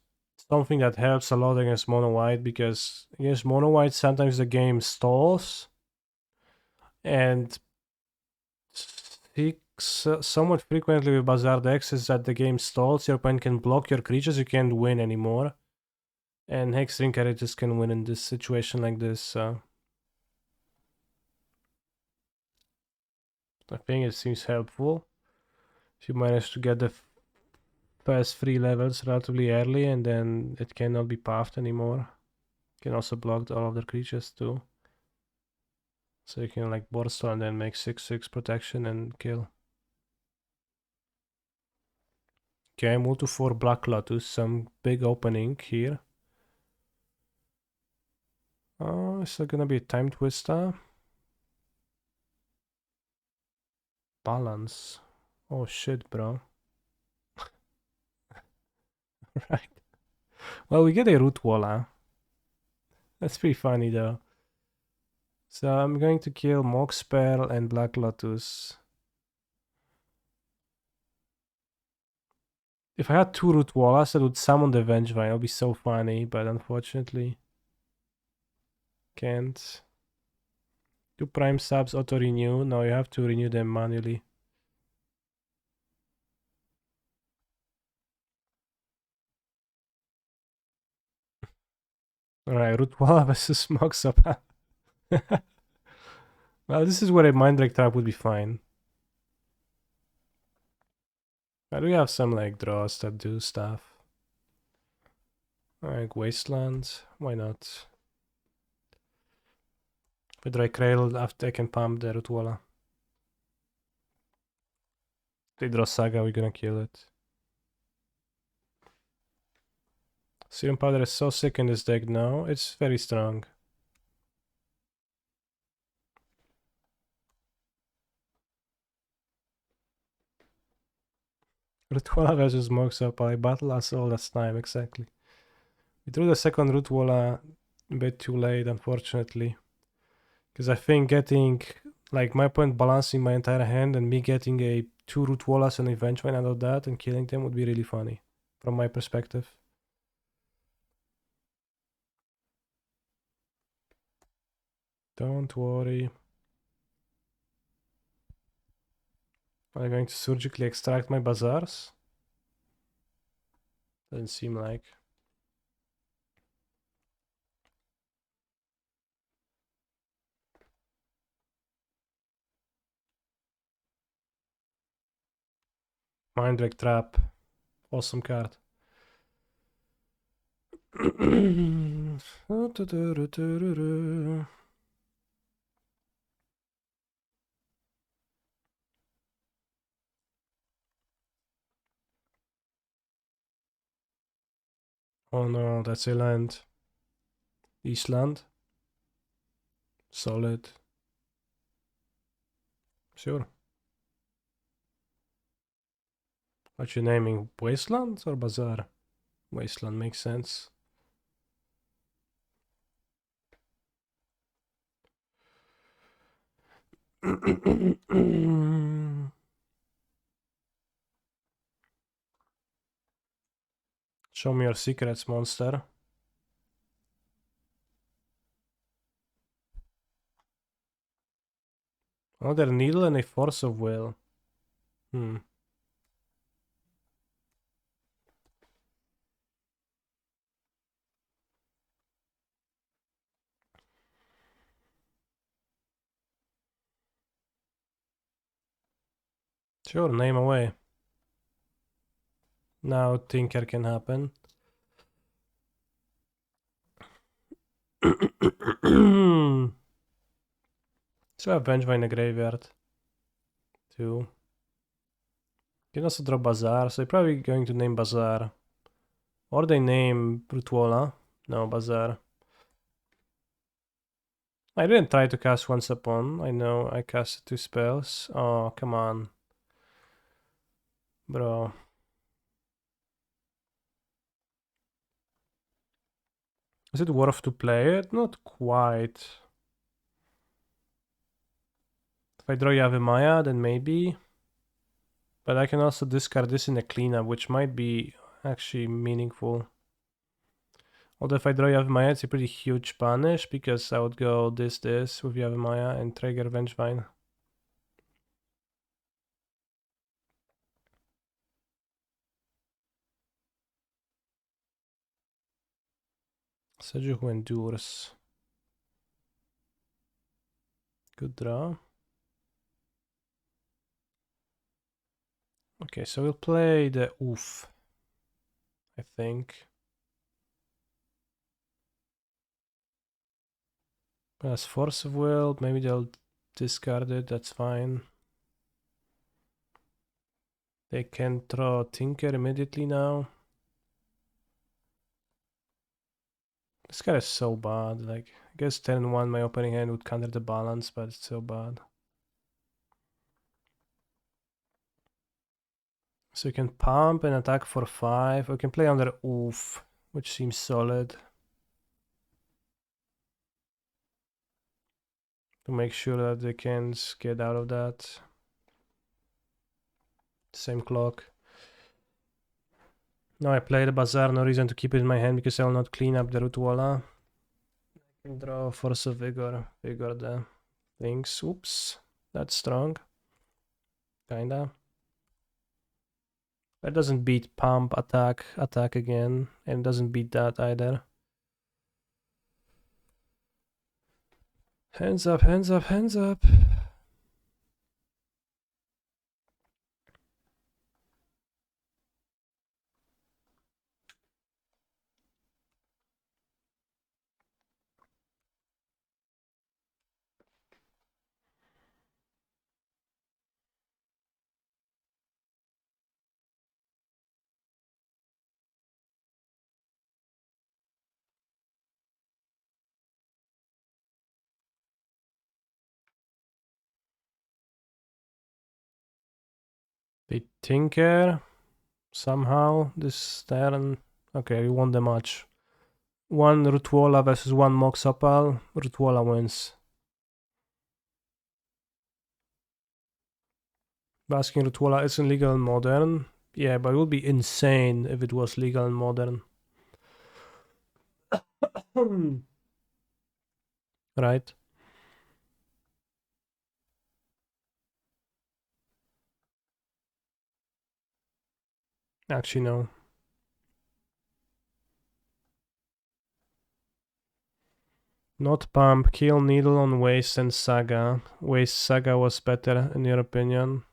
something that helps a lot against mono white, because against mono white sometimes the game stalls, and somewhat frequently with Bazaar decks is that the game stalls, your opponent can block your creatures, you can't win anymore. And Hex Trinket just can win in this situation like this, so I think it seems helpful. If you manage to get the first 3 levels relatively early, and then it cannot be pathed anymore. You can also block all of the creatures too. So you can like Borstal and then make 6/6 protection and kill. Okay, move to 4 Black Lotus, some big opening here. Oh, is there gonna be a Time Twister? Balance. Oh shit, bro. Right. Well, we get a Root Wall, huh? That's pretty funny though. So I'm going to kill Mox Pearl and Black Lotus. If I had 2 Root Wallas, I would summon the Vengevine. It would be so funny, but unfortunately can't. 2 Prime Subs auto-renew. No, you have to renew them manually. Alright, Root Walla versus Moxop. Well, this is where a Mind Break Trap would be fine. But we have some like draws that do stuff. Alright, Wasteland. Why not? With Drake Cradle, after I can pump the Root Walla. They draw Saga, we're gonna kill it. Serum Powder is so sick in this deck now. It's very strong. Root Walla versus Moxop. I battle us all this time, exactly. We drew the second Root Walla a bit too late, unfortunately. Because I think getting, like, my opponent balancing my entire hand and me getting a 2 Root Wallas and a Vengevine out of that and killing them would be really funny, from my perspective. Don't worry. Am I going to surgically extract my Bazaars? Doesn't seem like. Mindwreck Trap. Awesome card. Oh no, that's a land. Eastland. Solid. Sure. What you naming? Wasteland or Bazaar? Wasteland makes sense. Show me your secrets, monster. Another needle and a force of will. Sure, name away. Now Tinker can happen. So I have Vengevine in the graveyard. 2. Can also draw Bazaar, so they're probably going to name Bazaar. Or they name Root Walla. No, Bazaar. I didn't try to cast Once Upon. I know I casted 2 spells. Oh, come on. Bro. Is it worth to play it? Not quite. If I draw Yavimaya, then maybe. But I can also discard this in a cleanup, which might be actually meaningful. Although if I draw Yavimaya, it's a pretty huge punish, because I would go this with Yavimaya and trigger Vengevine. Sejuhu Endures. Good draw. Okay, so we'll play the Oof, I think. As Force of Will, maybe they'll discard it, that's fine. They can draw Tinker immediately now. This guy is so bad, like, I guess 10-1 my opening hand would counter the balance, but it's so bad. So you can pump and attack for 5, or you can play under Oof, which seems solid. To make sure that they can get out of that. Same clock. Now I play the Bazaar, no reason to keep it in my hand because I will not clean up the Rutwala. I can draw Force of Vigor the things. Oops, that's strong. Kinda. It doesn't beat pump, attack again, and doesn't beat that either. Hands up, hands up, hands up. They tinker somehow this turn. Okay, we won the match. One Rutwala versus one Mox Opal. Rutwala wins. Basking Rutwala isn't legal in Modern. Yeah, but it would be insane if it was legal in Modern. Right? Actually, no. Not Pump, Kill Needle on Waste and Saga. Waste Saga was better, in your opinion.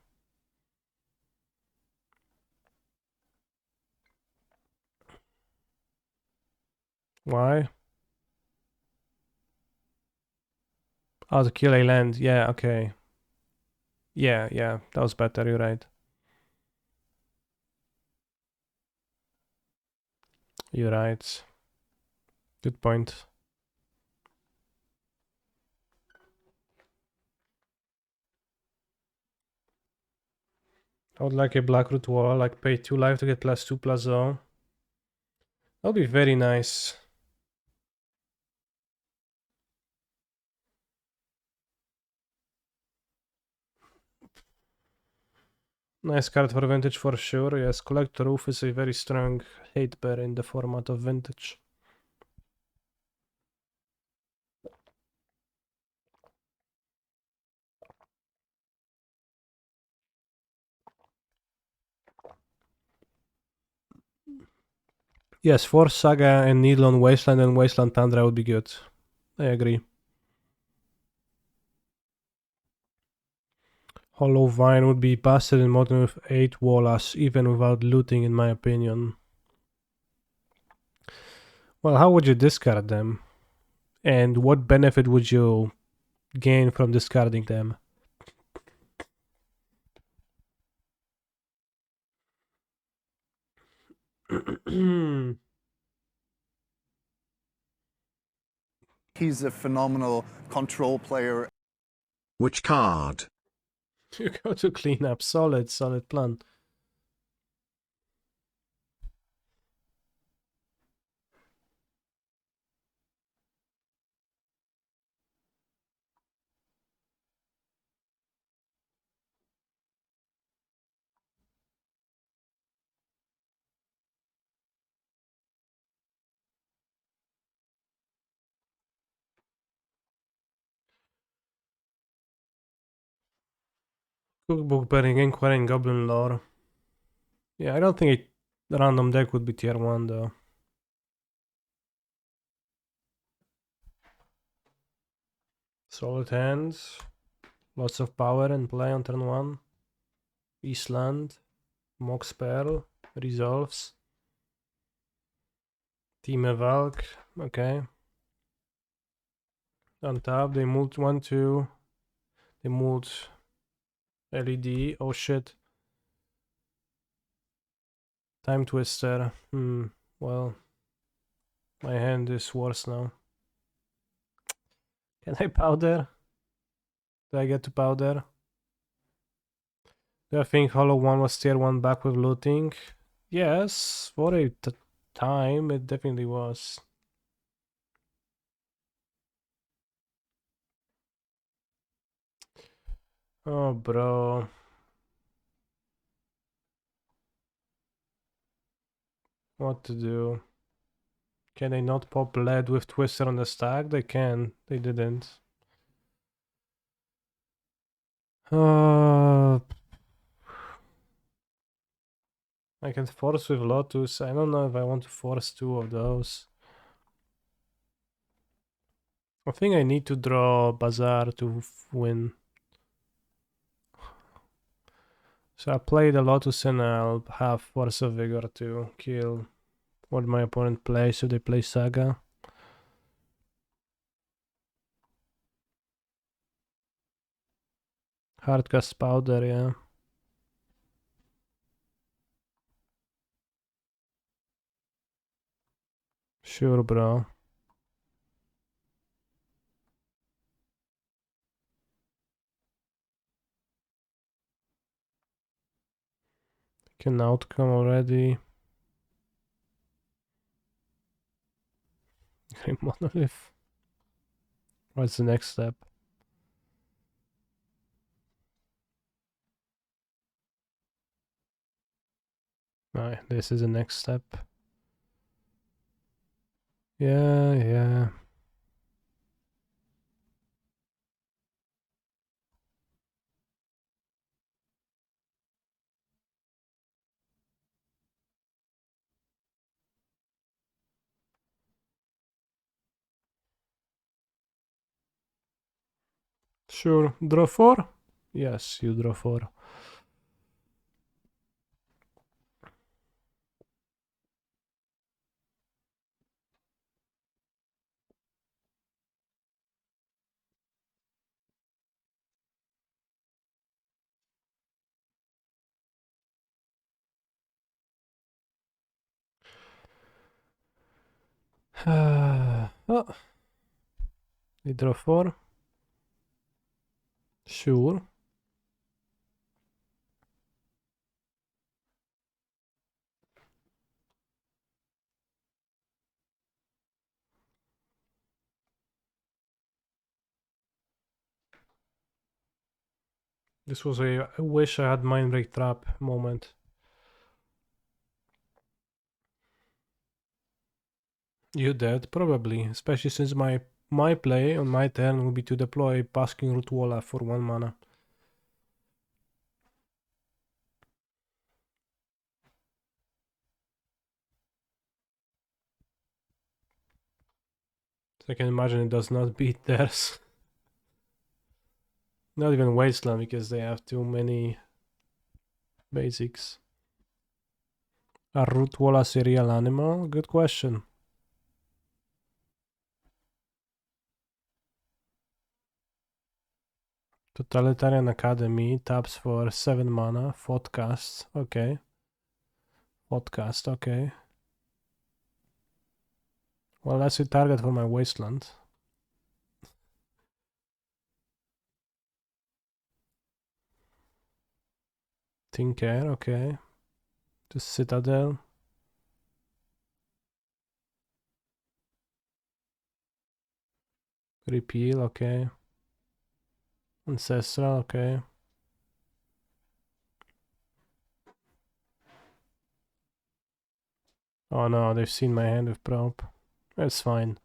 Why? Oh, to kill a land. Yeah, okay. Yeah, that was better, you're right. You're right. Good point. I would like a black root wall, like pay 2 life to get +2/+0. That would be very nice. Nice card for Vintage for sure. Yes, Collector Roof is a very strong hate bear in the format of Vintage. Yes, Force Saga and Needle on Wasteland and Wasteland Tundra would be good. I agree. Hollow Vine would be busted in Modern with 8 Wallace, even without looting, in my opinion. Well, how would you discard them? And what benefit would you gain from discarding them? He's a phenomenal control player. Which card? You go to clean up. Solid plan. Cookbook Burning Inquiry and Goblin Lore. Yeah, I don't think a random deck would be tier 1 though. Solid hands. Lots of power and play on turn 1. Eastland. Mox Pearl. Resolves. Team Evalk. Okay. On top, they moved 1-2. They moved LED. Oh shit. Time Twister. Well, my hand is worse now. Can I powder? Do I get to powder? Do I think Hollow 1 was tier 1 back with looting? Yes, for a time it definitely was. Oh, bro. What to do? Can they not pop lead with Twister on the stack? They can. They didn't. I can force with Lotus. I don't know if I want to force 2 of those. I think I need to draw Bazaar to win. So I play the Lotus and I'll have Force of Vigor to kill what my opponent plays if they play Saga. Hardcast Powder, yeah. Sure, bro. Can outcome already. Grim Monolith. What's the next step? Alright, this is the next step. Yeah. Sure. Draw 4? Yes, you draw 4. Oh. You draw 4? Sure. This was a I wish I had Mindbreak Trap moment. You dead? Probably. Especially since my play on my turn will be to deploy Basking Root Walla for 1 mana. So I can imagine it does not beat theirs. Not even Wasteland because they have too many basics. Are Root Wallas a real animal? Good question. Totalitarian Academy taps for 7 mana. Podcast. Okay. Podcast. Okay. Well, that's a target for my Wasteland. Tinker. Okay. To Citadel. Repeal. Okay. Ancestral. Okay. Oh no, they've seen my hand with Prop. That's fine.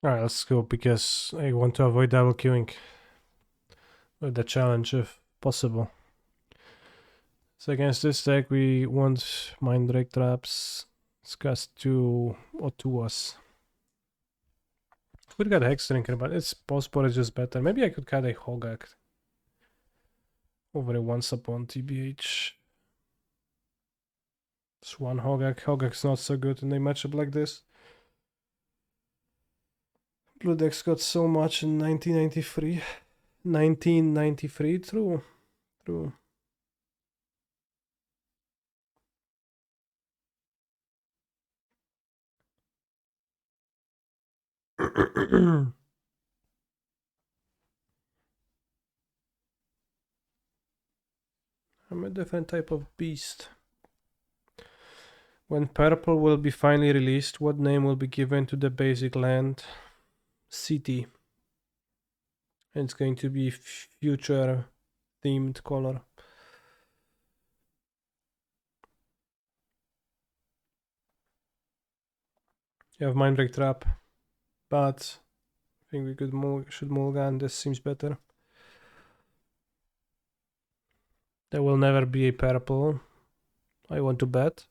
Alright, let's go, because I want to avoid double queuing with the challenge if possible. So against this deck we want Mindbreak Traps. Let's cast 2 Otuas. Could get Hexdrinker, but its Postport is just better. Maybe I could cut a Hogak over a Once Upon TBH. It's one Hogak. Hogak's not so good in a matchup like this. Blue decks got so much in 1993. 1993, true. True. I'm a different type of beast. When purple will be finally released, what name will be given to the basic land? City. And it's going to be future themed color. You have Mindbreak Trap, but I think we should mulligan. This seems better. There will never be a purple. I want to bet.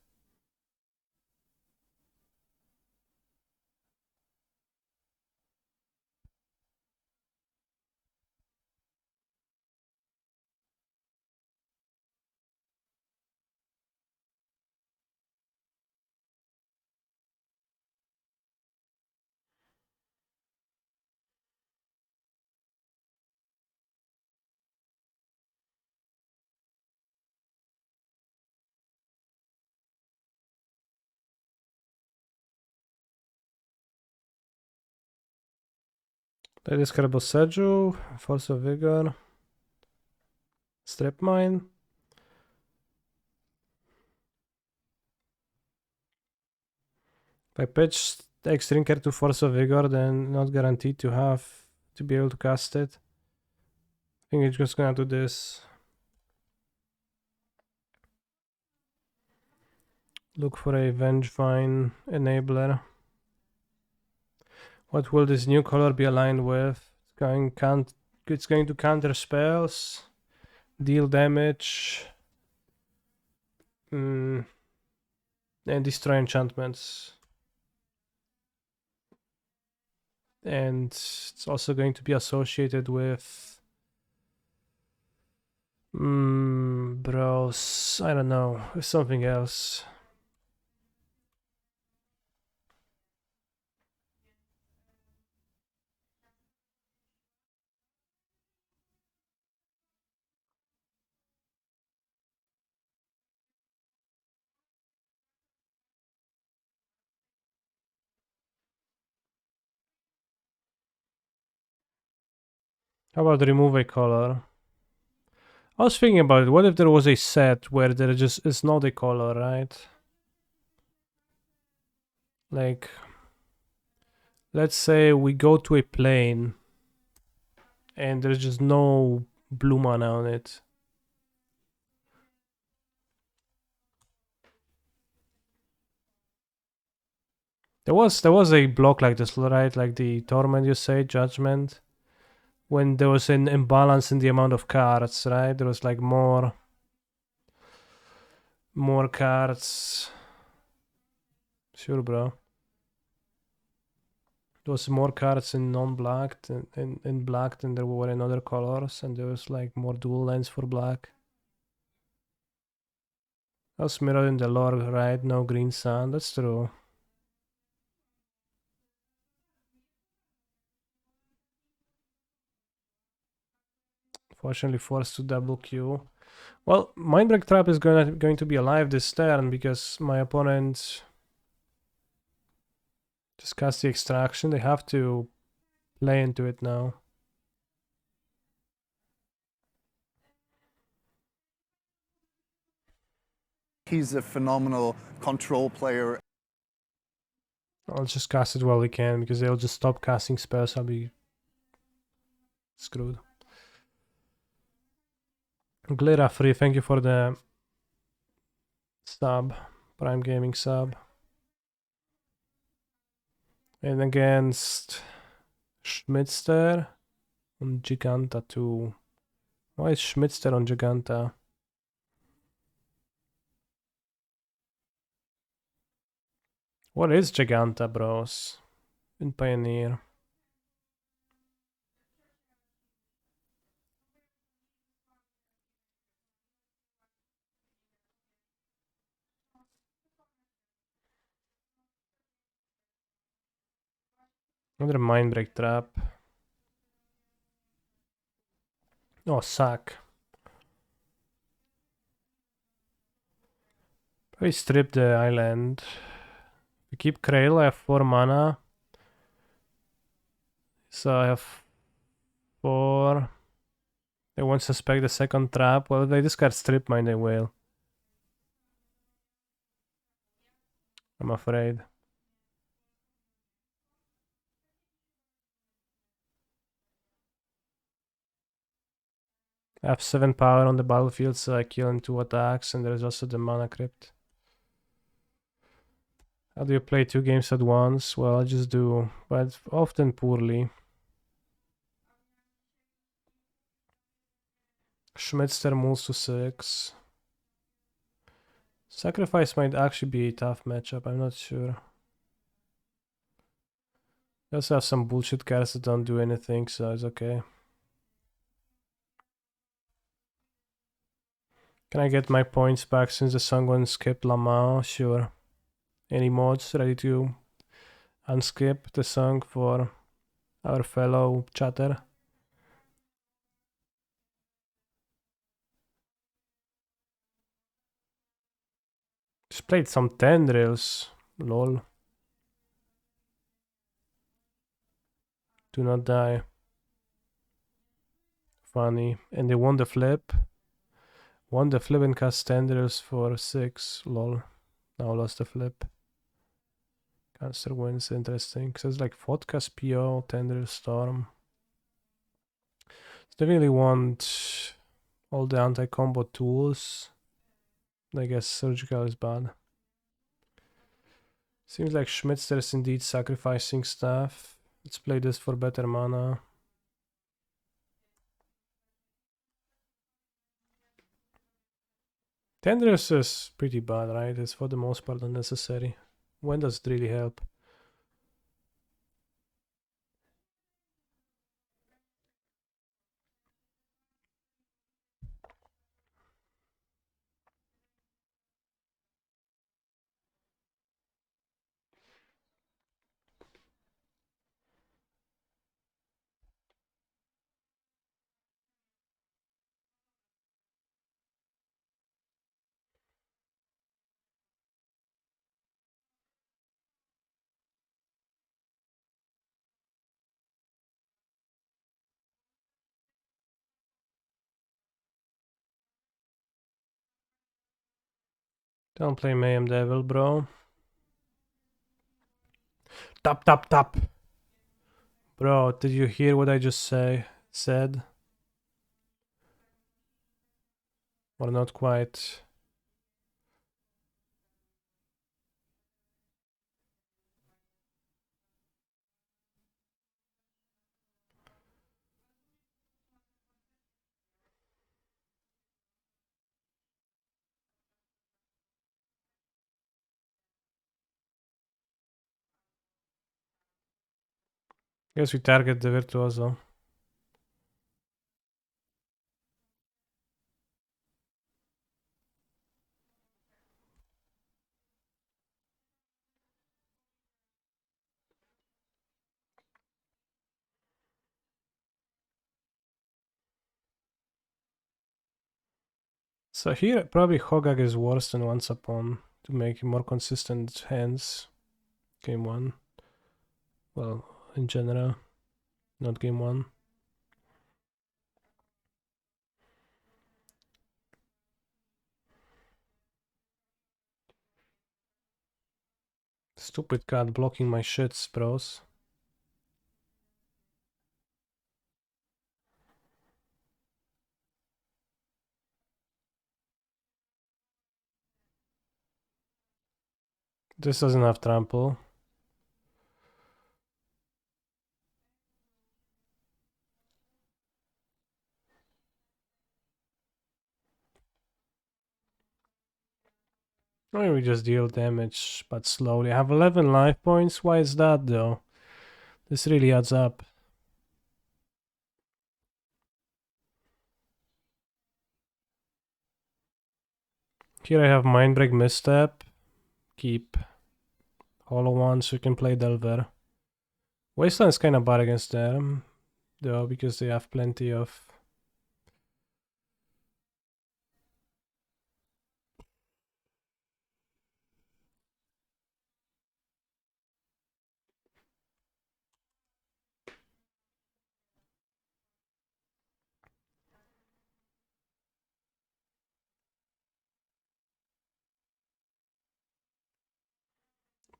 Play this Sergio, Force of Vigor, Strip Mine. If I pitch Hexdrinker to Force of Vigor, then not guaranteed to be able to cast it. I think it's just gonna do this. Look for a Vengevine enabler. What will this new color be aligned with? It's going to counter spells, deal damage, and destroy enchantments. And it's also going to be associated with bros, I don't know, with something else. How about remove a color? I was thinking about it. What if there was a set where there just is not a color, right? Like, let's say we go to a plane and there's just no blue mana on it. There was a block like this, right? Like the Torment, you say, Judgment. When there was an imbalance in the amount of cards, right? There was like more cards. Sure, bro. There was more cards in non-black in black than there were in other colors, and there was like more dual lands for black. That's mirrored in the lore, right? No green sun. That's true. Fortunately forced to double queue. Well, Mindbreak Trap is going to be alive this turn because my opponent just cast the Extraction. They have to play into it now. He's a phenomenal control player. I'll just cast it while we can because they'll just stop casting spells. I'll be screwed. Glera Free, thank you for the sub, Prime Gaming sub. And against Schmidster und Giganta 2. Why is Schmidster on Giganta? What is Giganta, bros? In Pioneer. Another Mindbreak trap. Oh, suck. Probably strip the island. We keep Krail, I have 4 mana. So I have 4. They won't suspect the second trap. Well, if they discard Strip Mine, they will. I'm afraid. I have 7 power on the battlefield, so I kill in 2 attacks, and there's also the Mana Crypt. How do you play 2 games at once? Well, I just do, but often poorly. Schmidster moves to 6. Sacrifice might actually be a tough matchup, I'm not sure. I also have some bullshit cards that don't do anything, so it's okay. Can I get my points back since the Sangwon skipped Lamao? Sure. Any mods ready to unskip the song for our fellow chatter? Just played some Tendrils. Lol. Do not die. Funny. And they won the flip. Won the flip and cast Tendrils for 6. Lol. Now lost the flip. Cancer wins. Interesting. So it's like Vodka's PO, Tendril Storm. Definitely want all the anti-combo tools. I guess surgical is bad. Seems like Schmidster is indeed sacrificing stuff. Let's play this for better mana. Tendrils is pretty bad, right? It's for the most part unnecessary. When does it really help? Don't play Mayhem Devil, bro. Tap, tap, tap. Bro, did you hear what I just said? Or not quite? Guess we target the Virtuoso. So here, probably Hogak is worse than Once Upon to make more consistent hands. Game 1. Well, in general, not game 1. Stupid card blocking my shits, bros. This doesn't have trample. Or we just deal damage, but slowly. I have 11 life points. Why is that, though? This really adds up. Here I have Mindbreak Misstep. Keep Hollow One so you can play Delver. Wasteland is kind of bad against them, though, because they have plenty of...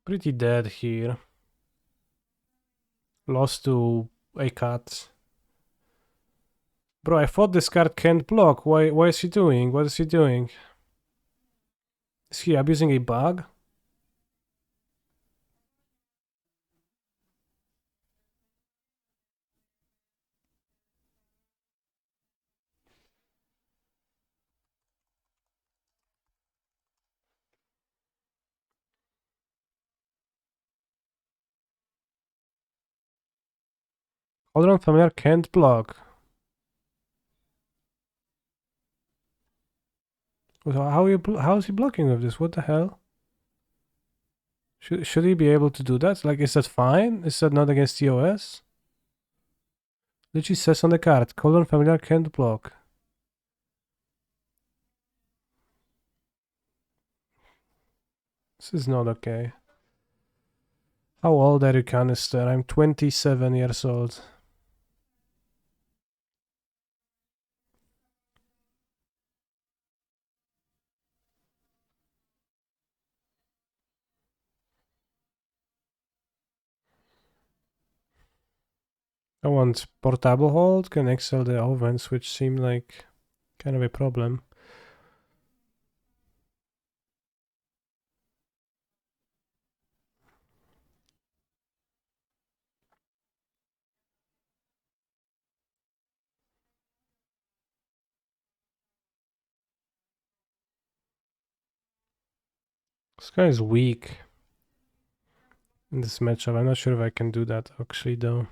Pretty dead here. Lost to a cat. Bro, I thought this card can't block. Why is he doing? What is he doing? Is he abusing a bug? Cauldron Familiar can't block. How is he blocking with this? What the hell? Should he be able to do that? Like, is that fine? Is that not against TOS? Literally says on the card, Cauldron Familiar can't block. This is not okay. How old are you, Canister? I'm 27 years old. I want portable hold, can excel the ovens, which seem like kind of a problem. This guy is weak in this matchup. I'm not sure if I can do that actually though.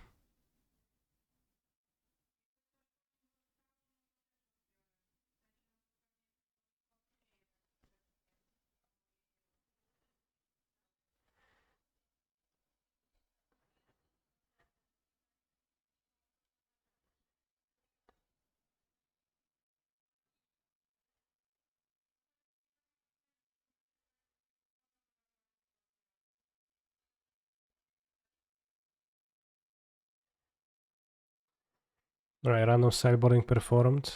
Alright, random sideboarding performed.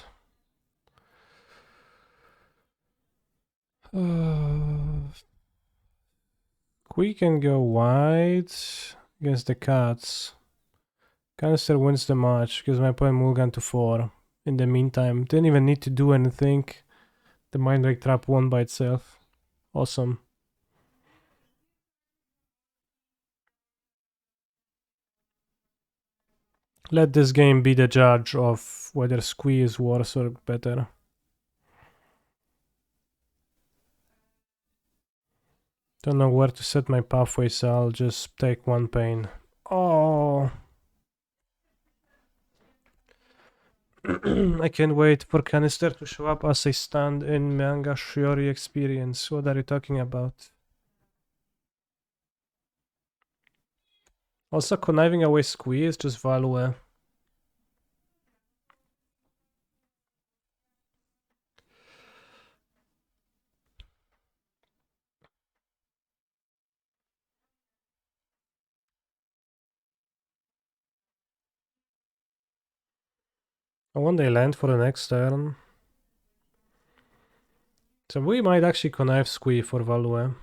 We can go wide against the cats. Canister wins the match because my opponent Mulligan to 4. In the meantime, didn't even need to do anything. The Mindbreak trap won by itself. Awesome. Let this game be the judge of whether Squee is worse or better. Don't know where to set my pathway, so I'll just take one pain. Oh! I can't wait for Canister to show up as a stand in Manga Shiori experience. What are you talking about? Also, conniving away Squee is just Value. I want they land for the next turn. So we might actually connive Squee for Value.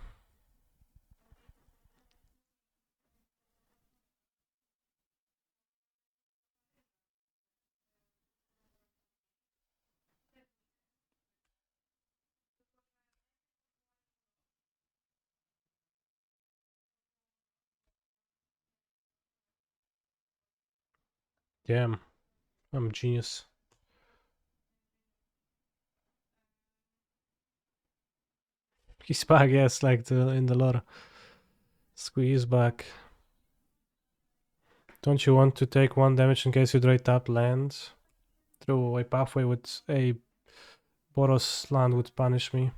Damn, I'm a genius. He's back, yes, like in the lore. Squeeze back. Don't you want to take 1 damage in case you draw tap land? Through a pathway with a Boros land would punish me.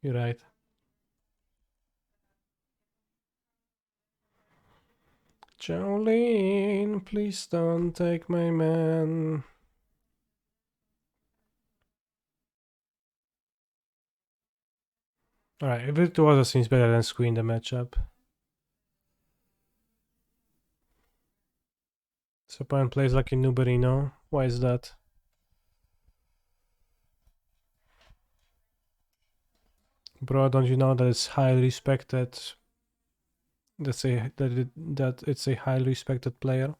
You're right. Jolene, please don't take my man. Alright, Virtuoso seems better than Squee in the matchup. Sapone plays like a Nuberino. Why is that? Bro, don't you know that it's highly respected? That it's a highly respected player.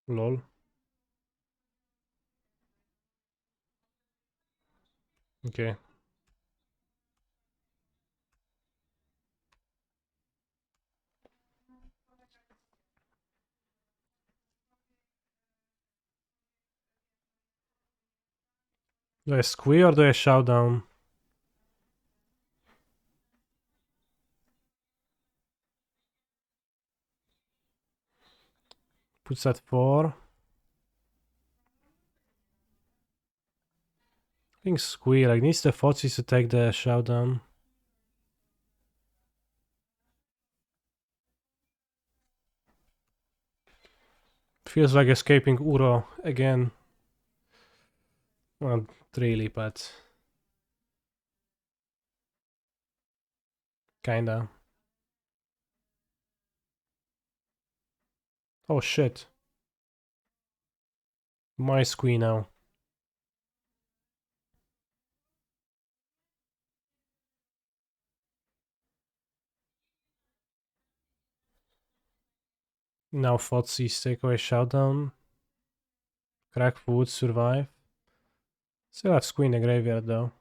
Lol. Okay. Do I squee or do I shout down? Puts at 4. I think squee like needs the Fozzies to take the shout down. Feels like escaping Uro again. Well, not really, but kinda. Oh shit. My squee now. Now Fozzies take away shout down. Crack would survive. Still have squee in the graveyard though.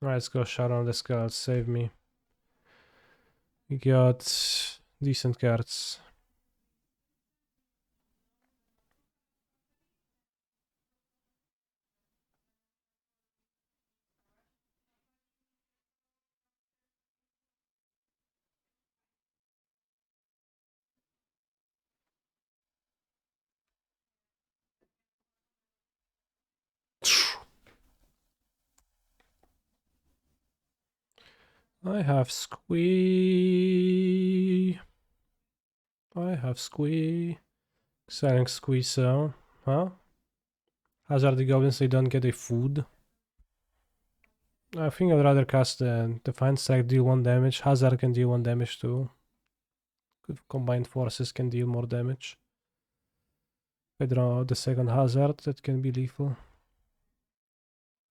Alright, let's go shout on this guy, save me. We got decent cards. I have squee. I have squee. Selling squee, so. Huh? Hazard the goblins, they don't get a food. I think I'd rather cast the Defiant Strike, deal 1 damage. Hazard can deal 1 damage too. Good combined forces can deal more damage. If I draw the second Hazard, that can be lethal.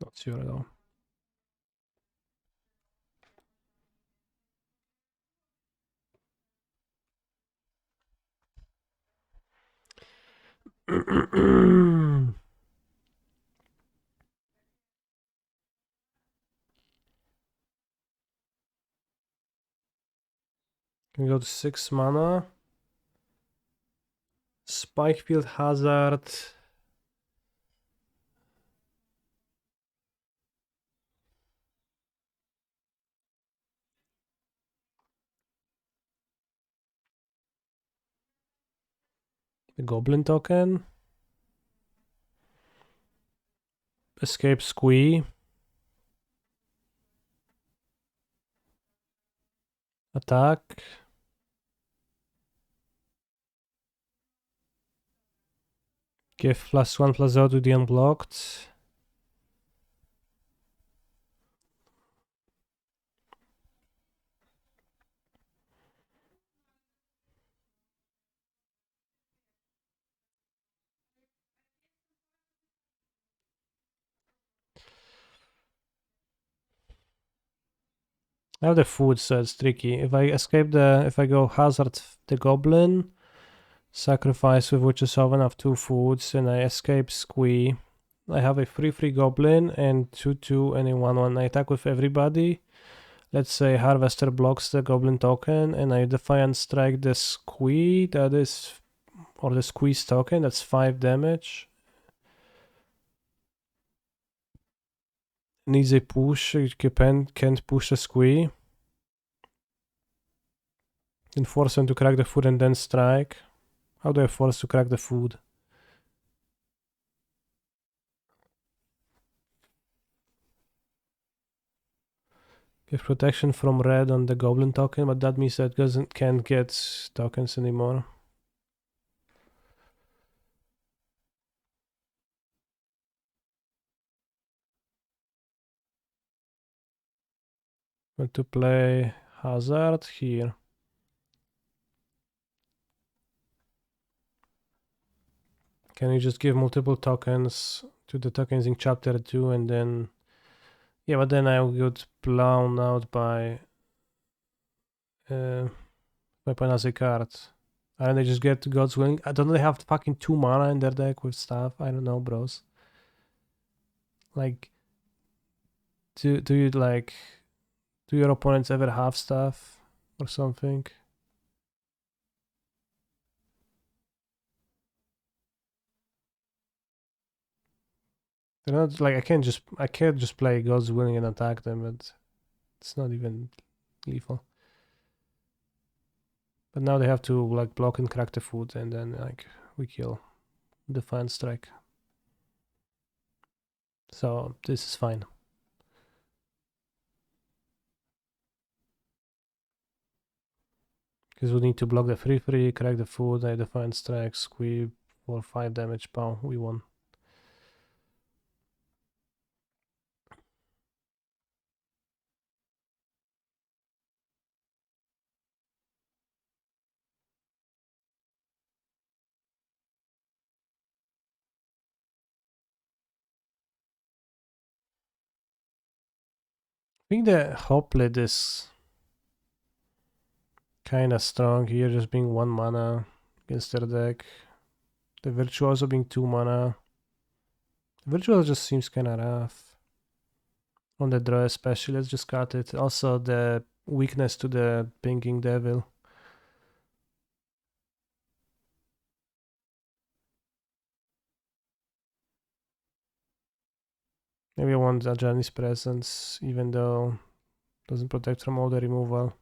Not sure at all. Can go to 6 mana. Spikefield Hazard. The Goblin token. Escape Squee. Attack. Give +1/+0 to the unblocked. I have the food, so it's tricky. If I go hazard the goblin, sacrifice with witch's oven, I have 2 foods, and I escape squee. I have a 3/3 goblin and 2/2 and a 1/1. I attack with everybody. Let's say harvester blocks the goblin token, and I defiant strike the squee. That is, or the squeeze token. That's 5 damage. Needs a push. You can't push the squee. Then force him to crack the food and then strike. How do I force to crack the food? Give protection from red on the goblin token, but that means that can't get tokens anymore. Want to play hazard here. Can you just give multiple tokens to the tokens in chapter 2 and then... Yeah, but then I would blown out by Weaponize a card. And they just get God's Willing. Don't they have fucking 2 mana in their deck with stuff? I don't know, bros. Like, do you like... Do your opponents ever have stuff or something? They're not like I can't just play God's Willing and attack them, but it's not even lethal. But now they have to like block and crack the food, and then like we kill Defiant Strike. So this is fine. Because we need to block the 3/3, crack the food, I Defiant Strike, squeeze for 5 damage, pow, we won. I think the Hoplite is kinda strong here, just being 1 mana against their deck. The Virtuoso being 2 mana. The Virtuoso just seems kinda rough. On the draw especially, let's just cut it. Also the weakness to the Pinging Devil. Maybe I want Ajani's Presence, even though it doesn't protect from all the removal.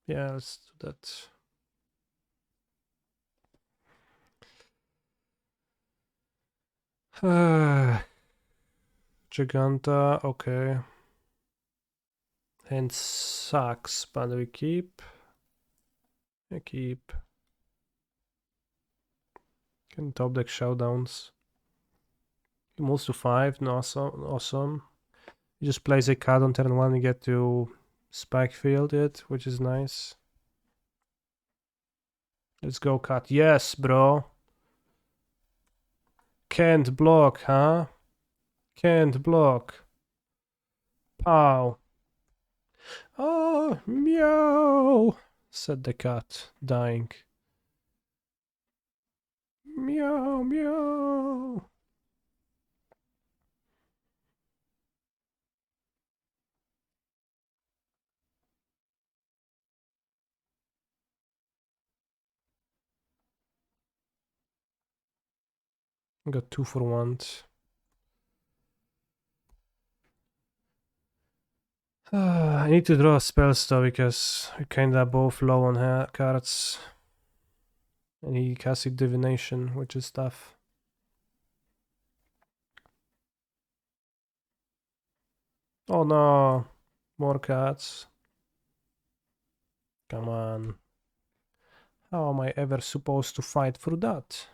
Yeah, let's do that. Giganta, okay. Hand sucks, but we keep. I keep. Can top deck showdowns. He moves to 5, no, awesome. He just plays a card on turn 1, you get to spike field it, which is nice. Let's go cut. Yes, bro. Can't block, huh? Can't block. Pow. Oh, meow, said the cat, dying. Meow, meow. Got 2 for 1. I need to draw a spell though, because we kinda both low on cards. And he casted Divination, which is tough. Oh no, more cards. Come on. How am I ever supposed to fight through that?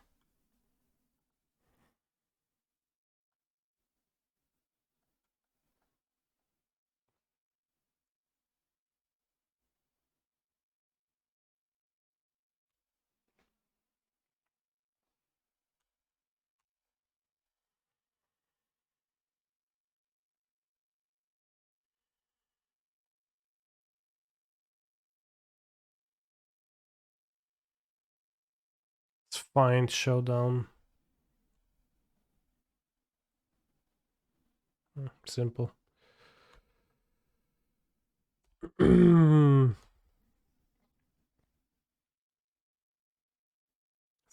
Let's find showdown. Simple.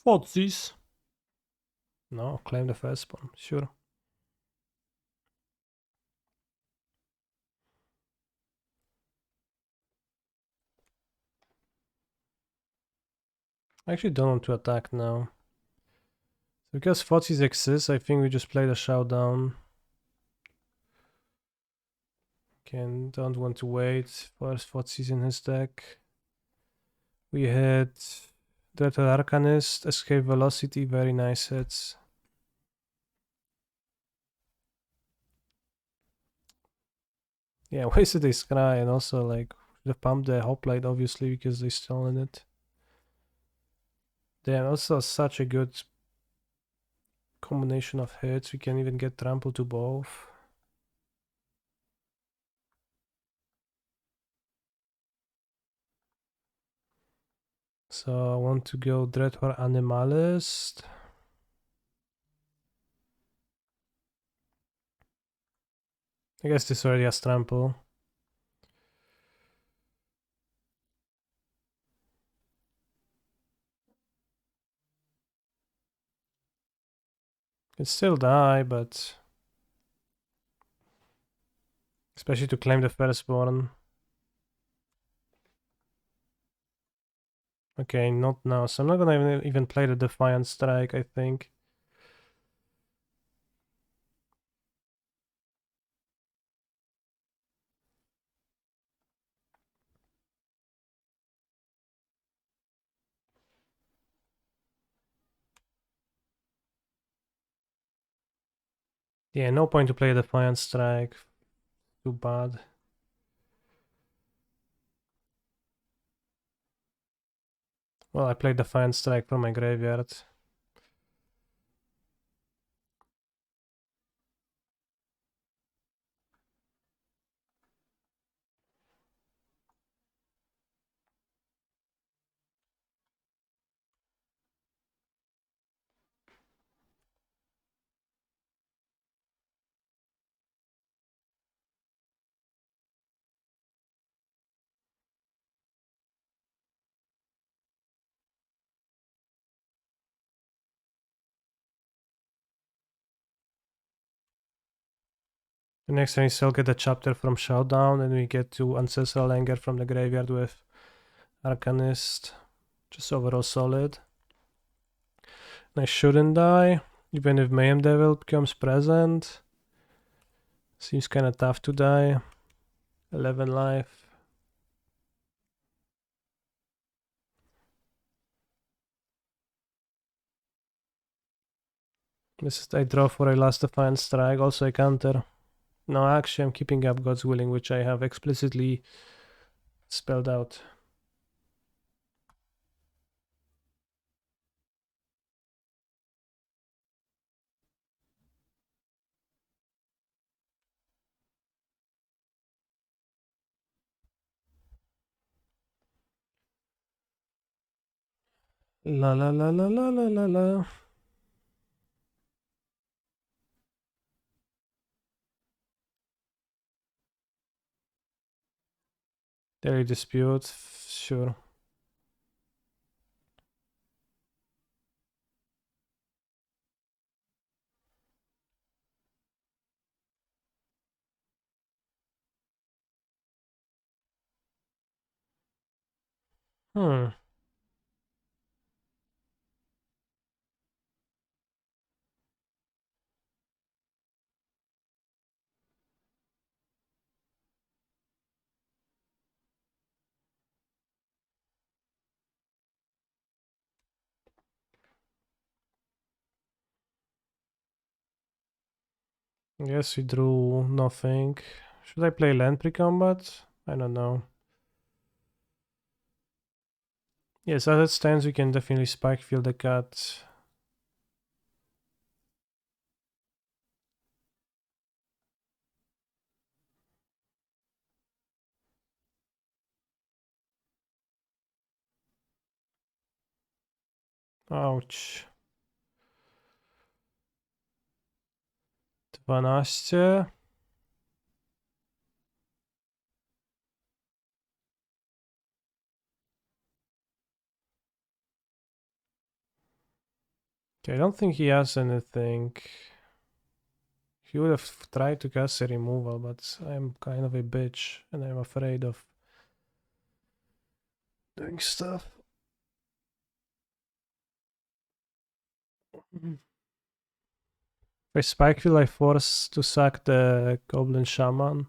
Footsies. No, claim the first spawn, sure. I actually don't want to attack now. So because Footsies exists, I think we just play the showdown. Okay, don't want to wait for Footsies in his deck. We had Dreadhorde Arcanist, Escape Velocity, very nice hits. Yeah, wasted a Scry and also like the pump the Hoplite obviously because they stolen it. Damn, also such a good combination of hits. We can even get trample to both. So I want to go Dreadhorde Animalist. I guess this already has trample. Can still die, but especially to claim the firstborn. Okay, not now. So I'm not gonna even play the Defiant Strike, I think. Yeah, no point to play Defiant Strike. Too bad. Well, I played Defiant Strike from my graveyard. The next time we still get a chapter from Showdown, and we get to Ancestral Anger from the graveyard with Arcanist. Just overall solid. And I shouldn't die, even if Mayhem Devil becomes present. Seems kinda tough to die. 11 life. This is I draw for a last Defiant Strike, also a counter. No, actually I'm keeping up God's Willing, which I have explicitly spelled out. La la la la la la la la. Daily Dispute, sure. Hmm. Yes, we drew nothing. Should I play land pre-combat? I don't know. Yes, as it stands, we can definitely Spikefield the cat. Ouch. 12. Okay, I don't think he has anything. He would have tried to cast a removal, but I'm kind of a bitch and I'm afraid of doing stuff. If I spike, will I force to sack the Goblin Shaman?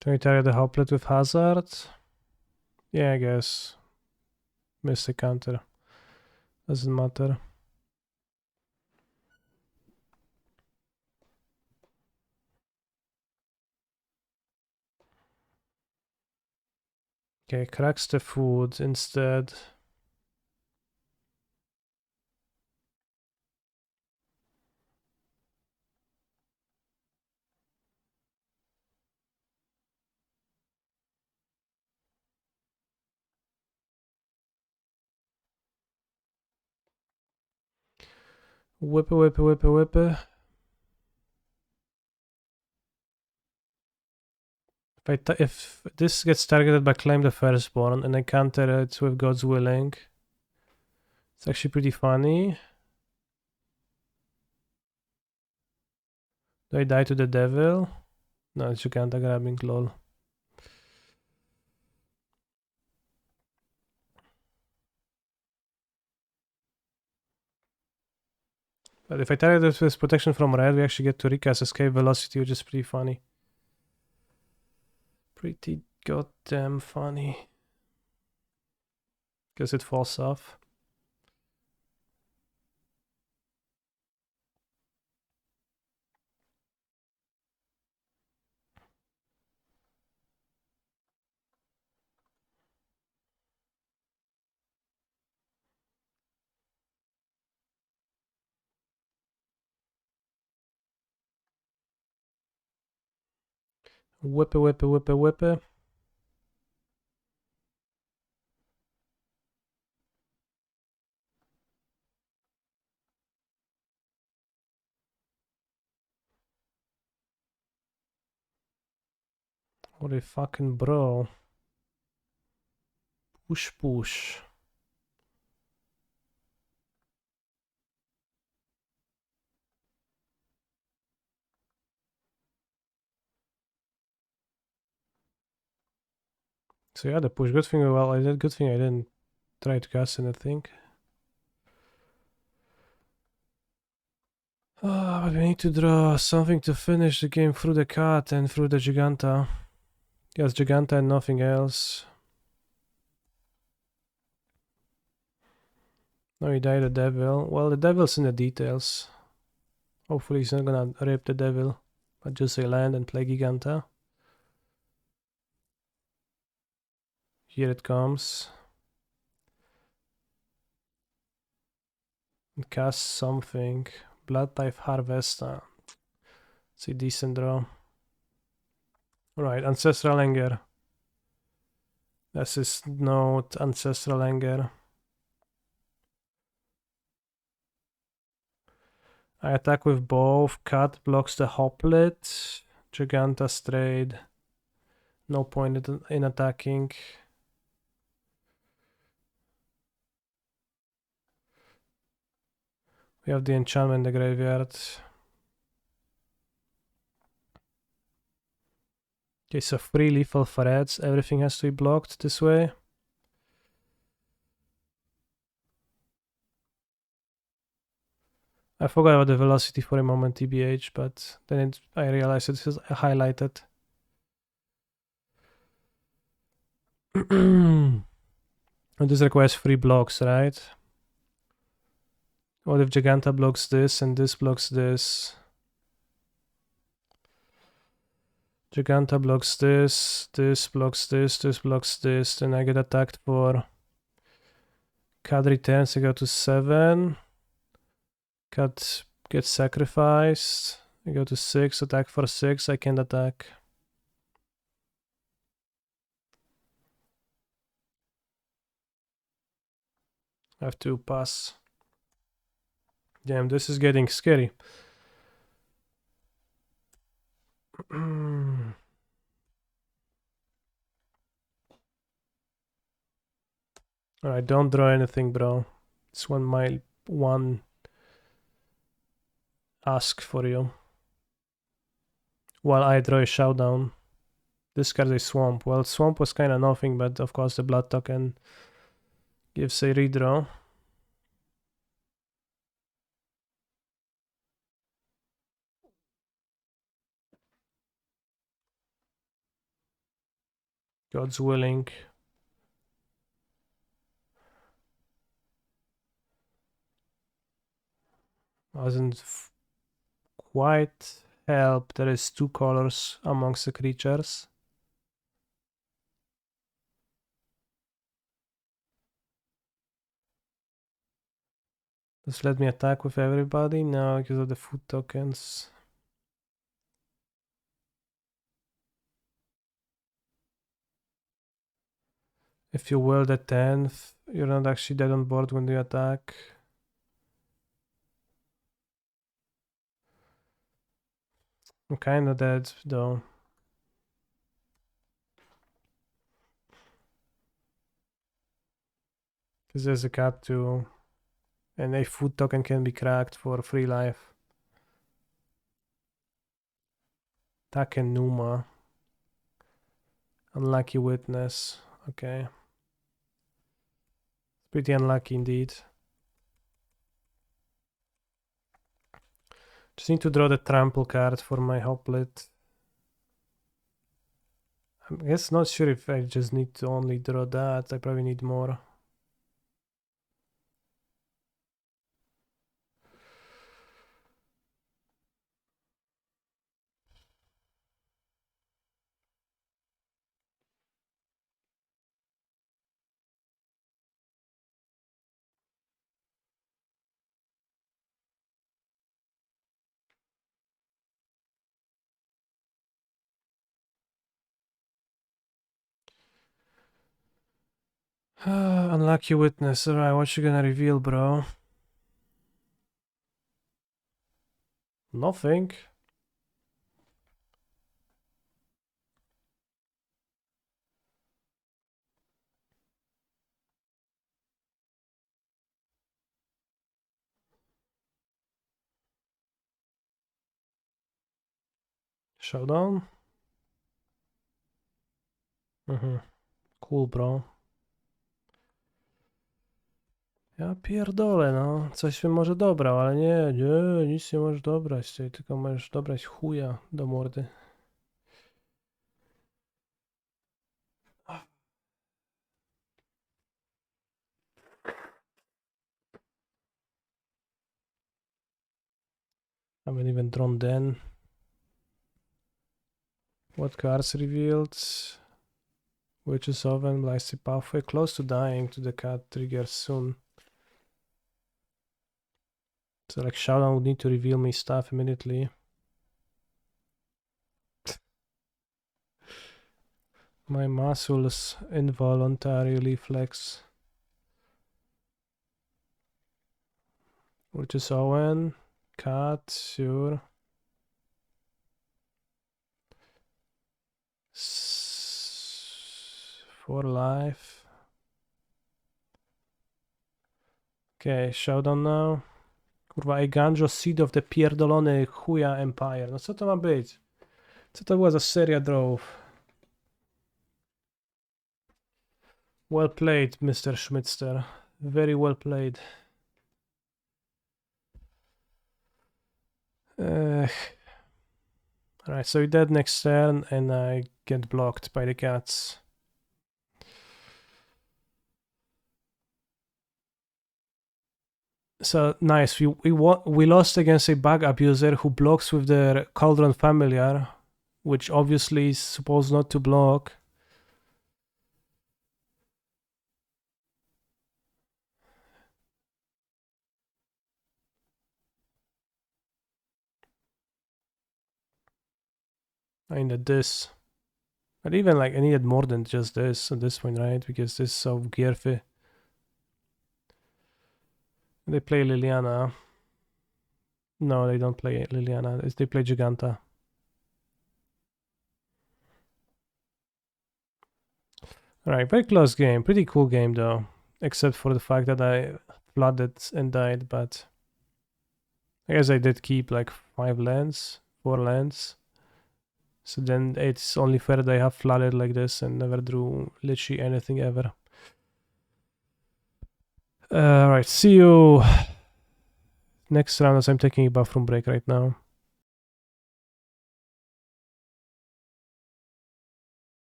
Can we target the Hoplet with Hazard? Yeah, I guess. Missed the counter. Doesn't matter. Okay, cracks the food instead. Whipper, whipper, whipper, whipper. If this gets targeted by Claim the Firstborn and I counter it with God's Willing, it's actually pretty funny. Do I die to the devil? No, it's Giganta grabbing, lol. But if I target it with protection from red, we actually get to recast escape velocity, which is pretty funny. Pretty goddamn funny. Because it falls off. Whipper, whipper, whipper, whipper. What a fucking bro. Push, push. So yeah, the push. Good thing I didn't try to cast anything. But we need to draw something to finish the game through the cat and through the Giganta. Yes, Giganta and nothing else. No, he died the devil. Well, the devil's in the details. Hopefully he's not gonna rip the devil, but just a land and play Giganta. Here it comes. And cast something. Bloodtithe Harvester. It's a decent draw. Right, Ancestral Anger. This is note, Ancestral Anger. I attack with both. Cat blocks the Hoplet. Giganta strayed. No point in attacking. We have the enchantment in the graveyard. Okay, so 3 lethal threats. Everything has to be blocked this way. I forgot about the velocity for a moment, TBH, but then I realized it is highlighted. And this requires 3 blocks, right? What if Giganta blocks this and this blocks this? Giganta blocks this, this blocks this blocks this, then I get attacked for... Card returns, I go to 7. Card gets sacrificed. I go to 6, attack for 6, I can't attack. I have to pass. Damn, this is getting scary. Alright, don't draw anything, bro. It's one ask for you. While I draw a Showdown. This card is Swamp. Well, Swamp was kinda nothing, but of course the Blood Token gives a redraw. God's willing. Doesn't quite help. There is 2 colors amongst the creatures. Just let me attack with everybody now because of the food tokens. If you will the 10th, you're not actually dead on board when you attack. I'm kinda dead though. Because there's a cat too. And a food token can be cracked for 3 life. Takenuma. Unlucky Witness. Okay. Pretty unlucky indeed. Just need to draw the trample card for my Hoplite. I guess not sure if I just need to only draw that. I probably need more. Unlucky Witness. Alright, what you gonna reveal, bro? Nothing. Showdown? Cool, bro. Ja pierdolę, no. Coś bym może dobrał, ale nie, nic nie możesz dobrać. Ty tylko możesz dobrać chuja do mordy. I haven't even drawn then. What cards revealed? Witch's Oven, Blasty Pathway, close to dying to the cat triggers soon. So like Showdown would need to reveal me stuff immediately. My muscles involuntarily flex. Witch's Oven, cat, sure. 4 life. Okay, Showdown now. Kurwa, Eiganjo, Seed of the pierdolony chuja Empire. No co to ma być? Co to była za seria drawów? Well played, Mr. Schmitzter. Very well played. Alright, so you're dead next turn and I get blocked by the cats. So nice. We lost against a bug abuser who blocks with their Cauldron Familiar, which obviously is supposed not to block. I needed this. But even like I needed more than just this at this point, right? Because this is so gearfy. They play Liliana. No, they don't play Liliana. They play Giganta. Alright, very close game. Pretty cool game though. Except for the fact that I flooded and died, but I guess I did keep like 4 lands. So then it's only fair that I have flooded like this and never drew literally anything ever. Alright, see you next round as I'm taking a bathroom break right now.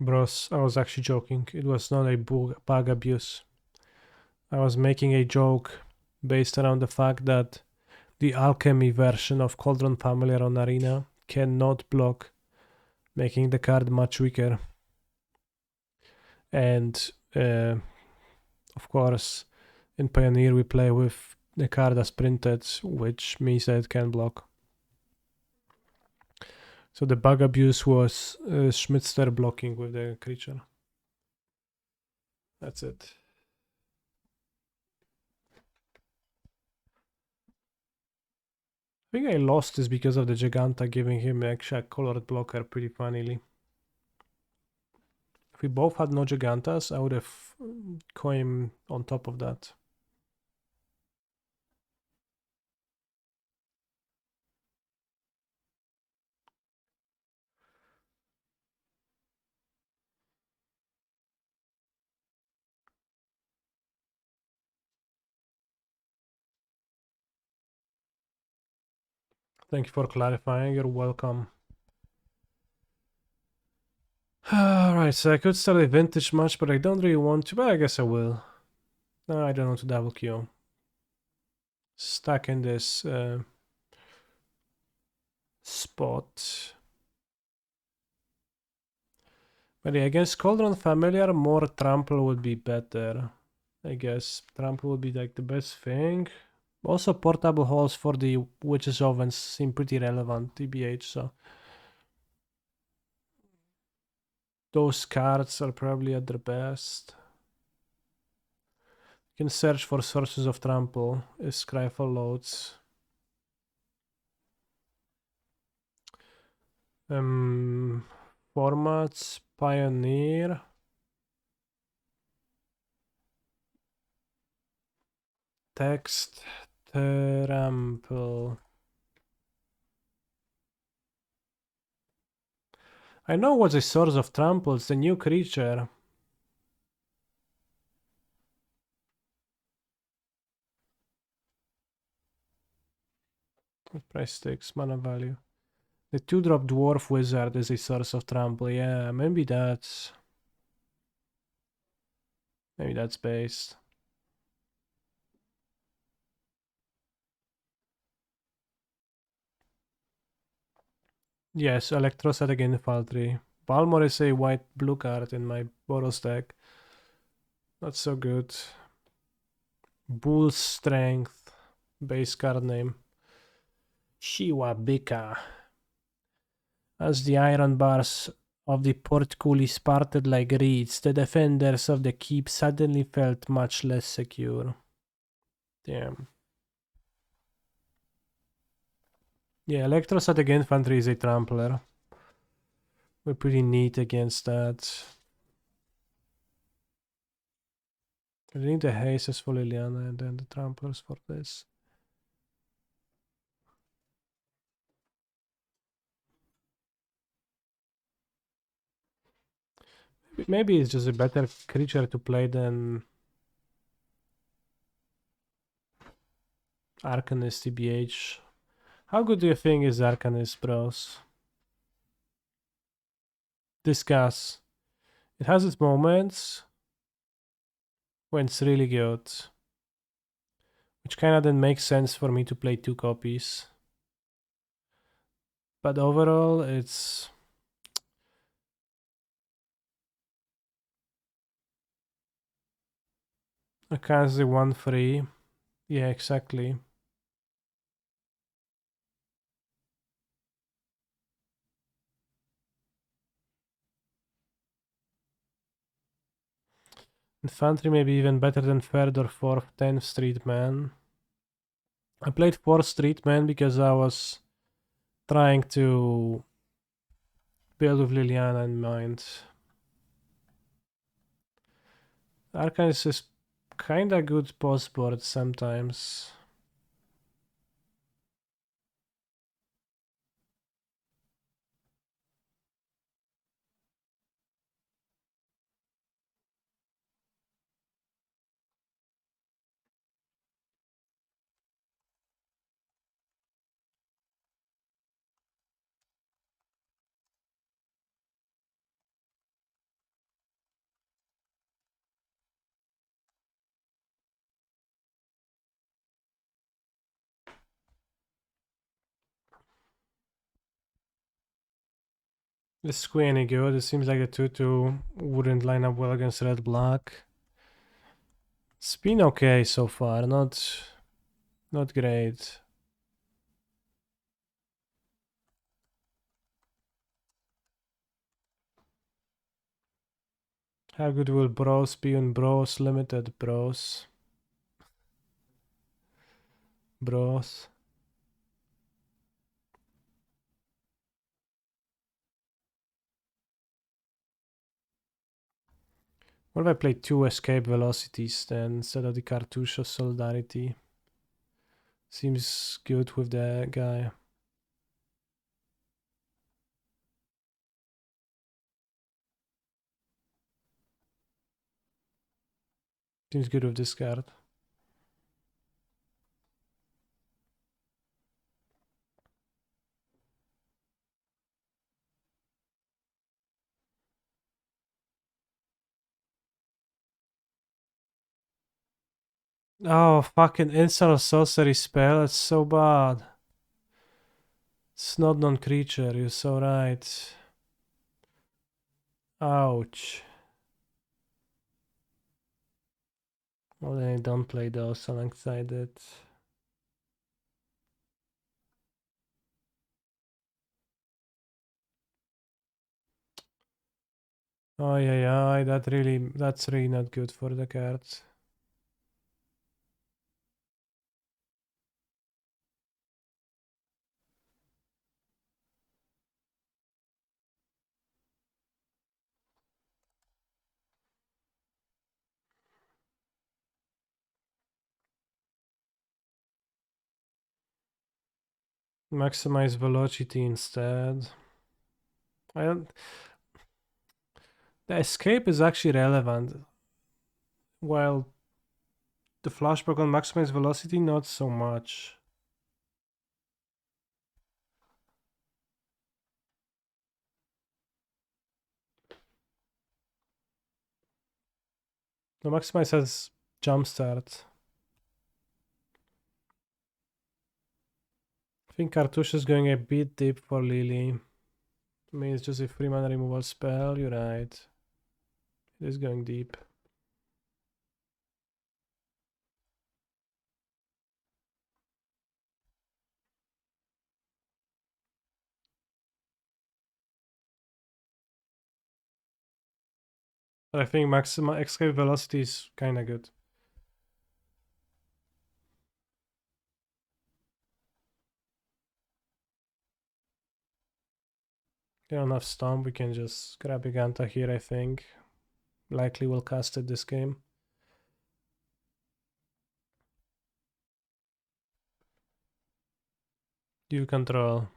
Bros, I was actually joking. It was not a bug abuse. I was making a joke based around the fact that the alchemy version of Cauldron Familiar on Arena cannot block, making the card much weaker. And of course, in Pioneer we play with the card as printed, which means that it can block. So the bug abuse was Schmitzter blocking with the creature. That's it. I think I lost this because of the Giganta giving him actually a colored blocker pretty funnily. If we both had no Gigantas, I would have coin on top of that. Thank you for clarifying. You're welcome. Alright, so I could start a vintage match, but I don't really want to, but I guess I will. No, I don't want to double queue. Stuck in this spot. But yeah, against Cauldron Familiar, more Trample would be better. I guess Trample would be like the best thing. Also, portable holes for the Witch's Ovens seem pretty relevant, TBH, so. Those cards are probably at their best. You can search for sources of trample, Scryfall loads. Formats, Pioneer. Text, trample. I know what's a source of trample, it's the new creature. Price stakes, mana value. The 2-drop Dwarf Wizard is a source of trample. Yeah, maybe that's based. Yes, Electrostatic Infantry. Balmor is a white-blue card in my Boros deck. Not so good. Bull Strength. Base card name. Shiwa Bika. As the iron bars of the portcullis parted like reeds, the defenders of the keep suddenly felt much less secure. Damn. Yeah, Electrostatic Infantry is a trampler. We're pretty neat against that. I need the Hazes for Liliana and then the tramplers for this. Maybe it's just a better creature to play than Arcanist TBH. How good do you think is Arcanist, bros? Discuss. It has its moments when it's really good. Which kinda then makes sense for me to play 2 copies. But overall, it's... Akaze 1-3. Yeah, exactly. Infantry may be even better than 3rd or 4th, 10th Street Man. I played 4th Street Man because I was trying to build with Liliana in mind. Arcanist is kinda good post board sometimes. This queen any good? It seems like the 2-2 wouldn't line up well against red-black. It's been okay so far, not great. How good will bros be on bros? Limited bros. Bros. What if I play 2 escape velocities then instead of the cartouche of solidarity? Seems good with the guy. Seems good with this card. Oh, fucking instant sorcery spell. It's so bad. It's not non-creature. You're so right. Ouch. Well, then I don't play those alongside it. Oh yeah, that's really not good for the cards. Maximize velocity instead. I don't. The escape is actually relevant, while the flashback on maximize velocity not so much. The maximize has jumpstart. I think Cartouche is going a bit deep for Lily. I mean, it's just a 3 mana removal spell, you're right. It is going deep. But I think maximum escape velocity is kinda good. We don't have Stomp, we can just grab Giganta here, I think. Likely will cast it this game. You control.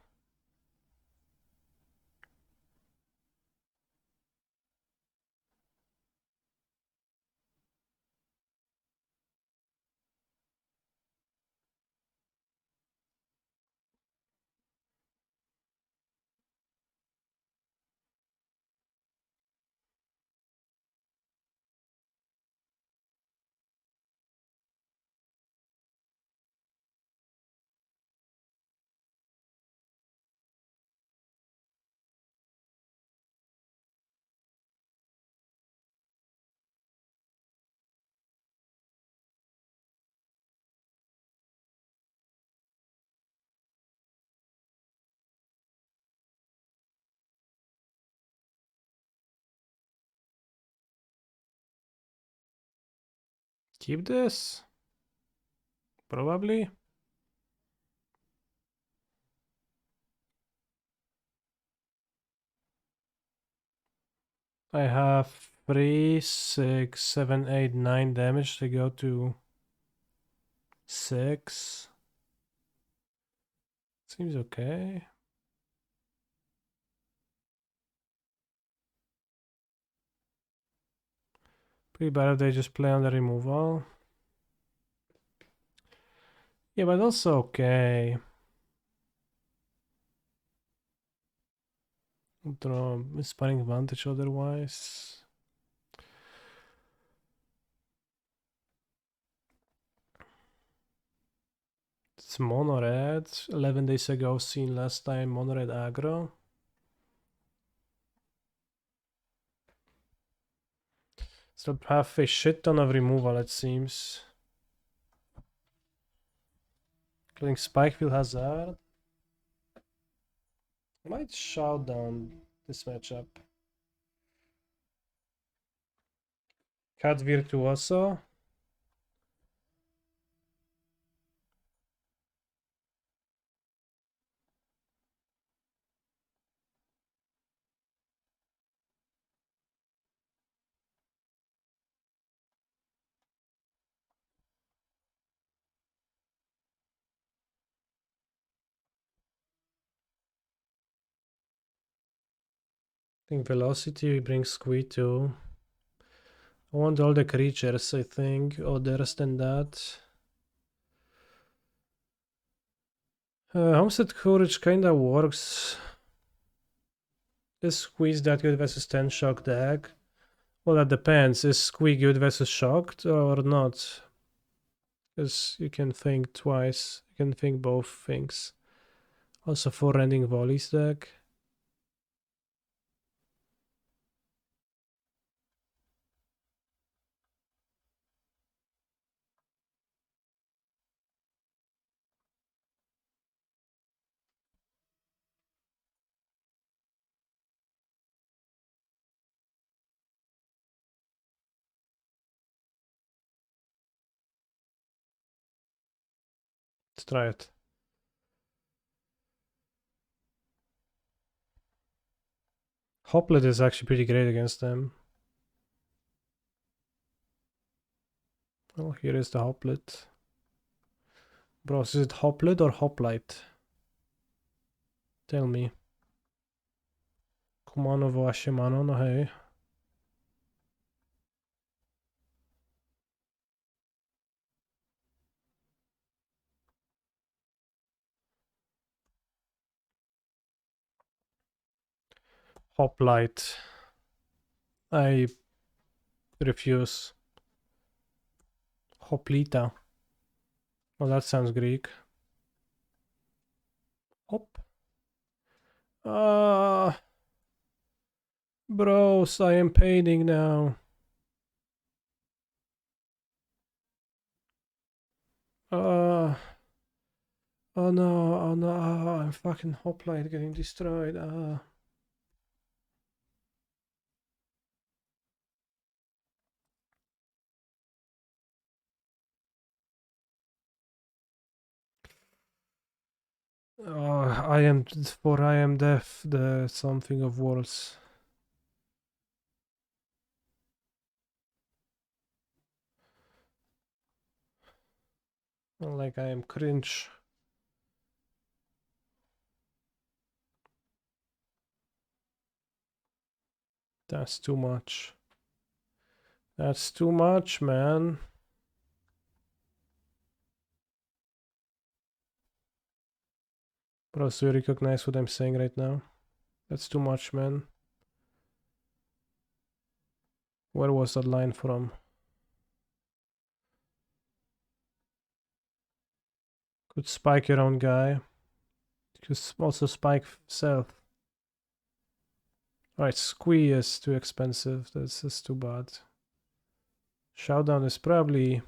Keep this? Probably. I have 3, 6, 7, 8, 9 damage to go to 6. Seems okay. Pretty bad if they just play on the removal. Yeah, but also okay. Draw sparring advantage otherwise. It's mono red. 11 days ago, seen last time mono red aggro. Still have a shit ton of removal, it seems. Including Spikefield Hazard. Might shout down this matchup. Cat Virtuoso. I think Velocity brings Squee too. I want all the creatures, I think, others than that. Homestead Courage kinda works. Is Squeeze that good versus 10 shock deck? Well, that depends. Is Squee good versus shocked or not? Because you can think twice. You can think both things. Also for Rending Volleys deck. Let's try it. Hoplet is actually pretty great against them. Well, here is the Hoplet. Bros, is it Hoplet or Hoplite? Tell me. Kumano Washimano, no hej. Hoplite. I refuse. Hoplita. Oh, that sounds Greek. Hop. Bros, I am painting now. Oh no, oh no, I'm fucking Hoplite getting destroyed. I am deaf, the something of worlds. Like I am cringe. That's too much. That's too much, man. Bro, so you recognize what I'm saying right now? That's too much, man. Where was that line from? Could spike your own guy. Could also spike self. Alright, Squee is too expensive. This is too bad. Showdown is probably...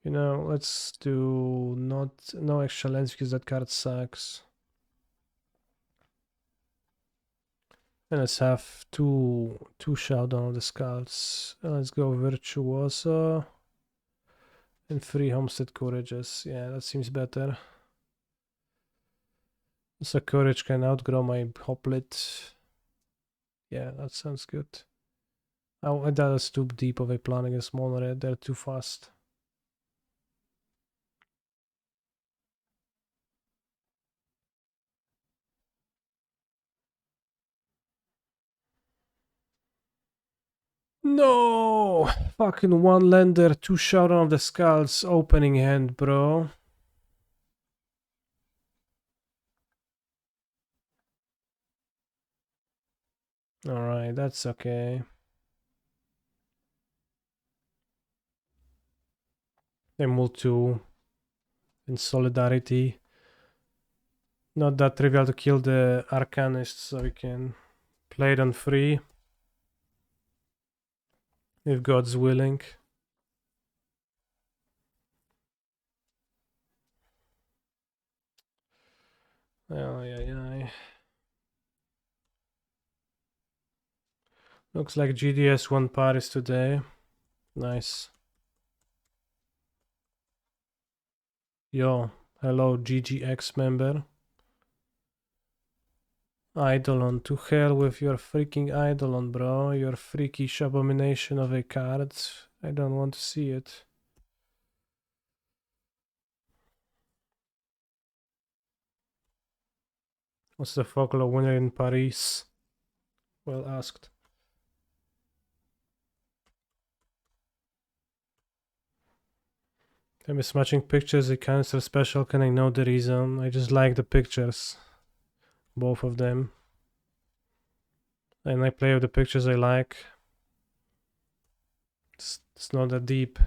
You know, let's do no extra lens because that card sucks. And let's have two Showdown of the Skulls. Let's go Virtuoso. And 3 Homestead Courages. Yeah, that seems better. So Courage can outgrow my Hoplet. Yeah, that sounds good. Oh, that is too deep of a plan against Mono Red. They're too fast. No! Fucking 1 lander, 2 Showdown of the Skulls, opening hand, bro. Alright, that's okay. Emerald 2 in Solidarity. Not that trivial to kill the Arcanist, so we can play it on 3. If God's willing. Ay. Looks like GDS won Paris today. Nice. Yo, hello GGX member. Eidolon, to hell with your freaking Eidolon, bro. Your freakish abomination of a card. I don't want to see it. What's the folklore winner in Paris? Well asked. I'm mismatching pictures, a cancer special, can I know the reason? I just like the pictures. Both of them. And I play with the pictures I like. It's not that deep.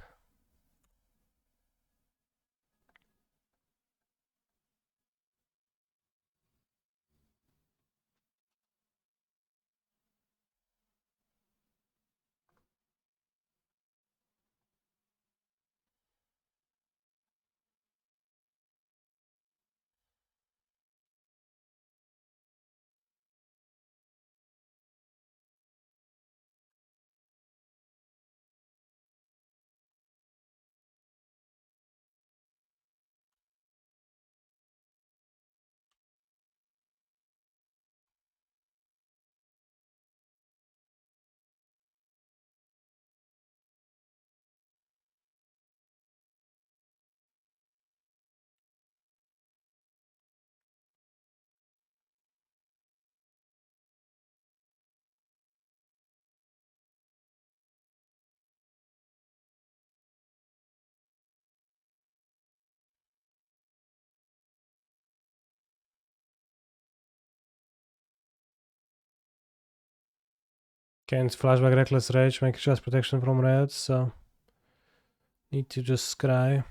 Can't flashback Reckless Rage, make just protection from red, so need to just scry.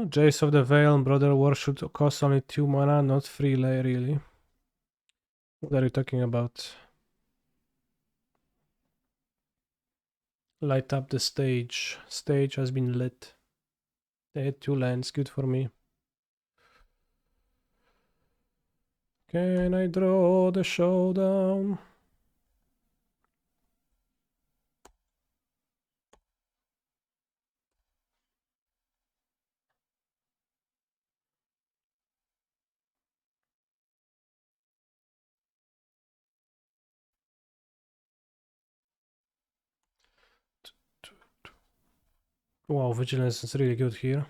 Jace of the Veil and Brother War should cost only 2 mana, not 3 really. What are you talking about? Light up the stage. Stage has been lit. They had 2 lands, good for me. Can I draw the showdown? Wow, Vigilance is really good here.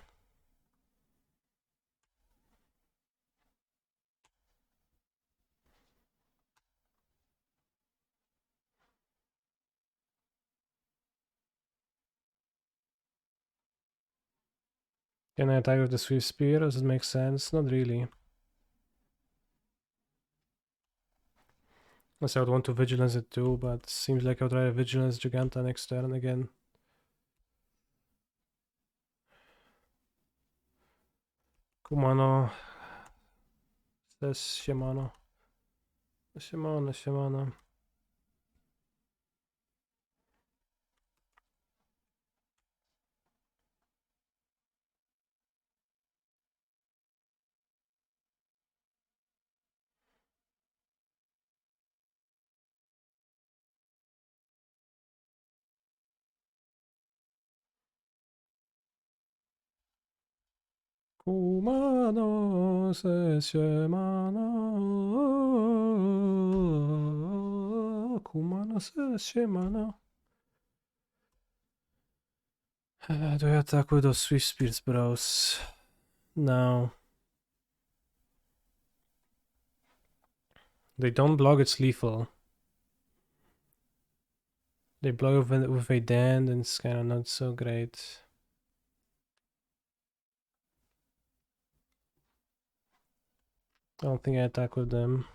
Can I attack with the Swift Spear? Does it make sense? Not really. Unless I would want to Vigilance it too, but seems like I would rather Vigilance Giganta next turn again. Kumano. Says Shimano. Shimano. Kumano says Shimano. Kumano says Shimano. Do I attack with those Swift Spears, bros? No. They don't block, it's lethal. They block with a dent and it's kind of not so great. I don't think I attack with them.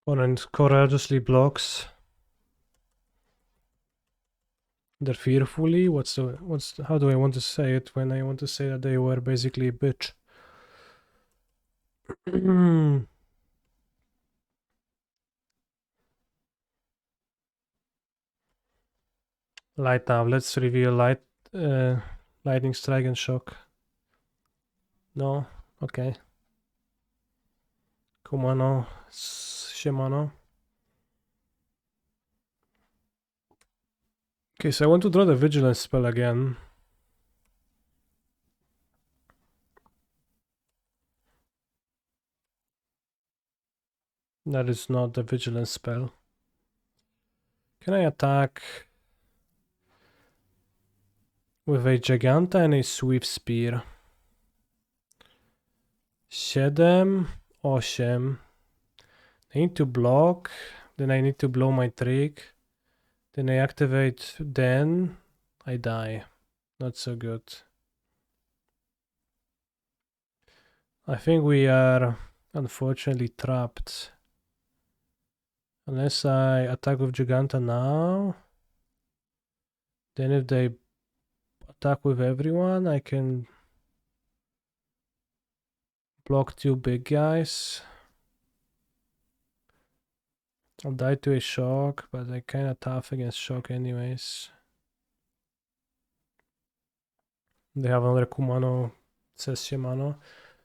Opponent courageously blocks. They're fearfully. How do I want to say it when I want to say that they were basically a bitch? Light now. Let's reveal lightning strike and shock. No, okay. Kumano, Shimano. Okay, so I want to draw the vigilance spell again. That is not the vigilance spell. Can I attack with a Giganta and a Swift Spear? 7, 8. I need to block, then I need to blow my trick. Then I activate, then I die. Not so good. I think we are unfortunately trapped. Unless I attack with Giganta now. Then if they attack with everyone, I can block 2 big guys. I'll die to a shock, but they're kinda tough against shock anyways. They have another Kumano, says Shimano.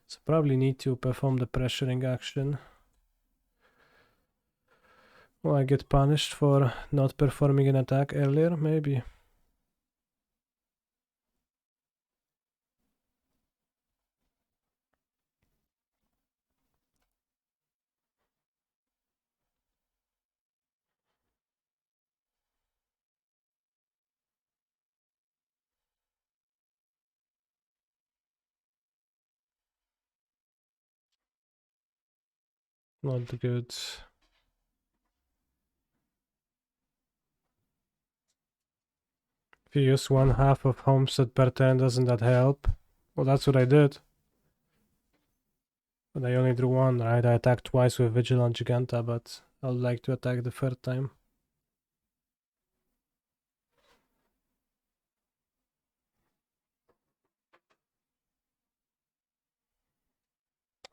So probably need to perform the pressuring action. Will I get punished for not performing an attack earlier? Maybe. Not good. If you use 1/2 of Homestead per turn, doesn't that help? Well, that's what I did. But I only drew 1, right? I attacked twice with Vigilant Giganta, but I would like to attack the 3rd time.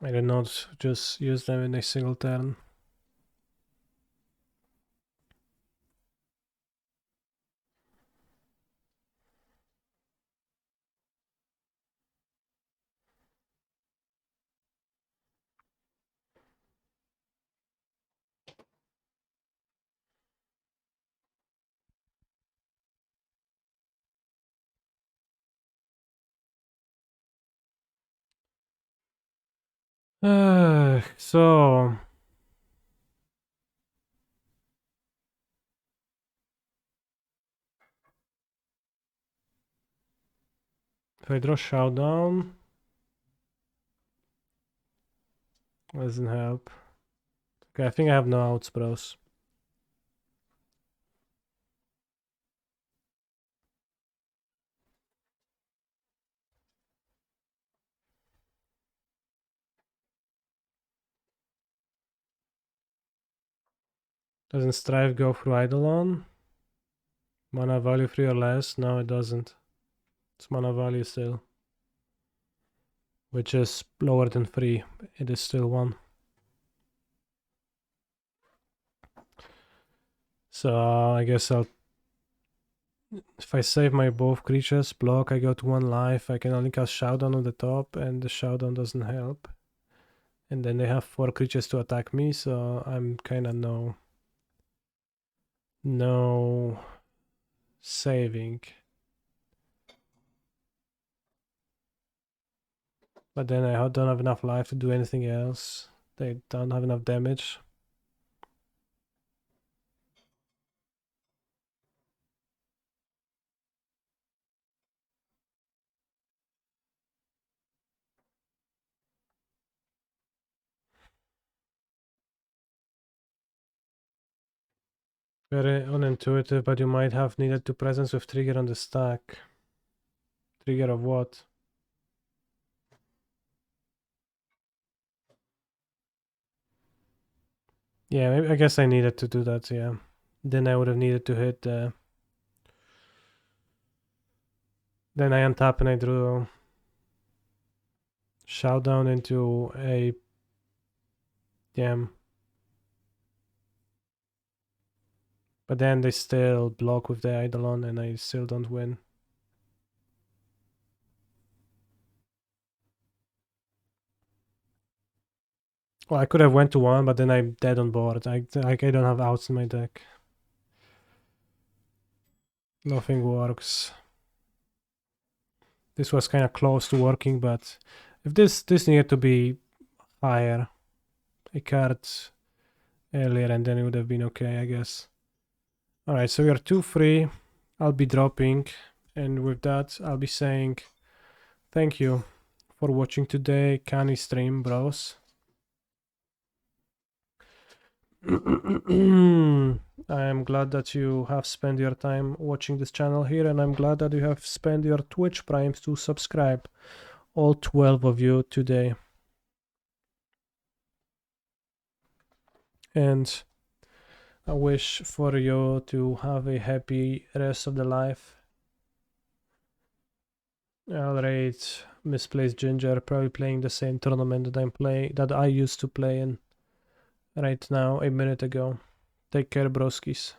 I did not just use them in a single turn. So if I draw Showdown, doesn't help. Okay, I think I have no outs, bros. Doesn't Strive go through Eidolon? Mana value 3 or less? No, it doesn't. It's mana value still. Which is lower than 3. It is still 1. So I guess I'll... If I save my both creatures, block, I got 1 life. I can only cast Showdown on the top, and the Showdown doesn't help. And then they have 4 creatures to attack me, so I'm kinda no saving. But then I don't have enough life to do anything else. They don't have enough damage. Very unintuitive, but you might have needed to presence with trigger on the stack. Trigger of what? Yeah, maybe, I guess I needed to do that, yeah. Then I would have needed to hit the... Then I untap and I drew Showdown into a... Damn. But then they still block with the Eidolon and I still don't win. Well, I could have went to 1, but then I'm dead on board. I don't have outs in my deck. Nothing works. This was kind of close to working, but if this needed to be higher, a card earlier, and then it would have been okay, I guess. Alright, so we are 2-3. I'll be dropping, and with that, I'll be saying thank you for watching today, Canny stream, bros. I am glad that you have spent your time watching this channel here, and I'm glad that you have spent your Twitch primes to subscribe, all 12 of you today. And I wish for you to have a happy rest of the life. I'll rate Misplaced Ginger, probably playing the same tournament that I used to play in right now, a minute ago. Take care, broskies.